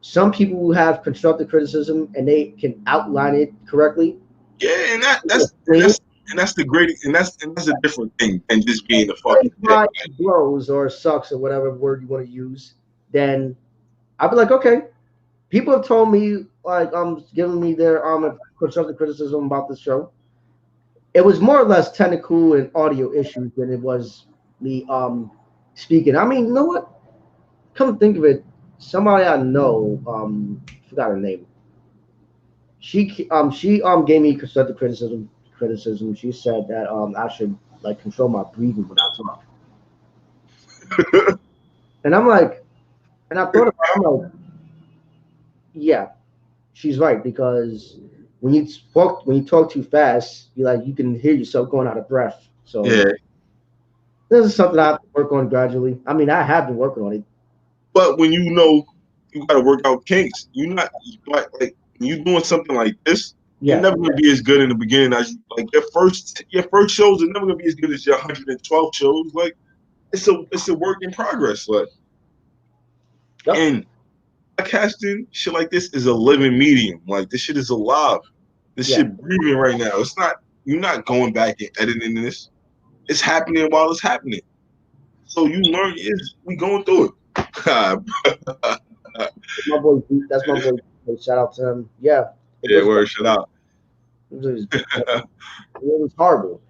some people who have constructive criticism and they can outline it correctly. Yeah, and that's the greatest, and that's a different thing than just being a fucking dick. Why it blows or sucks or whatever word you want to use, then I'd be like, okay. People have told me like giving me their constructive criticism about the show. It was more or less technical and audio issues than it was me speaking. I mean, you know what? Come to think of it, somebody I know forgot her name. She gave me constructive criticism. She said that I should like control my breathing when I talk. And I'm like, and I thought about it, I'm like, yeah, she's right because when you talk too fast, you can hear yourself going out of breath. So Yeah, this is something I have to work on gradually. I mean, I have been working on it. but when you know you got to work out kinks, you're not like when you doing something like this. You're Yeah, never gonna be as good in the beginning as like your first shows are never gonna be as good as your 112 shows. Like it's a work in progress. Like yep, and podcasting shit like this is a living medium. Like this shit is alive. This yeah. shit breathing right now. It's not you're not going back and editing this. It's happening while it's happening. So you learn is we going through it. My boy, that's my boy. Shout out to him. Yeah, it Yeah, was word, shut out. it was horrible.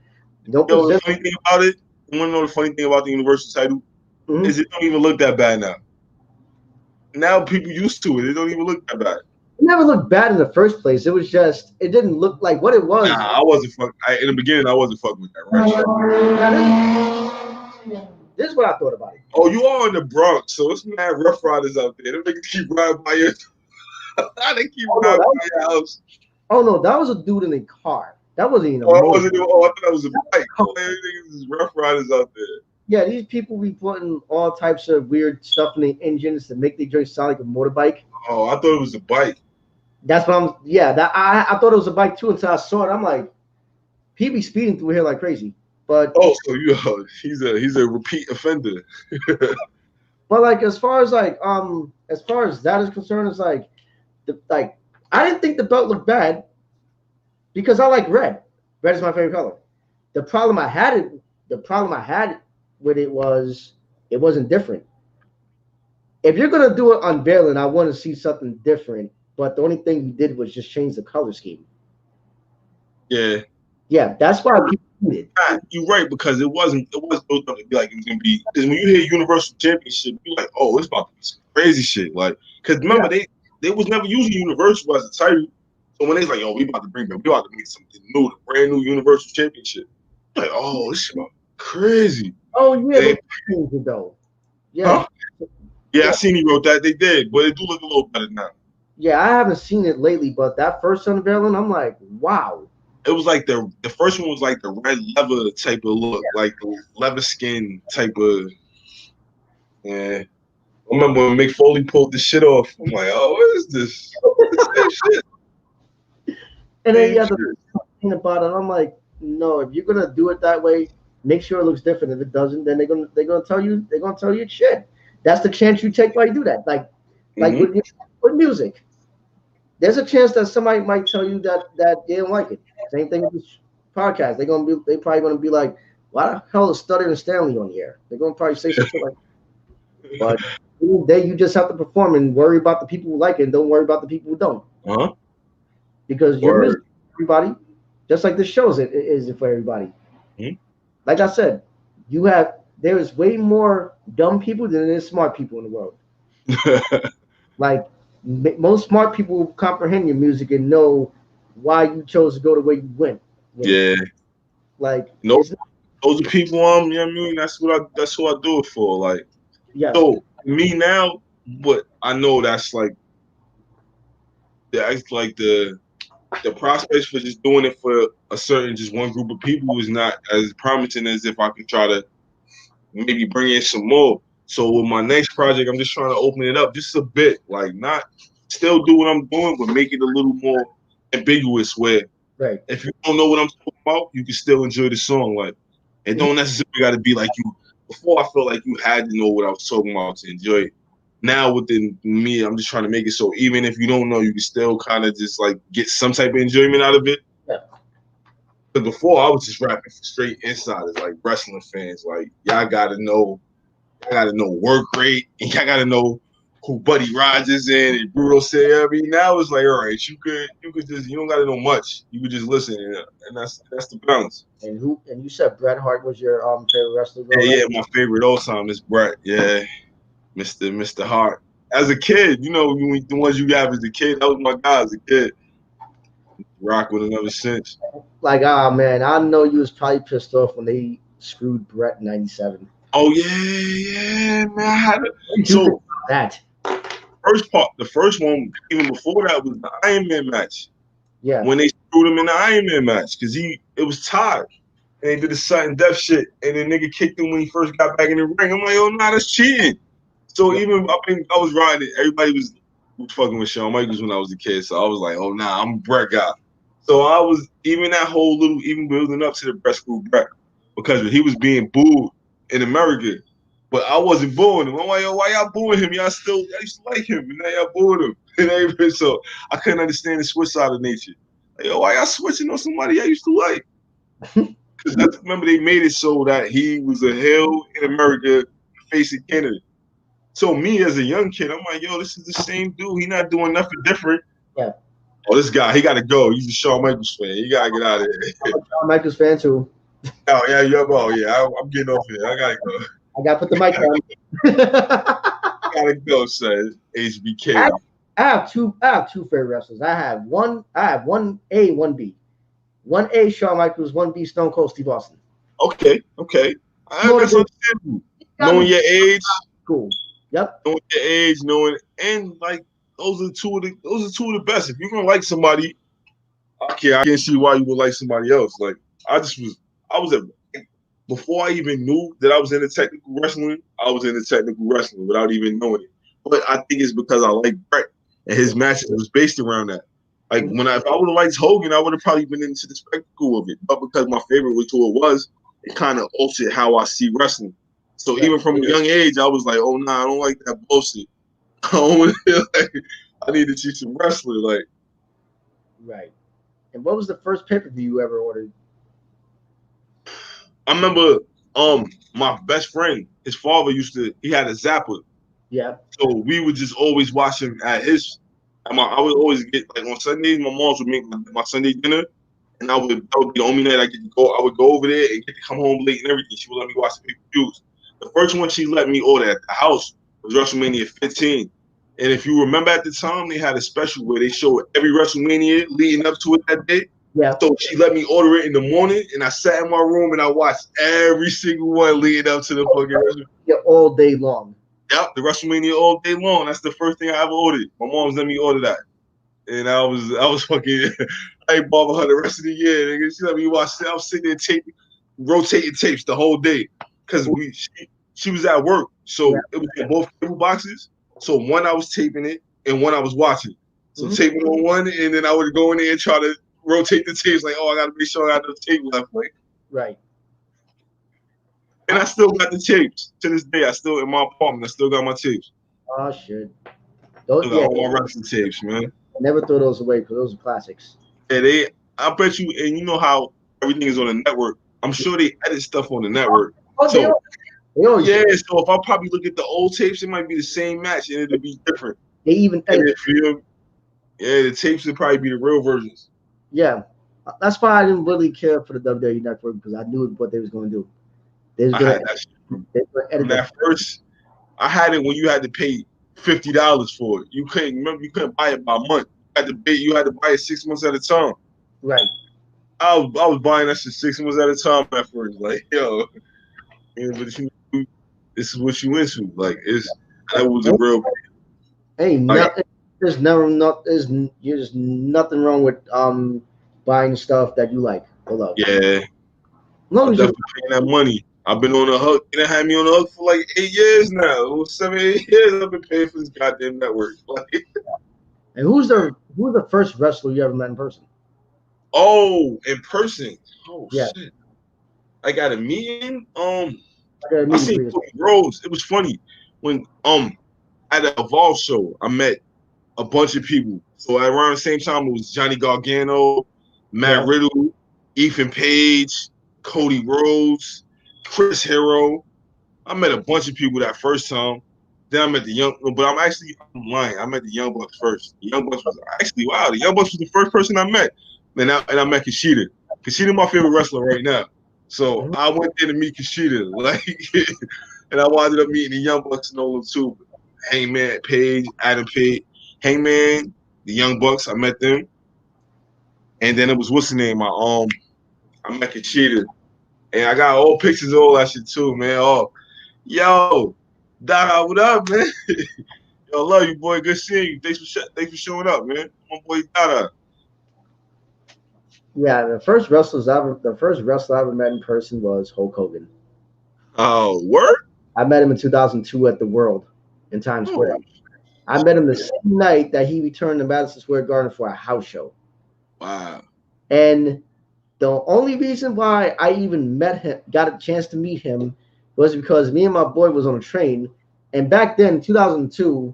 No Yo, the position. funny thing about it, you wanna know the funny thing about the Universal title? Mhm. Is it don't even look that bad now. Now people used to it. It don't even look that bad. It never looked bad in the first place. It was just it didn't look like what it was. Nah, I wasn't fucking. In the beginning, I wasn't fucking with that red shit. This is what I thought about it. Oh, you are in the Bronx, so it's mad Rough Riders out there. Them niggas keep riding by your. They keep Oh no, riding by your house. that was a dude in a car. That wasn't even a Oh, I motor. wasn't even. Oh, I thought that was a bike. Oh, niggas is Rough Riders out there. Yeah, these people be putting all types of weird stuff in the engines to make the joint sound like a motorbike. Oh, I thought it was a bike. That's what I'm. Yeah, that I thought it was a bike too until I saw it. I'm like, he be speeding through here like crazy. But Oh, so he's a repeat offender. but like as far as that is concerned, it's like I didn't think the belt looked bad because I like red. Red is my favorite color. The problem I had with it was it wasn't different. If you're gonna do it unveiling, I want to see something different. But the only thing you did was just change the color scheme. Yeah. Yeah, that's why people did it. Nah, you're right because it wasn't built up to be like it was gonna be. Because when you hear Universal Championship, you're like, oh, it's about to be some crazy shit. Like, because remember they was never using Universal as a title. So when they was like, yo, we about to make something new, the brand new Universal Championship. Like, oh, this shit about to be crazy. Oh yeah, They they changed it though. Yeah. Huh? Yeah, I seen he wrote that. They did, but it do look a little better now. Yeah, I haven't seen it lately, but that first unveiling, I'm like, wow. It was like the first one was like the red leather type of look, like the leather skin type of. Yeah, I remember when Mick Foley pulled the shit off. I'm like, oh, what is this? Shit. And then you have the thing about it. I'm like, no, if you're gonna do it that way, make sure it looks different. If it doesn't, then they're gonna tell you it's shit. That's the chance you take while you do that. Like with music, there's a chance that somebody might tell you that they don't like it. Same thing with this podcast. They probably gonna be like, why the hell is Stutter and Stanley on the air? They're gonna probably say something like that. But then you just have to perform and worry about the people who like it and don't worry about the people who don't. Huh? Because your music is for everybody, just like this show is for everybody. Mm-hmm. Like I said, there's way more dumb people than there is smart people in the world. Like most smart people comprehend your music and know why you chose to go the way you went. Yeah. Like those are people. You know what I mean? That's what I do it for. Like, yeah. So me now, but I know that's like the prospects for just doing it for a certain just one group of people is not as promising as if I could try to maybe bring in some more. So with my next project, I'm just trying to open it up just a bit, like not still do what I'm doing, but make it a little more ambiguous. Where if you don't know what I'm talking about, you can still enjoy the song. Like, it don't necessarily got to be like you. Before, I felt like you had to know what I was talking about to enjoy it. Now within me, I'm just trying to make it so even if you don't know, you can still kind of just like get some type of enjoyment out of it. But before, I was just rapping for straight insiders, like wrestling fans. Like, y'all gotta know work rate, and y'all gotta know who Buddy Rogers and Bruto Sayeri. Now it's like, all right, you could just, you don't gotta know much. You could just listen, and that's the balance. And you said Bret Hart was your favorite wrestler? Yeah, my favorite all time is Bret. Yeah, Mr. Hart. As a kid, you know, the ones you have as a kid, that was my guy as a kid. Rock with him ever since. Like, man, I know you was probably pissed off when they screwed Bret in '97. Oh yeah, man. I had so that the first one, even before that, was the Iron Man match. Yeah. When they screwed him in the Iron Man match, because it was tied. And they did the sudden death shit, and the nigga kicked him when he first got back in the ring. I'm like, oh, nah, that's cheating. So even I was riding it. Everybody was fucking with Shawn Michaels when I was a kid. So I was like, oh, nah, I'm a Bret guy. So I was even building up to the Bret screw Bret, because he was being booed in America. But I wasn't booing him. I'm like, yo, why y'all booing him? I used to like him, and now y'all booing him. And so I couldn't understand the switch side of nature. Like, yo, why y'all switching on somebody I used to like? Because remember, they made it so that he was a heel in America, facing Canada. So me as a young kid, I'm like, yo, this is the same dude. He not doing nothing different. Yeah. Oh, this guy, he got to go. He's a Shawn Michaels fan. He got to get out of here. I'm a Shawn Michaels fan too. Oh yeah, I'm getting off here. I gotta go. I gotta put the mic down. Gotta go, son. HBK. I have two favorite wrestlers. I have one A, one B. 1A, Shawn Michaels. 1B, Stone Cold Steve Austin. Okay. That's understandable. Knowing your age. Cool. Yep. Knowing your age, and like those are two of the best. If you're gonna like somebody, I can't see why you would like somebody else. Like before I even knew that I was into technical wrestling, I was into technical wrestling without even knowing it. But I think it's because I like Bret, and his matches was based around that. Like if I would have liked Hogan, I would have probably been into the spectacle of it. But because my favorite was who it was, it kind of altered how I see wrestling. So even from a young age, I was like, oh nah, I don't like that bullshit. I need to see some wrestling. Like, right. And what was the first pay-per-view you ever ordered? I remember my best friend, his father he had a Zapper. Yeah. So we would just always watch him at his. I would always get, like, on Sundays, my mom would make my Sunday dinner, and that would be the only night I get to go. I would go over there and get to come home late and everything. She would let me watch the pay-per-views. The first one she let me order at the house was WrestleMania 15. And if you remember at the time, they had a special where they showed every WrestleMania leading up to it that day. Yeah. So she let me order it in the morning, and I sat in my room and I watched every single one leading up to the fucking WrestleMania. Yeah, all day long. Yep, the WrestleMania all day long. That's the first thing I ever ordered. My mom's let me order that. And I was fucking, I ain't bother her the rest of the year. Nigga. She let me watch. I was sitting there rotating tapes the whole day, because she was at work, so it was in both cable boxes. So one I was taping it, and one I was watching. So taping on one, and then I would go in there and try to rotate the tapes. Like, oh, I gotta make sure I got the tape left. Like, right. And I still got the tapes to this day. I still in my apartment. I still got my tapes. Oh shit. Those all my wrestling tapes, man. I never throw those away because those are classics. Yeah, I bet you, and you know how everything is on the network. I'm sure they edit stuff on the network. Oh, so, yeah, so if I probably look at the old tapes, it might be the same match and it'll be different. They even edit. The tapes would probably be the real versions. Yeah, that's why I didn't really care for the WWE network, because I knew what they was going to do. They was going to edit that first. I had it when you had to pay $50 for it. You couldn't buy it by month. You had to buy it 6 months at a time. Right. I was buying that shit 6 months at a time at first. Like, yo, but this is what you into. Like, that was a real. Hey, there's nothing wrong with buying stuff that you like or love. Yeah. I'm definitely paying that money. I've been on the hook. You had me on the hook for like 8 years now. It was 7, 8 years I've been paying for this goddamn network. Like, And who's the first wrestler you ever met in person? Oh, in person. Oh Yeah. shit. I got a meeting. I I seen Cody Rhodes. It was funny when at an Evolve show, I met a bunch of people. So around the same time, it was Johnny Gargano, Matt Riddle, Ethan Page, Cody Rhodes, Chris Hero. I met a bunch of people that first time. Then I met the but I'm lying. I met the Young Bucks first. The Young Bucks was actually, wow, the Young Bucks was the first person I met. And I met Kushida. Kushida my favorite wrestler right now. So I went there to meet Kushida. Like, and I wound up meeting the Young Bucks and all them too. Hangman Page, Adam Page, Hangman, the Young Bucks, I met them. And then it was what's the name? I met Kushida. And I got old pictures of all that shit too, man. Oh, yo, Dada, what up, man? Yo, love you, boy. Good seeing you. Thanks for showing up, man. My boy Dada. Yeah, the first wrestler I ever met in person was Hulk Hogan. Oh, word? I met him in 2002 at the World in Times Square. I met him the same night that he returned to Madison Square Garden for a house show. Wow. And the only reason why I even got a chance to meet him, was because me and my boy was on a train. And back then, in 2002,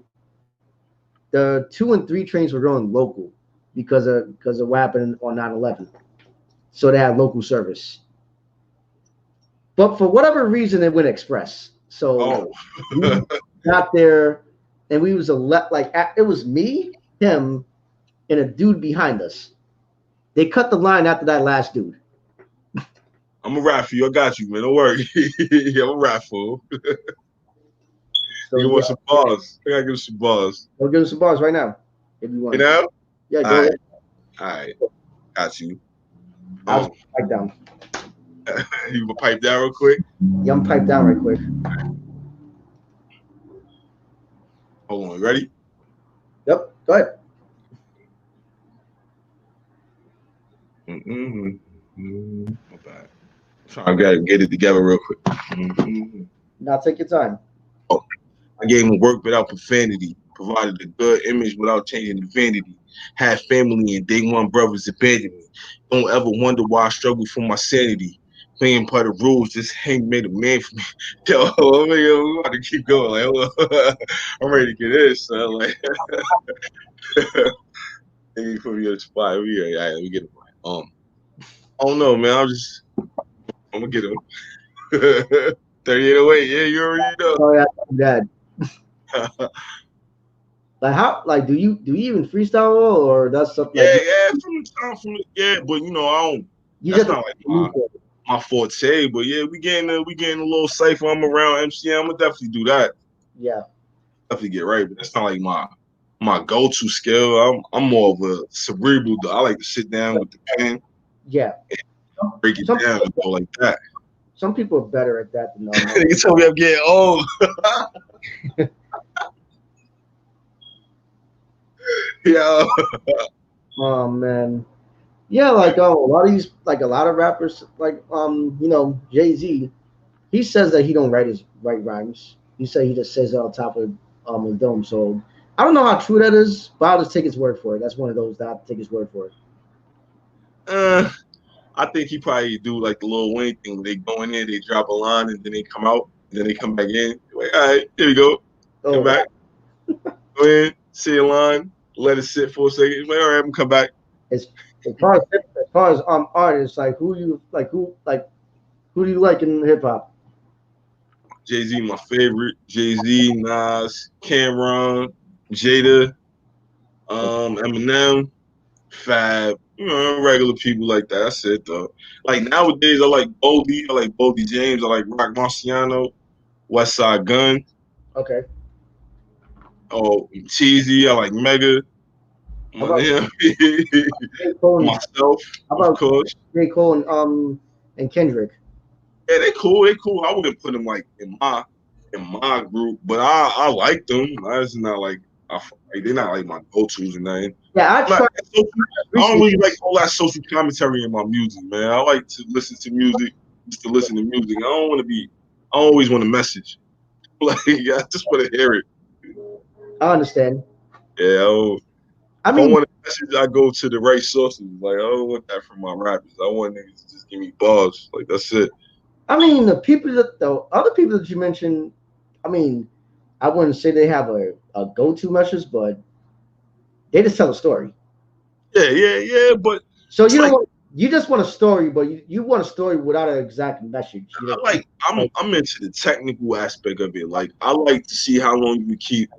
the 2 and 3 trains were going local because of what happened on 9/11. So they had local service. But for whatever reason, it went express. So we got there, and we was it was me, him, and a dude behind us. They cut the line after that last dude. I'm a rap for you. I got you, man. Don't worry. Yeah, I'm a rap for you. So, you want some bars? I gotta give you some bars. We'll give you some bars right now, if you want. You know? Yeah, go ahead. All right. Got you. I'll pipe down. You gonna pipe down real quick? Yeah, I'm pipe down right quick. Hold on, ready? Yep, go ahead. My bad. I'm trying to get it together real quick. Now take your time. Oh, I gave him work without profanity, provided a good image without changing the vanity. Had family and day one brothers abandoned me. Don't ever wonder why I struggle for my sanity. Playing by the rules, just made a man for me. Yo, we about to keep going. Like, I'm ready to get this. So, like, you put me on the spot. All right, let me get it. I don't know, man. I'm gonna get him. 3808. Yeah, you already know. Oh yeah, I'm dead. Like do you even freestyle or that's something? But you know, I don't. That's not like my forte. But yeah, we getting a little cipher. I'm around MC. I'm gonna definitely do that. Yeah, definitely get right. But that's not like my go-to skill. I'm more of a cerebral. I like to sit down with the pen. Yeah, and break it down and go like that. Some people are better at that than others. You tell me I'm getting old. Yeah. Oh man. Yeah, like a lot of rappers, like you know, Jay-Z, he says that he don't write rhymes. He said he just says it on top of the dome. So I don't know how true that is, but I'll just take his word for it. That's one of those that I'll take his word for it. I think he probably do like the Lil Wayne thing. They go in there, they drop a line, and then they come out, and then they come back in. Like, all right, here we go. Come back. Go in, see a line, let it sit for a second. Like, all right, I'm gonna come back. As far as artists, like who do you like in hip hop? Jay-Z, my favorite. Jay-Z, Nas, Cameron, Jada, Eminem, Fab. You know, regular people like that. That's it though. Like nowadays, I like Boldy. I like Boldy James. I like Rock Marciano, West Side Gun. Okay. Oh, Cheesy. I like Mega. Myself, of course. J. Cole and Kendrick. Yeah, they cool. They cool. I wouldn't put them like in my group, but I like them. It's not like they're not like my go-tos and nothing. Yeah, I don't really like all that social commentary in my music, man. I like to listen to music just to listen to music. I always want a message. Like, I just want to hear it. I understand. Yeah, I want a message, I go to the right sources. Like, I don't want that from my rappers. I want niggas to just give me bars. Like, that's it. I mean, the other people that you mentioned, I mean, I wouldn't say they have a go-to message, but they just tell a story. Yeah. But so you just want a story, but you want a story without an exact message. You know? I'm into the technical aspect of it. Like, I like to see how long you keep.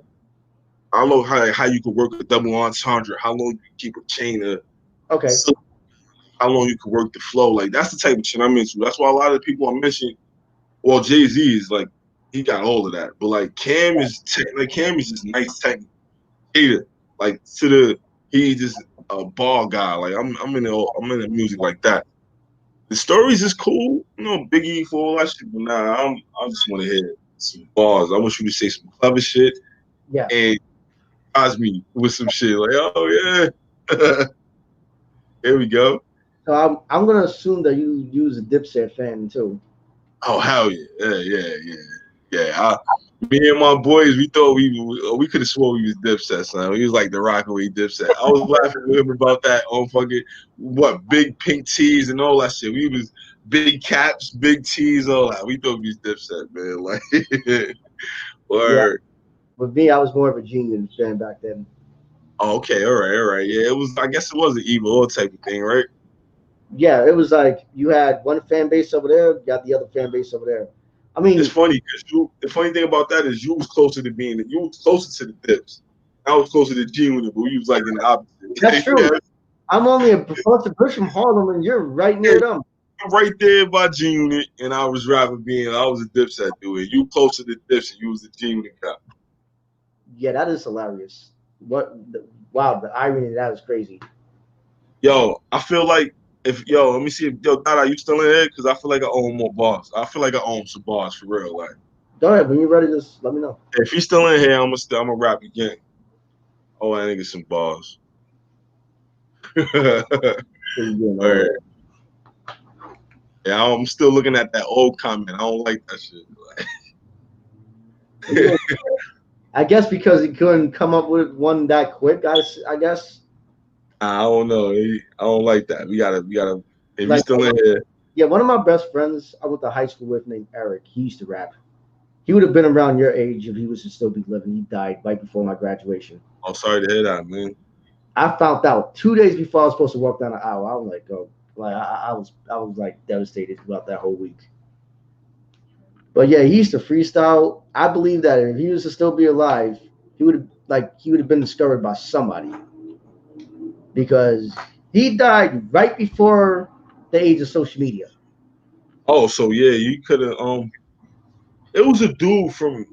I know how you can work a double entendre, how long you can keep a chain of. Okay. So how long you can work the flow. Like, that's the type of shit I'm into. That's why a lot of the people I mentioned, well, Jay-Z is like, he got all of that. But like Cam is just nice technical. Like he's just a ball guy. Like I'm into music like that. The stories is cool, you know, Biggie for all that shit, but nah, I just want to hear some bars. I want you to say some clever shit. Yeah. And surprise me with some shit. Like, oh yeah. Here we go. So I'm gonna assume that you use a Dipset fan too. Oh hell yeah. Me and my boys, we thought we could have swore we was Dipset, son. We was like the Rockaway Dipset. I was laughing with him about that on fucking big pink tees and all that shit. We was big caps, big tees, all that. We thought we was Dipset, man. Like, word. Yeah. With me, I was more of a Genius fan back then. Oh, okay, all right. Yeah, it was. I guess it was an either or type of thing, right? Yeah, it was like you had one fan base over there, you got the other fan base over there. I mean, it's funny because the funny thing about that is you was closer to the Dips. I was closer to G Unit, but we was like in the opposite. That's true. Yeah. I'm only a bus from Harlem, and you're right near them. I'm right there by G Unit, and I was I was a Dipset dude. You closer to Dipset, you was the G Unit guy. Yeah, that is hilarious. Wow, the irony of that is crazy. Yo, I feel like let me see if Dada, you still in here? Because I feel like I own more bars. I feel like I own some bars for real. Like, go ahead, when you're ready, just let me know. If he's still in here, I'm gonna rap again. Oh, I nigga some bars. Right. Yeah, I'm still looking at that old comment. I don't like that shit. I guess because he couldn't come up with one that quick. I guess. I don't know. I don't like that. We gotta. If he's still in here. Yeah, one of my best friends I went to high school with named Eric. He used to rap. He would have been around your age if he was to still be living. He died right before my graduation. Oh, sorry to hear that, man. I found out 2 days before I was supposed to walk down the aisle. I was like, oh, like I was like devastated about that whole week. But yeah, he used to freestyle. I believe that if he was to still be alive, he would have been discovered by somebody, because he died right before the age of social media. Oh, so yeah, you could have. It was a dude who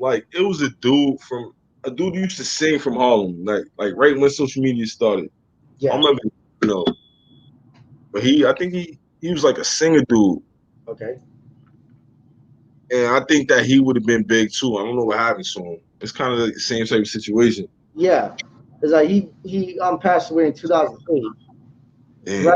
used to sing from Harlem, like right when social media started. Yeah. I remember, but I think he was like a singer dude. Okay. And I think that he would have been big too. I don't know what happened to him. It's kind of like the same type of situation. Yeah, it's like he passed away in 2008. Yeah.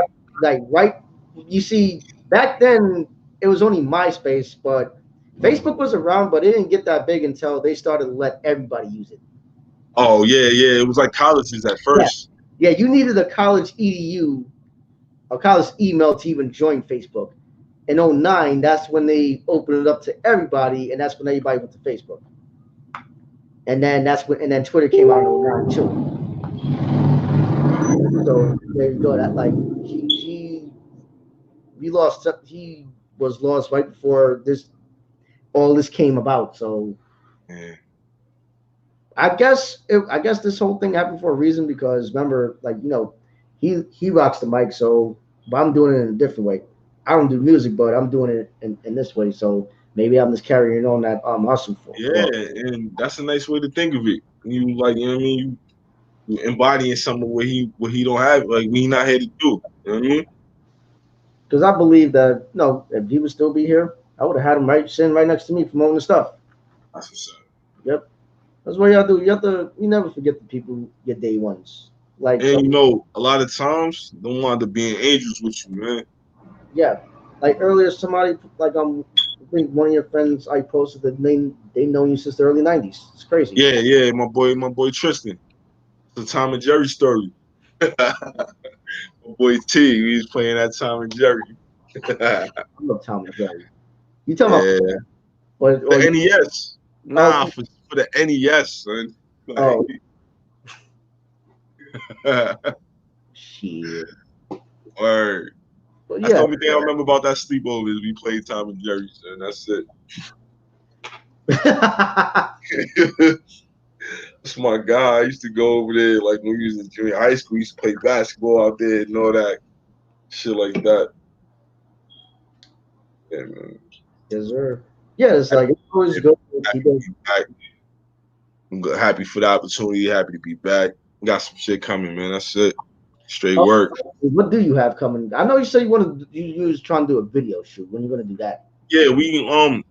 Right. You see, back then it was only MySpace, but Facebook was around, but it didn't get that big until they started to let everybody use it. Oh yeah. It was like colleges at first. Yeah, you needed a college EDU, a college email to even join Facebook. In 2009, that's when they opened it up to everybody, and that's when everybody went to Facebook. And then then Twitter came out in 2009 too. So there you go. That he was lost right before all this came about. So yeah. I guess this whole thing happened for a reason, because remember, he rocks the mic, so but I'm doing it in a different way. I don't do music, but I'm doing it in this way. So maybe I'm just carrying on that hustle for. Yeah, and that's a nice way to think of it. You know what I mean? You embodying something where he don't have, like, we not here to do. You know what I mean? Because I believe that if he would still be here, I would have had him sitting right next to me promoting the stuff. That's what's up. Yep. That's what y'all do. You never forget the people, your day ones. And a lot of times they wind up being angels with you, man. Yeah. Like earlier, somebody I think one of your friends I posted that they know you since the early 90s. It's crazy. Yeah, my boy Tristan. It's the Tom and Jerry story. My boy T, he was playing that Tom and Jerry. I love Tom and Jerry. You talking Yeah. about The NES? Nah, oh, for the NES, son. oh Like, shit. word. But That's the yeah, only thing I remember about that sleepover is we played Tom and Jerry, son. That's it. That's my guy. I used to go over there like when we was in junior high school. We used to play basketball out there and all that shit like that. Yeah, man. yes, sir. Yeah, it's like it's always good to keep it. I'm happy for the opportunity. Happy to be back. Got some shit coming, man. That's it. Straight Oh, work. what do you have coming? I know you said you was trying to do a video shoot. When you gonna do that? Yeah, we gonna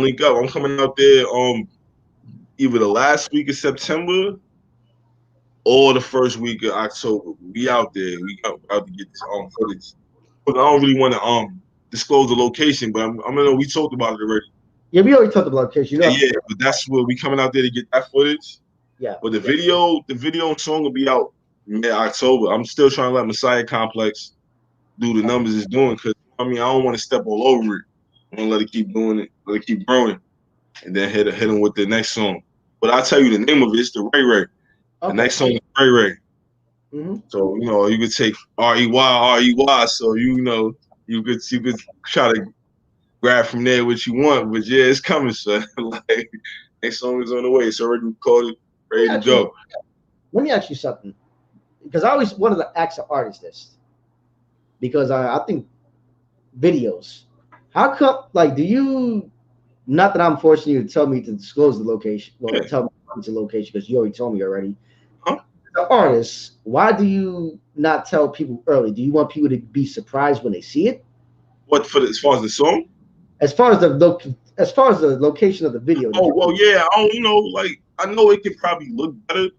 link up. I'm coming out there either the last week of September or the first week of October. We out there. We out to get this footage. But I don't really want to disclose the location, but I'm gonna know we talked about it already. Yeah, we already talked about location. You know, Yeah, but that's where we coming out there to get that footage. yeah. But the video and song will be out mid-October. I'm still trying to let Messiah Complex do the numbers it's doing because I don't want to step all over it. I want to let it keep doing it, let it keep growing, and then hit them with the next song. But I'll tell you the name of it. It's the Ray Ray. The next song is Ray Ray. Mm-hmm. So you could take R-E-Y. So you could try to grab from there what you want. But yeah, it's coming, son. Like next song is on the way. It's already recorded, ready to go. Let me ask you something, because I always wanted to ask an artist this, because I think videos. How come? Like, do you? Not that I'm forcing you to tell me to disclose the location. Well, Yeah. tell me the location because you already told me already. Huh? The artist, why do you not tell people early? Do you want people to be surprised when they see it? What as far as the song? As far as the location of the video. Oh well, yeah. Like I know it could probably look better,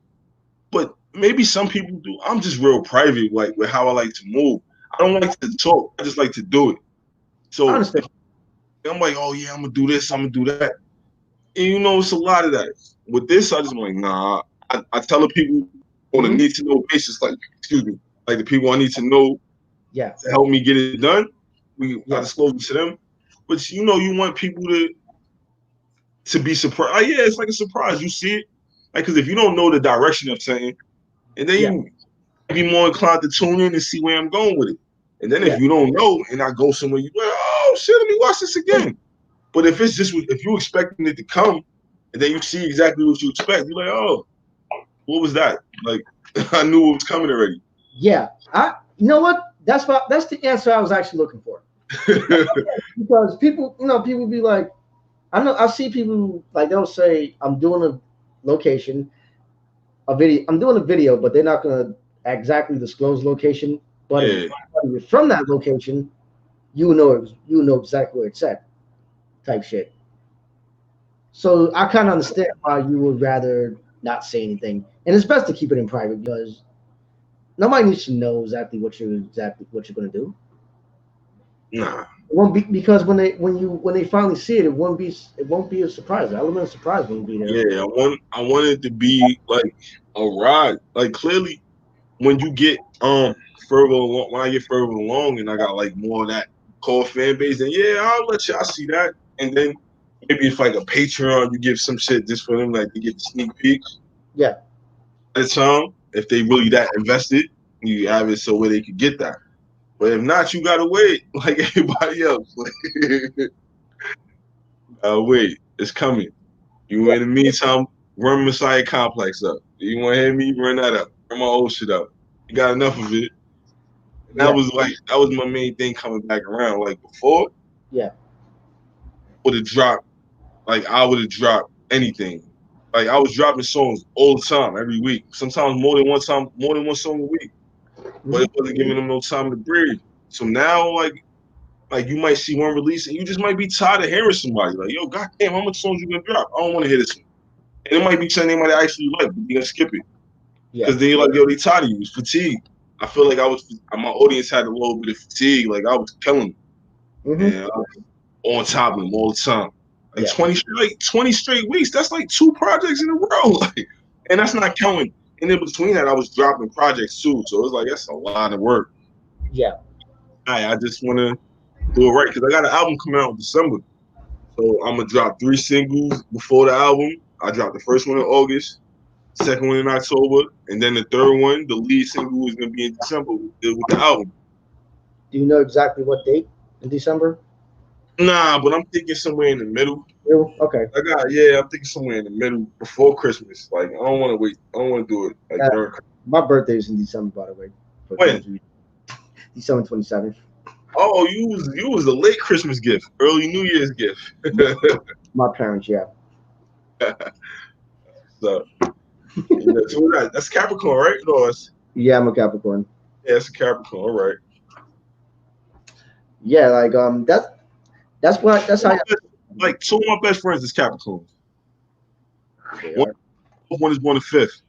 but maybe some people do. I'm just real private, like with how I like to move. I don't like to talk. I just like to do it. So I understand. I'm like, oh yeah, I'm gonna do this. I'm gonna do that. And it's a lot of that. With this, I just like, nah. I tell the people on a need to know basis, like, excuse me, like the people I need to know to help me get it done. I disclose it to them. But you want people to be surprised. Yeah, it's like a surprise. You see it, like, because if you don't know the direction of something, and then you be more inclined to tune in and see where I'm going with it. And then if you don't know, and I go somewhere, you like, oh shit, let me watch this again. But if it's just if you're expecting it to come, and then you see exactly what you expect, you're like, oh, what was that? Like, I knew it was coming already. Yeah, you know what? That's the answer I was actually looking for. Because people be like, I see people like they'll say, I'm doing a location, a video. I'm doing a video, but they're not gonna exactly disclose location. But if you're from that location, you know exactly where it's at, type shit. So I kind of understand why you would rather not say anything, and it's best to keep it in private because nobody needs to know exactly what you're gonna do. Nah. It won't be, because when they finally see it, it won't be a surprise. The element of surprise won't be there. Yeah, I want it to be like a ride. Like clearly, when you get further along, when I get further along, and I got like more of that core fan base, then yeah, I'll let y'all see that. And then maybe it's like a Patreon, you give some shit just for them, like to get the sneak peeks. Yeah. At the time, if they really that invested, you have it so where they could get that. But if not, you gotta wait like everybody else. Wait, it's coming. You in the meantime, run Messiah Complex up. You want to hear me? Run that up. Run my old shit up. You got enough of it. And that was my main thing coming back around. Like before, I would have dropped anything. Like I was dropping songs all the time, every week. Sometimes more than one song a week. But it wasn't giving them no time to breathe. So now, like you might see one release and you just might be tired of hearing somebody. Like, yo, goddamn, how much songs you gonna drop? I don't want to hear this one. And it might be something they might actually like, but you're gonna skip it. Because then you're like, yo, they tired of you. It's fatigue. I feel like my audience had a little bit of fatigue. Like I was killing them. And I was on top of them all the time. Like 20 straight weeks. That's like 2 projects in a row. Like, and that's not counting And in between that, I was dropping projects too. So it was like, that's a lot of work. Yeah. I just want to do it right because I got an album coming out in December. So I'm going to drop 3 singles before the album. I dropped the first one in August, second one in October, and then the third one, the lead single, is going to be in December with the album. Do you know exactly what date in December? Nah, but I'm thinking somewhere in the middle. Okay. I'm thinking somewhere in the middle before Christmas. Like, I don't want to wait. I don't want to do it like during Christmas. My birthday is in December, by the way. When? December 27th. Oh, you was a late Christmas gift, early New Year's gift. My parents, yeah. So that's Capricorn, right? No, yeah, I'm a Capricorn. Yeah, it's a Capricorn. All right. Yeah, like that's how. Like 2 of my best friends is Capricorn. One is born the 5th.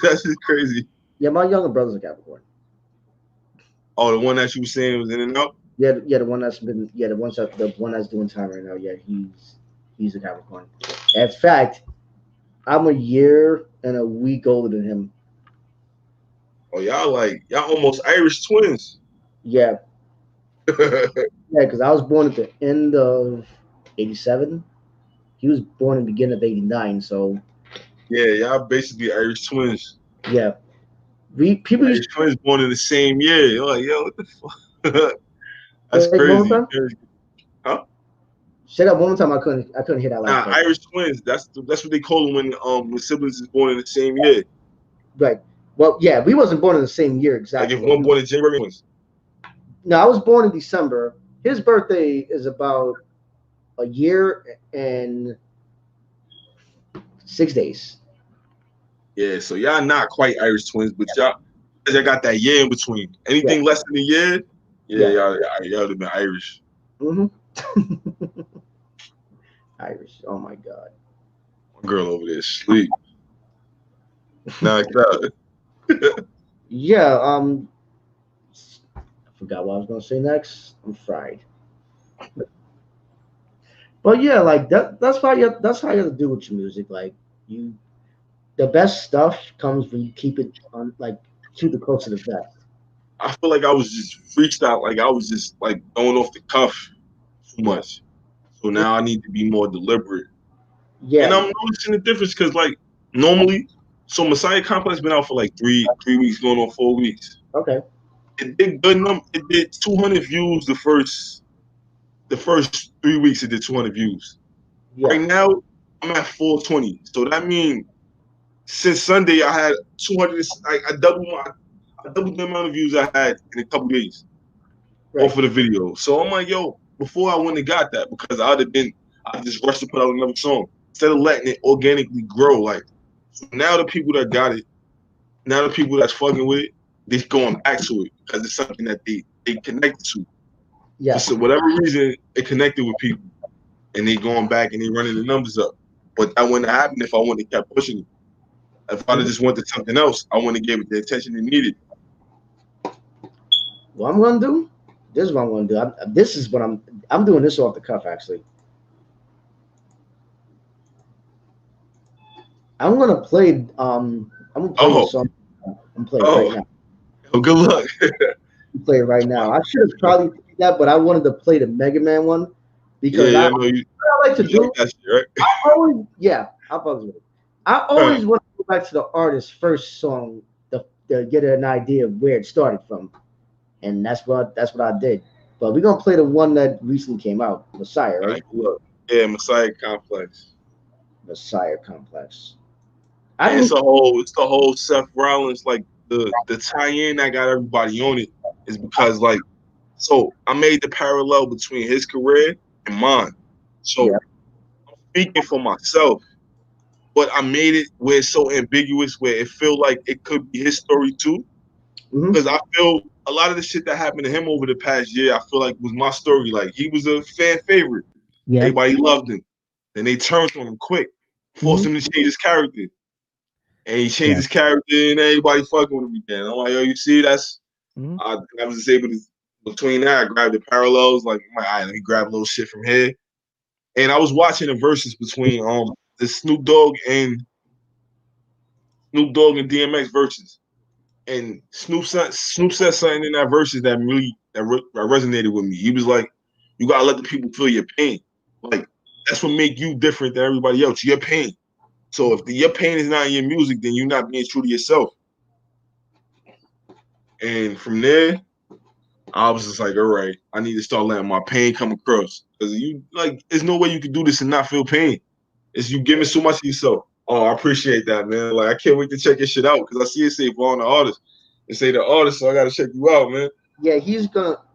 That's just crazy. Yeah, my younger brother's a Capricorn. Oh, the one that you were saying was in and out? Yeah, the one that's been the one that's doing time right now. Yeah, he's a Capricorn. In fact, I'm a year and a week older than him. Oh, y'all almost Irish twins. Yeah. Yeah, because I was born at the end of '87. He was born in the beginning of '89. So. Yeah, y'all basically Irish twins. Yeah. Irish twins born in the same year. You're like, yo, what the fuck? That's crazy. Huh? Say that one more time. I couldn't hear that. Nah, Irish twins. That's what they call them when siblings is born in the same year. Right. Well, yeah, we wasn't born in the same year exactly. Like if one born in January. No, I was born in December. His birthday is about a year and 6 days. Yeah, so y'all not quite Irish twins, but y'all got that year in between. Anything less than a year, y'all would have been Irish. Mm-hmm. Irish. Oh my God. My girl over there sleep. Knocked out. Yeah. I forgot what I was gonna say next. I'm fried. But yeah, like that's how you have to do with your music. Like the best stuff comes when you keep it close to the vest. I feel like I was just freestyle, like I was just like going off the cuff too much. So now I need to be more deliberate. Yeah. And I'm noticing the difference because like normally, so Messiah Complex been out for like three weeks, going on 4 weeks. Okay. It did good number. It did 200 views the first 3 weeks. It did 200 views. Yeah. Right now I'm at 420. So that means since Sunday I had 200. I doubled the amount of views I had in a couple days off of the video. So I'm like, yo, before I wouldn't have got that because I just rushed to put out another song instead of letting it organically grow. Like so now the people that got it, now the people that's fucking with it, they're going back to it because it's something that they connected to. Yeah. So whatever reason it connected with people, and they going back and they running the numbers up. But that wouldn't have happened if I wouldn't have kept pushing it. If I just wanted something else, I wouldn't have gave it the attention it needed. What I'm gonna do? This is what I'm gonna do. This is what I'm doing this off the cuff actually. I'm gonna play the song. I'm playing right now. Oh, good luck. Play it right now. I should have probably played that, but I wanted to play the Mega Man one because I like to do. That shit, right? I always with it. I always want to go back to the artist's first song to get an idea of where it started from, and that's what I did. But we're gonna play the one that recently came out, Messiah, right? Yeah, Messiah Complex. Messiah Complex. It's the whole Seth Rollins, like the tie-in that got everybody on it is because like, so I made the parallel between his career and mine. So I'm speaking for myself, but I made it where it's so ambiguous where it feel like it could be his story too. Because I feel a lot of the shit that happened to him over the past year, I feel like was my story. Like he was a fan favorite. Yeah. Everybody loved him. Then they turned on him quick, forced him to change his character. And he changed his character and everybody fucking with him again. I'm like, yo, you see, that's I was just able to between that, I grabbed the parallels, like all right, let me grab a little shit from here. And I was watching the verses between the Snoop Dogg and Snoop Dogg and DMX verses, and Snoop said something in that verses that really that resonated with me. He was like, "You gotta let the people feel your pain. Like that's what make you different than everybody else. Your pain. So if your pain is not in your music, then you're not being true to yourself." And from there, I was just like, all right, I need to start letting my pain come across. Because you like, there's no way you can do this and not feel pain. It's you giving so much of yourself. Oh, I appreciate that, man. Like, I can't wait to check your shit out because I see it say following the artist. It say the artist, so I gotta check you out, man. Yeah,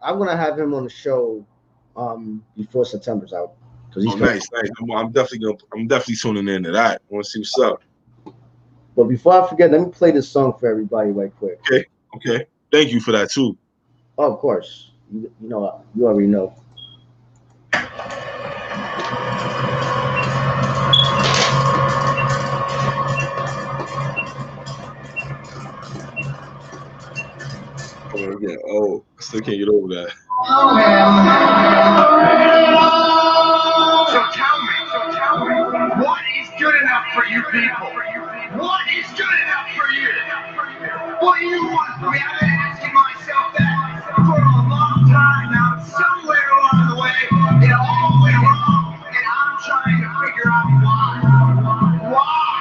I'm gonna have him on the show before September's out. Nice. I'm definitely tuning in to that. I want to see what's up. But before I forget, let me play this song for everybody right quick. Okay. Thank you for that too. Oh, of course. You know, you already know. Oh, yeah. Oh, I still can't get over that. So tell me, what is good enough for you people? What is good enough for you? What do you want from me? I've been asking myself that for a long time now. Somewhere along the way, it all went wrong, and I'm trying to figure out why.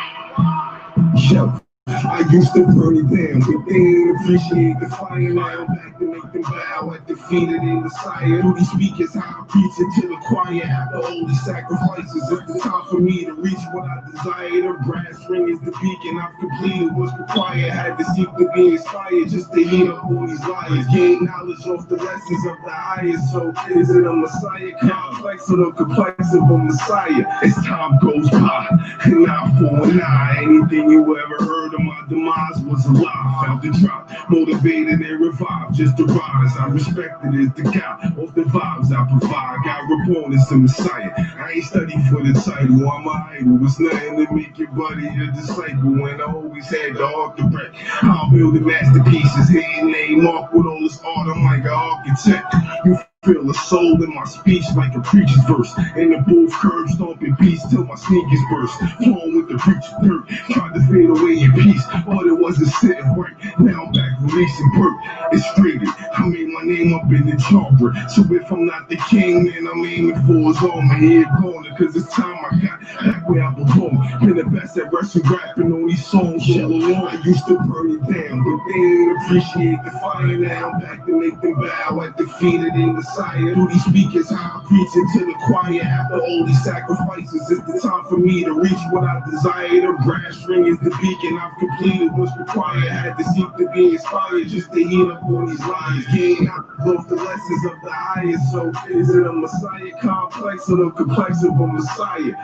Yo, I used to burn it down, but they didn't appreciate the fire now. Back to make them bow at the feet of their Messiah. Through these speakers, how I preach it to the choir. After all these sacrifices, it's the time for me to reach what I desire. The brass ring is the beacon. I've completed what's required. Had to seek to be inspired just to heat up all these liars. Gain knowledge off the lessons of the highest. So is it a Messiah complex or the complex of a Messiah? As time goes by, and I fall and anything you ever heard of my demise was a lie. Felt the drop, motivated and revived, just to rise. I respected as the guy off the vibes I provide. Got reborn as a Messiah. I ain't studied for the title. I'm an idol. It's nothing to make your buddy a disciple. And I always had the heart to break. I'll build the masterpieces, hidden name mark with all this art. I'm like an architect. You feel the soul in my speech like a preacher's verse. In the booth, curb stomping beats till my sneakers burst. Flowing with the preacher's dirt, tried to fade away in peace, but it wasn't sitting right. Now I'm back releasing bird. It's straighted. I made my name up in the chopper. So if I'm not the king, then I'm aiming for his armor. Here corner, cause it's time I got back where I belong. Been the best at wrestling, rapping on these songs all along. I used to burn it down, but they didn't appreciate the fire now. Back to make them bow at the feet of their Messiah. Through these speakers, how I preach it to the choir. After all these sacrifices, it's the time for me to reach what I desire. The brass ring is the beacon. I've completed what's required. Had to seek to be inspired just to heat up all these liars. Gain out both the lessons of the highest. So is it a Messiah complex or the complex of a Messiah?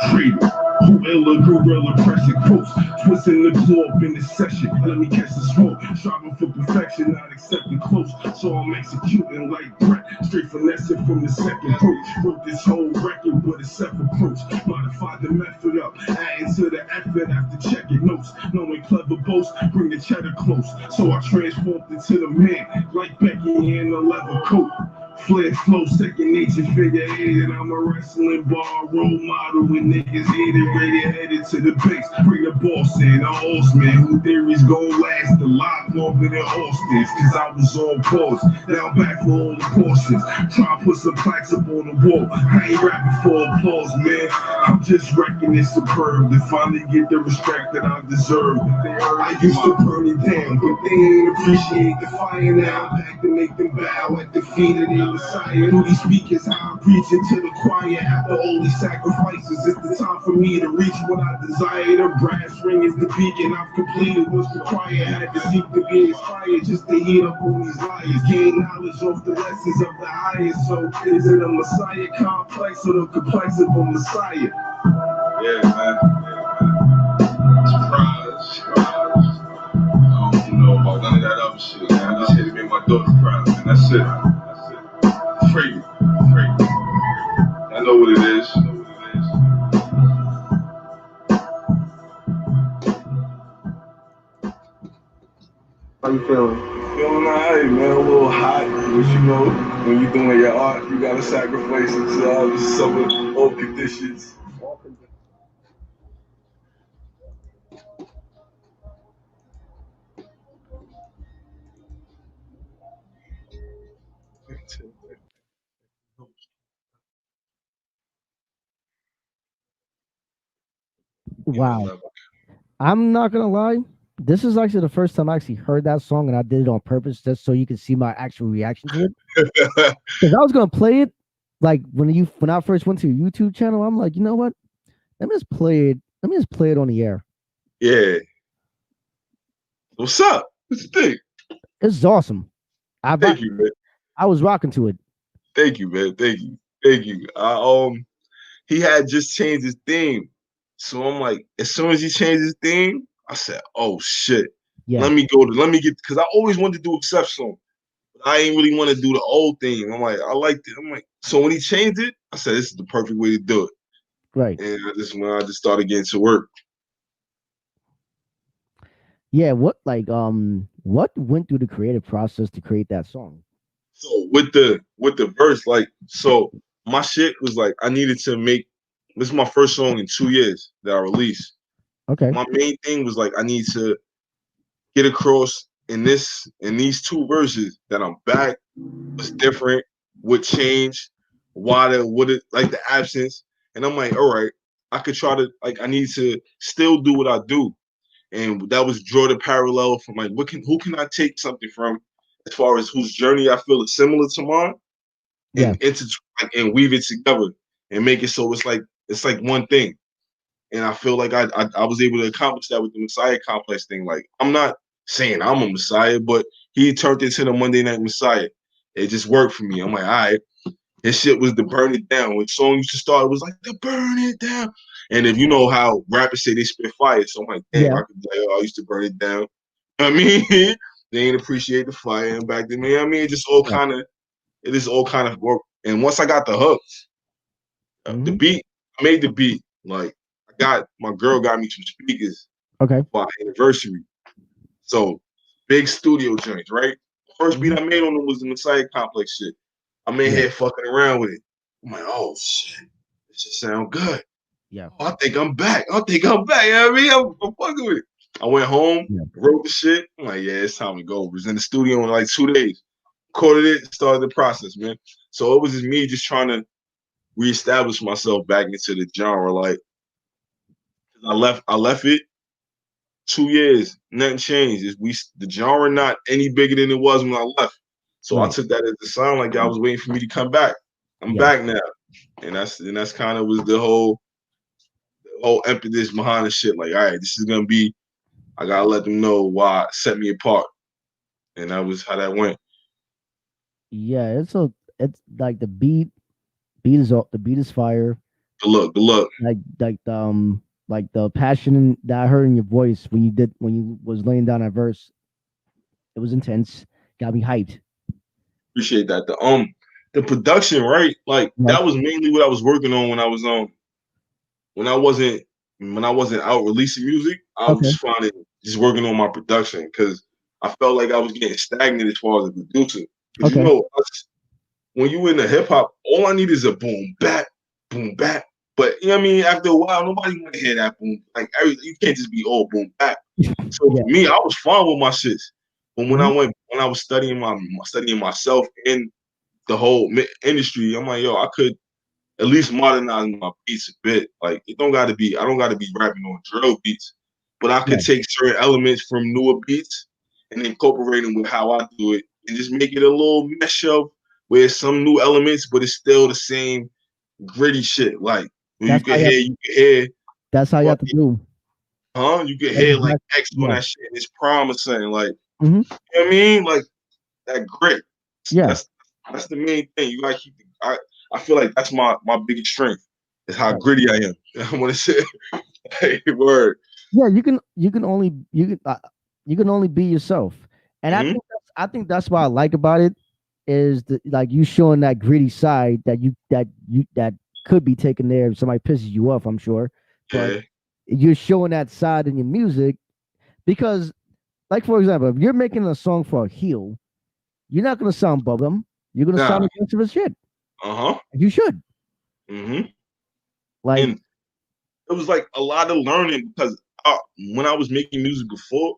Freedom. Whoever gorilla pressing quotes, twisting the claw up in this session. Let me catch the smoke, striving for perfection, not accepting close. So I'm executing like Brett, straight finessing from the second approach. Wrote this whole record with a self-approach. Modified the method up, adding to the effort after checking notes. Knowing clever boasts, bring the cheddar close. So I transformed into the man, like Becky in a leather coat. Flair flow, second nature figure eight. I'm a wrestling bar role model when niggas hate it, ready headed to the base. Bring the boss in, a horseman who theories gon' last a lot longer than Austin's. Cause I was on pause, now I'm back for all the portions. Try to put some plaques up on the wall. I ain't rapping for applause, man. I'm just wrecking it superb to finally get the respect that I deserve. I used to burn it down, but they ain't appreciate the fire now. Back to make them bow at the feet of their Messiah. Through these speakers, how I preach it to the choir. After all these sacrifices, it's the time for me to reach what I desire. The brass ring is the beacon. I've completed what's required. Had to seek to be inspired just to heat up all these liars. Gain knowledge off the lessons of the highest. So is it a Messiah complex or the complex of a Messiah? Yeah, man. Surprise. I don't know about none of that other shit, man. I just here to make my daughter proud, man. That's it. Free. I know what it is. How you feeling? Feeling alright, man. A little hot, but you know, when you're doing your art, you gotta sacrifice it to some of all conditions. Wow. I'm not gonna lie. This is actually the first time I actually heard that song, and I did it on purpose just so you can see my actual reaction to it. Because I was gonna play it, like when I first went to your YouTube channel, I'm like, you know what? Let me just play it. Let me just play it on the air. Yeah. What's up? What's the thing? This is awesome. Thank you, man. I was rocking to it. Thank you, man. Thank you. He had just changed his theme. So I'm like, as soon as he changed his theme, I said, oh shit. Yeah. Let me get, because I always wanted to do a Seth song. I ain't really want to do the old thing. I'm like, I liked it. I'm like, so when he changed it, I said, this is the perfect way to do it. Right. And when I just started getting to work. Yeah, what went through the creative process to create that song? So with the verse, like, so my shit was like, I needed to make, this is my first song in 2 years that I released. Okay. My main thing was like, I need to get across in these 2 verses that I'm back, what's different, what changed, why like the absence. And I'm like, all right, I could try to, like, I need to still do what I do. And that was draw the parallel from like, who can I take something from as far as whose journey I feel is similar to mine, and and weave it together and make it so it's like one thing. And I feel like I was able to accomplish that with the Messiah complex thing. Like, I'm not saying I'm a Messiah, but he turned into the Monday Night Messiah. It just worked for me. I'm like, all right. His shit was to burn it down. When the song used to start, it was like to burn it down. And if you know how rappers say they spit fire, so I'm like, damn, I could be like, I used to burn it down. I mean, they ain't appreciate the fire and back then. I mean, it just all kind of work. And once I got the hooks, the beat, I made the beat. Like, my girl got me some speakers for our anniversary. So big studio joints, right? The first beat I made on them was the Messiah Complex shit. I'm in here fucking around with it. I'm like, oh shit, this shit sound good. Yeah. Oh, I think I'm back. You know what I mean? I'm fucking with it. I went home, wrote the shit. I'm like, yeah, it's time to go. I was in the studio in like 2 days. Recorded it, started the process, man. So it was just me just trying to reestablish myself back into the genre. Like, I left it 2 years, nothing changed. The genre not any bigger than it was when I left. So I took that as a sign, like y'all was waiting for me to come back. I'm back now, and that's kind of was the whole impetus behind the shit. Like, all right, this is gonna be. I gotta let them know why it set me apart, and that was how that went. Yeah, it's like the beat is fire. The look. Like the passion that I heard in your voice when you was laying down that verse, it was intense. Got me hyped. Appreciate that. The production, right? Like that was mainly what I was working on when I was when I wasn't out releasing music. I was just working on my production because I felt like I was getting stagnant as far as a producer. Because you know, when you in the hip hop, all I need is a boom bap, boom bap. But you know what I mean? After a while, nobody want to hear that boom. Like you can't just be all boom bap. So for me, I was fine with my shits. But when I was studying myself in the whole industry, I'm like, yo, I could at least modernize my beats a bit. Like I don't gotta be rapping on drill beats, but I could take certain elements from newer beats and incorporate them with how I do it and just make it a little mesh of where some new elements, but it's still the same gritty shit. Like you can hear. That's how you have to do. You can hear like X on that shit. It's promising. Like you know what I mean? Like that grit. Yeah. That's the main thing. You gotta keep I feel like that's my biggest strength. Is how gritty I am. I want to say hey, word. Yeah, you can only be yourself. And I think that's what I like about it is like you showing that gritty side that could be taken there if somebody pisses you off, I'm sure. But you're showing that side in your music because, like, for example, if you're making a song for a heel, you're not going to sound bubblegum. You're going to sound against his shit. You should. Like, and it was like a lot of learning because when I was making music before,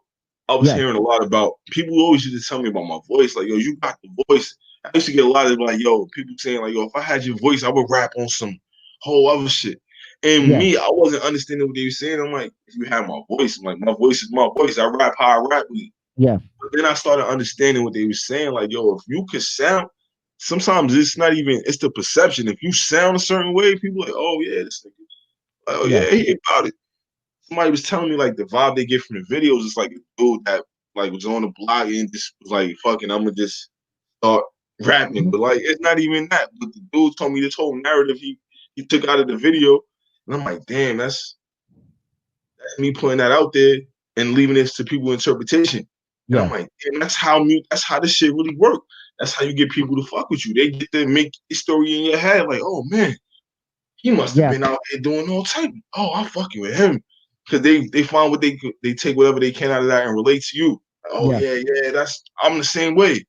I was hearing a lot about people who always used to tell me about my voice. Like, yo, you got the voice. I used to get a lot of like, yo, people saying like, yo, if I had your voice, I would rap on some whole other shit. And me, I wasn't understanding what they were saying. I'm like, if you have my voice, I'm like, my voice is my voice. I rap how I rap with it. Yeah. But then I started understanding what they were saying. Like, yo, if you could sound, sometimes it's not even, it's the perception. If you sound a certain way, people are like, oh yeah, this nigga, oh yeah, he about it. Somebody was telling me like the vibe they get from the videos is like a dude that like was on the block and just was like, fucking, I'm gonna just start rapping. But like, it's not even that. But the dude told me this whole narrative he took out of the video. And I'm like, damn, that's me putting that out there and leaving this to people's interpretation. And I'm like, damn, that's how this shit really work. That's how you get people to fuck with you. They get to make a story in your head, like, oh man, he must have been out here doing all type. Oh, I'm fucking with him. Because they find what they take whatever they can out of that and relate to you. Like, oh yeah, I'm the same way.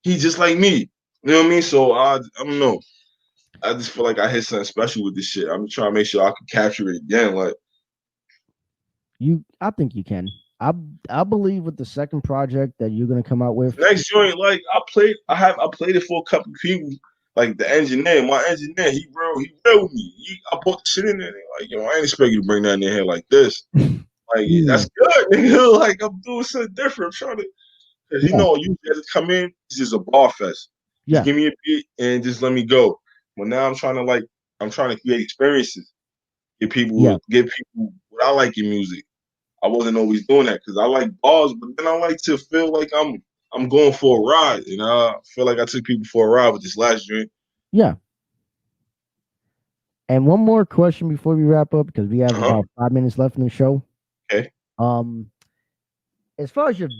He's just like me. You know what I mean? So I don't know. I just feel like I hit something special with this shit. I'm trying to make sure I can capture it again. Like, I think you can. I believe with the second project that you're gonna come out with. Next joint, like I played it for a couple of people. Like the engineer, my engineer, he real with me. I put the shit in there. Like, yo, I ain't expect you to bring that in here like this. Like, that's good, nigga. Like, I'm doing something different. I'm trying to, cause you know, you guys come in, it's just a bar fest. Just give me a beat and just let me go. But now I'm trying to create experiences. Get people what I like in music. I wasn't always doing that because I like bars, but then I like to feel like I'm going for a ride. You know, I feel like I took people for a ride with this last joint. Yeah. And one more question before we wrap up, because we have about 5 minutes left in the show. Okay. As far as your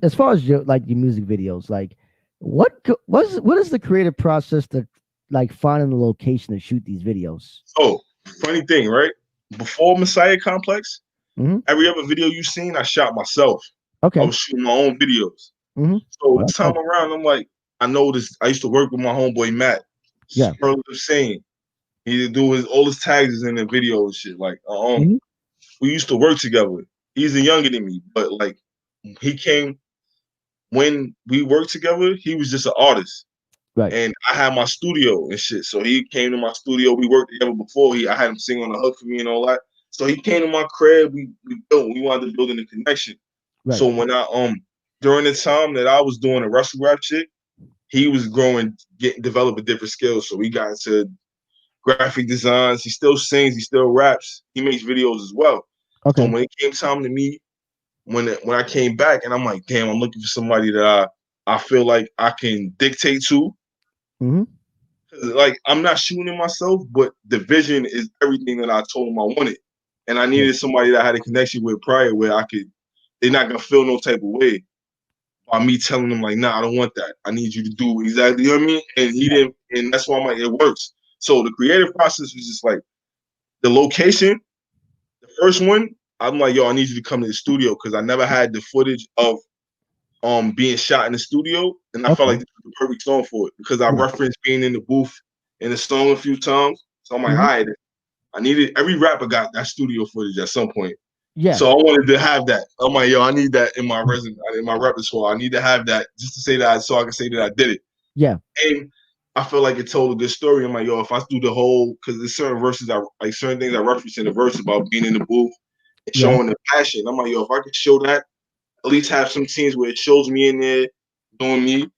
your music videos, like what is the creative process to like finding the location to shoot these videos? Oh, funny thing, right? Before Messiah Complex, every other video you've seen, I shot myself. Okay. I was shooting my own videos. So this time around, I'm like, I know this. I used to work with my homeboy Matt. Superlative saying. He do all his tags is in the video and shit. Like, we used to work together. He's younger than me, but like, he came when we worked together. He was just an artist, right? And I had my studio and shit. So he came to my studio. We worked together before. I had him sing on the hook for me and all that. So he came to my crib. We built. We wanted to build a connection. Right. So when I during the time that I was doing the wrestle rap shit, he was developing different skills. So we got into graphic designs. He still sings. He still raps. He makes videos as well. Okay. So when it came time to me, when I came back, and I'm like, damn, I'm looking for somebody that I feel like I can dictate to. Like, I'm not shooting myself, but the vision is everything that I told him I wanted. And I needed somebody that I had a connection with prior where they're not going to feel no type of way by me telling them, like, nah, I don't want that. I need you to do exactly, you know what I mean? And he didn't, and that's why I'm like, it works. So the creative process was just like, the location, the first one, I'm like, yo, I need you to come to the studio because I never had the footage of being shot in the studio, and I felt like this was the perfect song for it because I referenced being in the booth in the song a few times. So I'm like, all right, I needed every rapper got that studio footage at some point. Yeah. So I wanted to have that. I'm like, yo, I need that in my resume, in my repertoire. I need to have that just to say that so I can say that I did it. Yeah. And I feel like it told a good story. I'm like, yo, if I do the whole, because there's certain verses certain things I reference in the verse about being in the booth and showing the passion. I'm like, yo, if I could show that, at least have some scenes where it shows me in there doing me.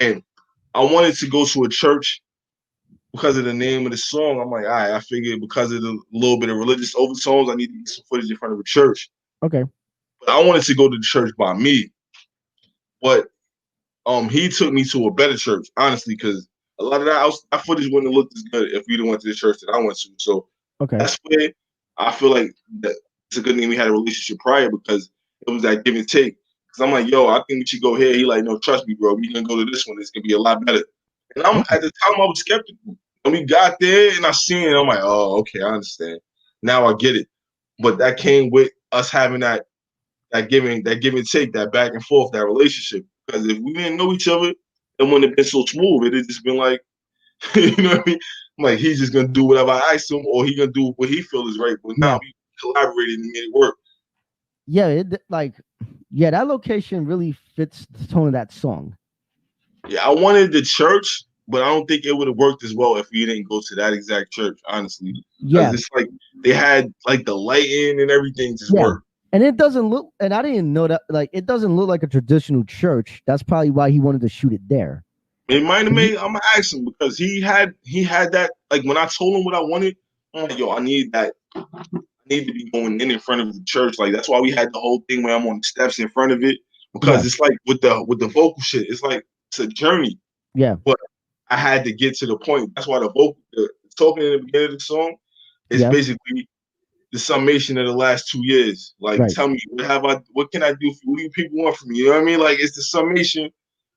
And I wanted to go to a church because of the name of the song. I'm like, all right, I figured because of the little bit of religious overtones, I need to get some footage in front of a church. Okay. But I wanted to go to the church by me. But he took me to a better church, honestly, because a lot of that footage wouldn't have looked as good if we didn't went to the church that I went to. So that's where I feel like that it's a good thing we had a relationship prior because it was that give and take. Because I'm like, yo, I think we should go here. He like, no, trust me, bro. We're going to go to this one. It's going to be a lot better. And at the time, I was skeptical. And we got there, and I seen it. I'm like, oh, okay, I understand. Now I get it. But that came with us having that give and take, that back and forth, that relationship. Because if we didn't know each other, it wouldn't have been so smooth. It had just been like, you know what I mean? I'm like, he's just going to do whatever I ask him, or he going to do what he feels is right. But now we collaborated and made it work. Yeah, that location really fits the tone of that song. Yeah, I wanted the church but I don't think it would have worked as well if we didn't go to that exact church, honestly. Yeah, It's like they had like the lighting and everything just worked. And it doesn't look, and I didn't know that, like, it doesn't look like a traditional church. That's probably why he wanted to shoot it there. It might have made, I'm gonna ask him because he had that, like when I told him what I wanted, I'm like, yo, I need that. I need to be going in front of the church. Like that's why we had the whole thing where I'm on the steps in front of it. Because it's like with the vocal shit, it's like it's a journey. Yeah. But I had to get to the point. That's why the talking in the beginning of the song is basically the summation of the last 2 years. Like, tell me, what can I do for you? What do you people want from me? You know what I mean? Like, it's the summation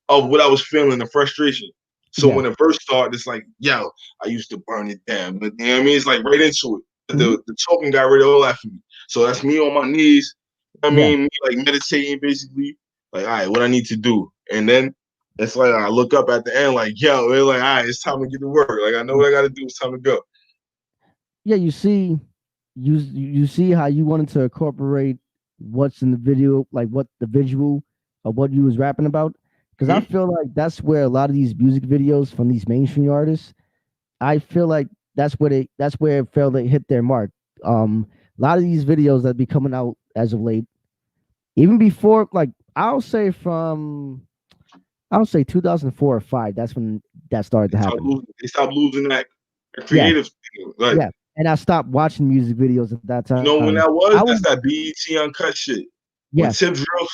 of what I was feeling, the frustration. So when the verse started, it's like, yo, I used to burn it down. But you know what I mean? It's like right into it. The talking got rid of all that for me. So that's me on my knees. I mean, me like meditating basically. Like, all right, what I need to do. And then it's like I look up at the end, like, yo, they're like, all right, it's time to get to work. Like, I know what I got to do. It's time to go. Yeah, you see how you wanted to incorporate what's in the video, like what the visual of what you was rapping about. Because I feel like that's where a lot of these music videos from these mainstream artists, I feel like that's where it felt they hit their mark. A lot of these videos that be coming out as of late, even before, like I'll say 2004 or 5. That's when that started to happen. They stopped losing that creative thing. Like, and I stopped watching music videos at that time. You know when that was? That's that BET Uncut shit. Yeah.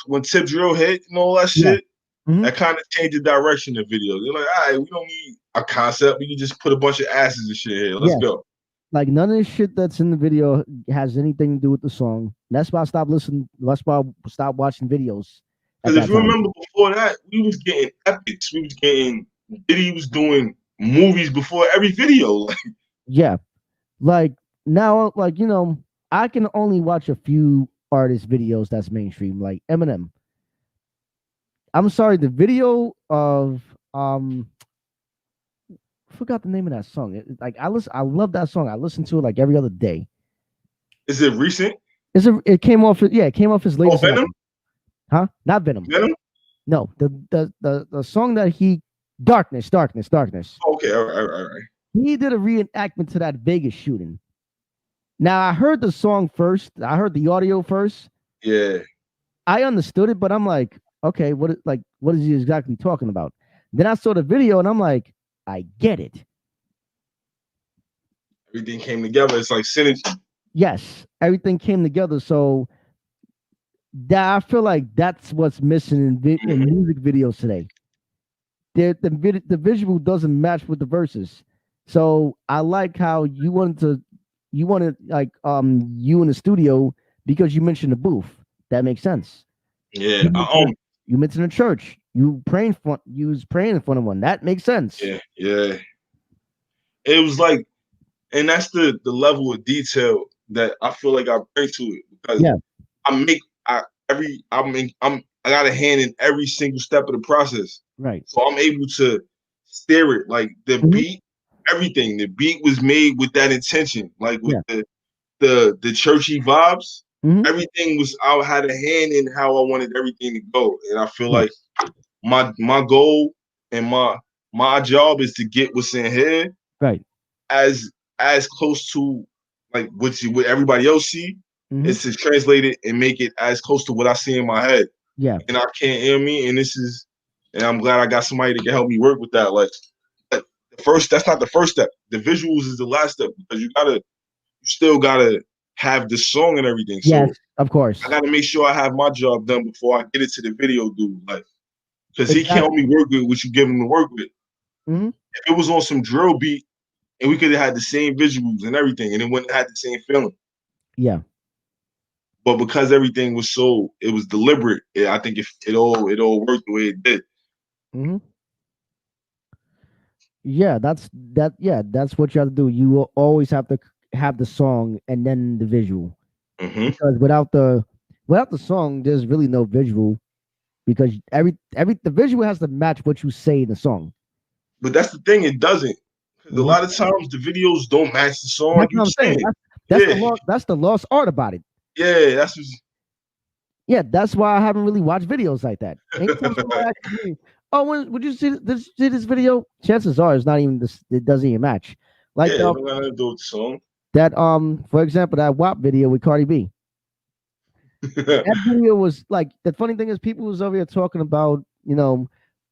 When Tip Drill hit and all that shit, that kind of changed the direction of videos. They're like, all right, we don't need a concept. We can just put a bunch of asses and shit here. Let's go. Like none of the shit that's in the video has anything to do with the song. That's why I stopped listening. That's why I stopped watching videos. Because if you remember before that, we was getting epics. We was getting Diddy was doing movies before every video. Yeah. Like now, like, you know, I can only watch a few artist videos that's mainstream, like Eminem. I'm sorry, the video of forgot the name of that song. I love that song. I listen to it like every other day. Is it recent? It came off his latest Venom? album. Huh? Not Venom. Venom? No, the song that he Darkness. Okay, all right. He did a reenactment to that Vegas shooting. Now I heard the song first. I heard the audio first. Yeah. I understood it, but I'm like, okay, what is he exactly talking about? Then I saw the video and I'm like, I get it. Everything came together. It's like synergy. Yes, everything came together. So that I feel like that's what's missing in music videos today. The visual doesn't match with the verses. So I like how you wanted like you in the studio because you mentioned the booth. That makes sense. Yeah, you mentioned a church. You was praying in front of one. That makes sense. Yeah. It was like, and that's the level of detail that I feel like I bring to it because I got a hand in every single step of the process. Right. So I'm able to steer it. Like the beat, everything. The beat was made with that intention. Like with the churchy vibes. Everything was, I had a hand in how I wanted everything to go. And I feel like my goal and my job is to get what's in here as close to like what everybody else see. Is to translate it and make it as close to what I see in my head. Yeah. And I can't hear me. And I'm glad I got somebody that can help me work with that. Like that's not the first step. The visuals is the last step because you still gotta have the song and everything. So yes, of course. I gotta make sure I have my job done before I get it to the video dude. Like, because he can't only work with what you give him to work with. If it was on some drill beat and we could have had the same visuals and everything, and it wouldn't have had the same feeling. Yeah. But because everything was it was deliberate. I think it all worked the way it did. Yeah, that's what you have to do. You will always have to have the song and then the visual. Because without the song, there's really no visual. Because the visual has to match what you say in the song. But that's the thing; it doesn't. Because a lot of times the videos don't match the song. That's what I'm saying. That's the lost art about it. Yeah, that's why I haven't really watched videos like that. Anytime somebody asks me, Oh, would you see this video? Chances are it's not even this. It doesn't even match. Like Yeah, it don't got nothing to do with the song. that. For example, that WAP video with Cardi B. That video was like the funny thing is people was over here talking about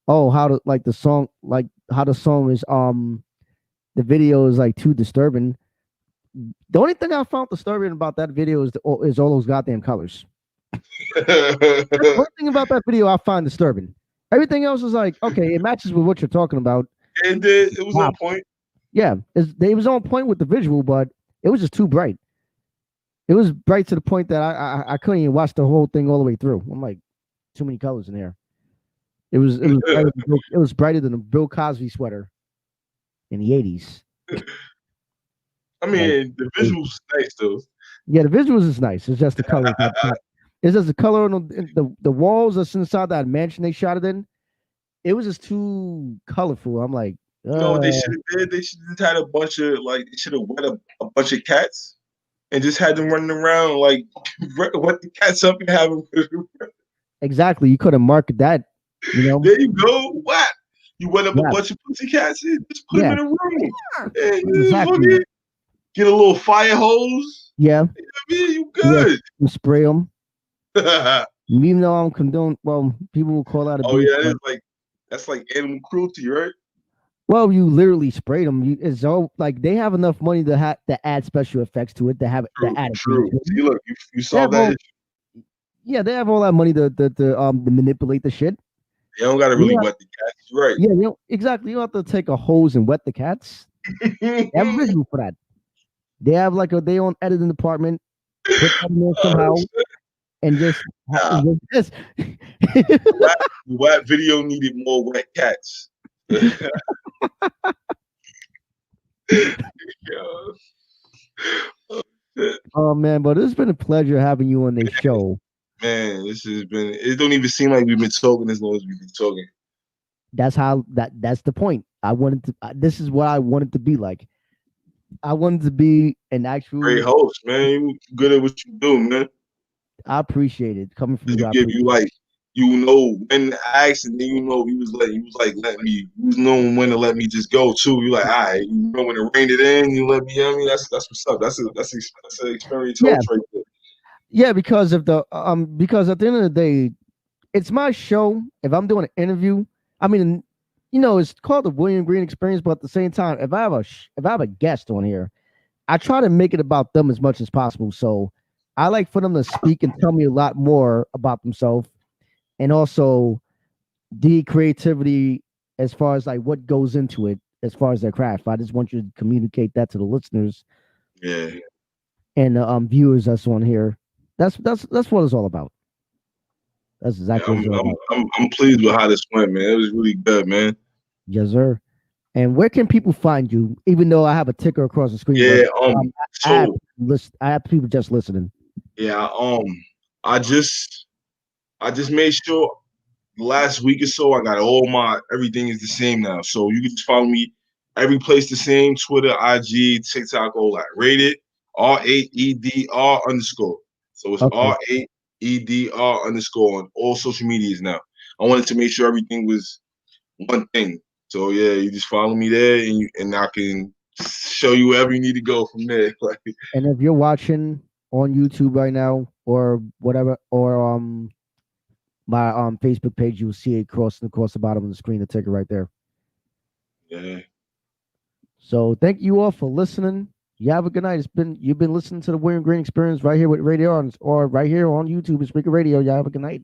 oh how to like the song like how the song is the video is like too disturbing. The only thing I found disturbing about that video is is all those goddamn colors. That's one thing about that video I find disturbing. Everything else is like, okay, it matches with what you're talking about. It was on point. Yeah, it was on point with the visual, but it was just too bright. It was bright to the point that I couldn't even watch the whole thing all the way through. I'm like, too many colors in there. It was it was brighter than a Bill Cosby sweater in the 80s. I mean, the visuals nice though. Yeah, the visuals is nice. It's just the color. It's just the color on the walls that's inside that mansion they shot it in. It was just too colorful. I'm like, no, what they should have did. They should have had a bunch of like. They should have wet a bunch of cats and just had them running around like wet the cats up and have them. Exactly. You could have marketed that. There you go. What? You wet up a bunch of pussy cats and just put them in a room. And Exactly. Get a little fire hose. Yeah. You good. You spray them. Even though I'm condone, well, people will call out. That's like animal cruelty, right? Well, you literally sprayed them. It's all like they have enough money to add special effects to it. To have it. True. See, look, you saw that. Yeah, they have all that money to manipulate the shit. You don't gotta really wet the cats, right? Yeah, exactly. You don't have to take a hose and wet the cats. They have a visual for that. They have like their own editing department. Put them in somehow. And just wet video needed more wet cats. Oh man, but it's been a pleasure having you on this show. Man, this has been. It don't even seem like we've been talking as long as we've been talking. That's the point. I wanted to. This is what I wanted to be like. I wanted to be an actual great host, man. You good at what you do, man. I appreciate it coming from you. Give you like when to ask, and then he was knowing when to let me just go too. You like, all right, you know when to rein it in. You let me. I mean, that's what's up. That's an experience right there. Yeah, because at the end of the day, it's my show. If I'm doing an interview, I mean, it's called the William Green Experience, but at the same time, if I have a guest on here, I try to make it about them as much as possible. So I like for them to speak and tell me a lot more about themselves, and also the creativity as far as like what goes into it as far as their craft. I just want you to communicate that to the listeners, and the viewers that's on here. That's what it's all about. That's exactly what it's all about. I'm pleased with how this went, man. It was really good, man. Yes, sir. And where can people find you? Even though I have a ticker across the screen. Yeah, I have people just listening. Yeah, I just made sure last week or so I got everything is the same now. So you can just follow me every place the same: Twitter, IG, TikTok, all that. Rated R8edR _. So it's R8edR _ on all social medias now. I wanted to make sure everything was one thing. So yeah, you just follow me there, and I can show you wherever you need to go from there. And if you're watching on YouTube right now or whatever, or my Facebook page, you'll see it across the bottom of the screen, the ticker right there. Yeah. So thank you all for listening. You have a good night. You've been listening to the William Green Experience right here with Radio or right here on YouTube. It's Speaker Radio. Y'all have a good night.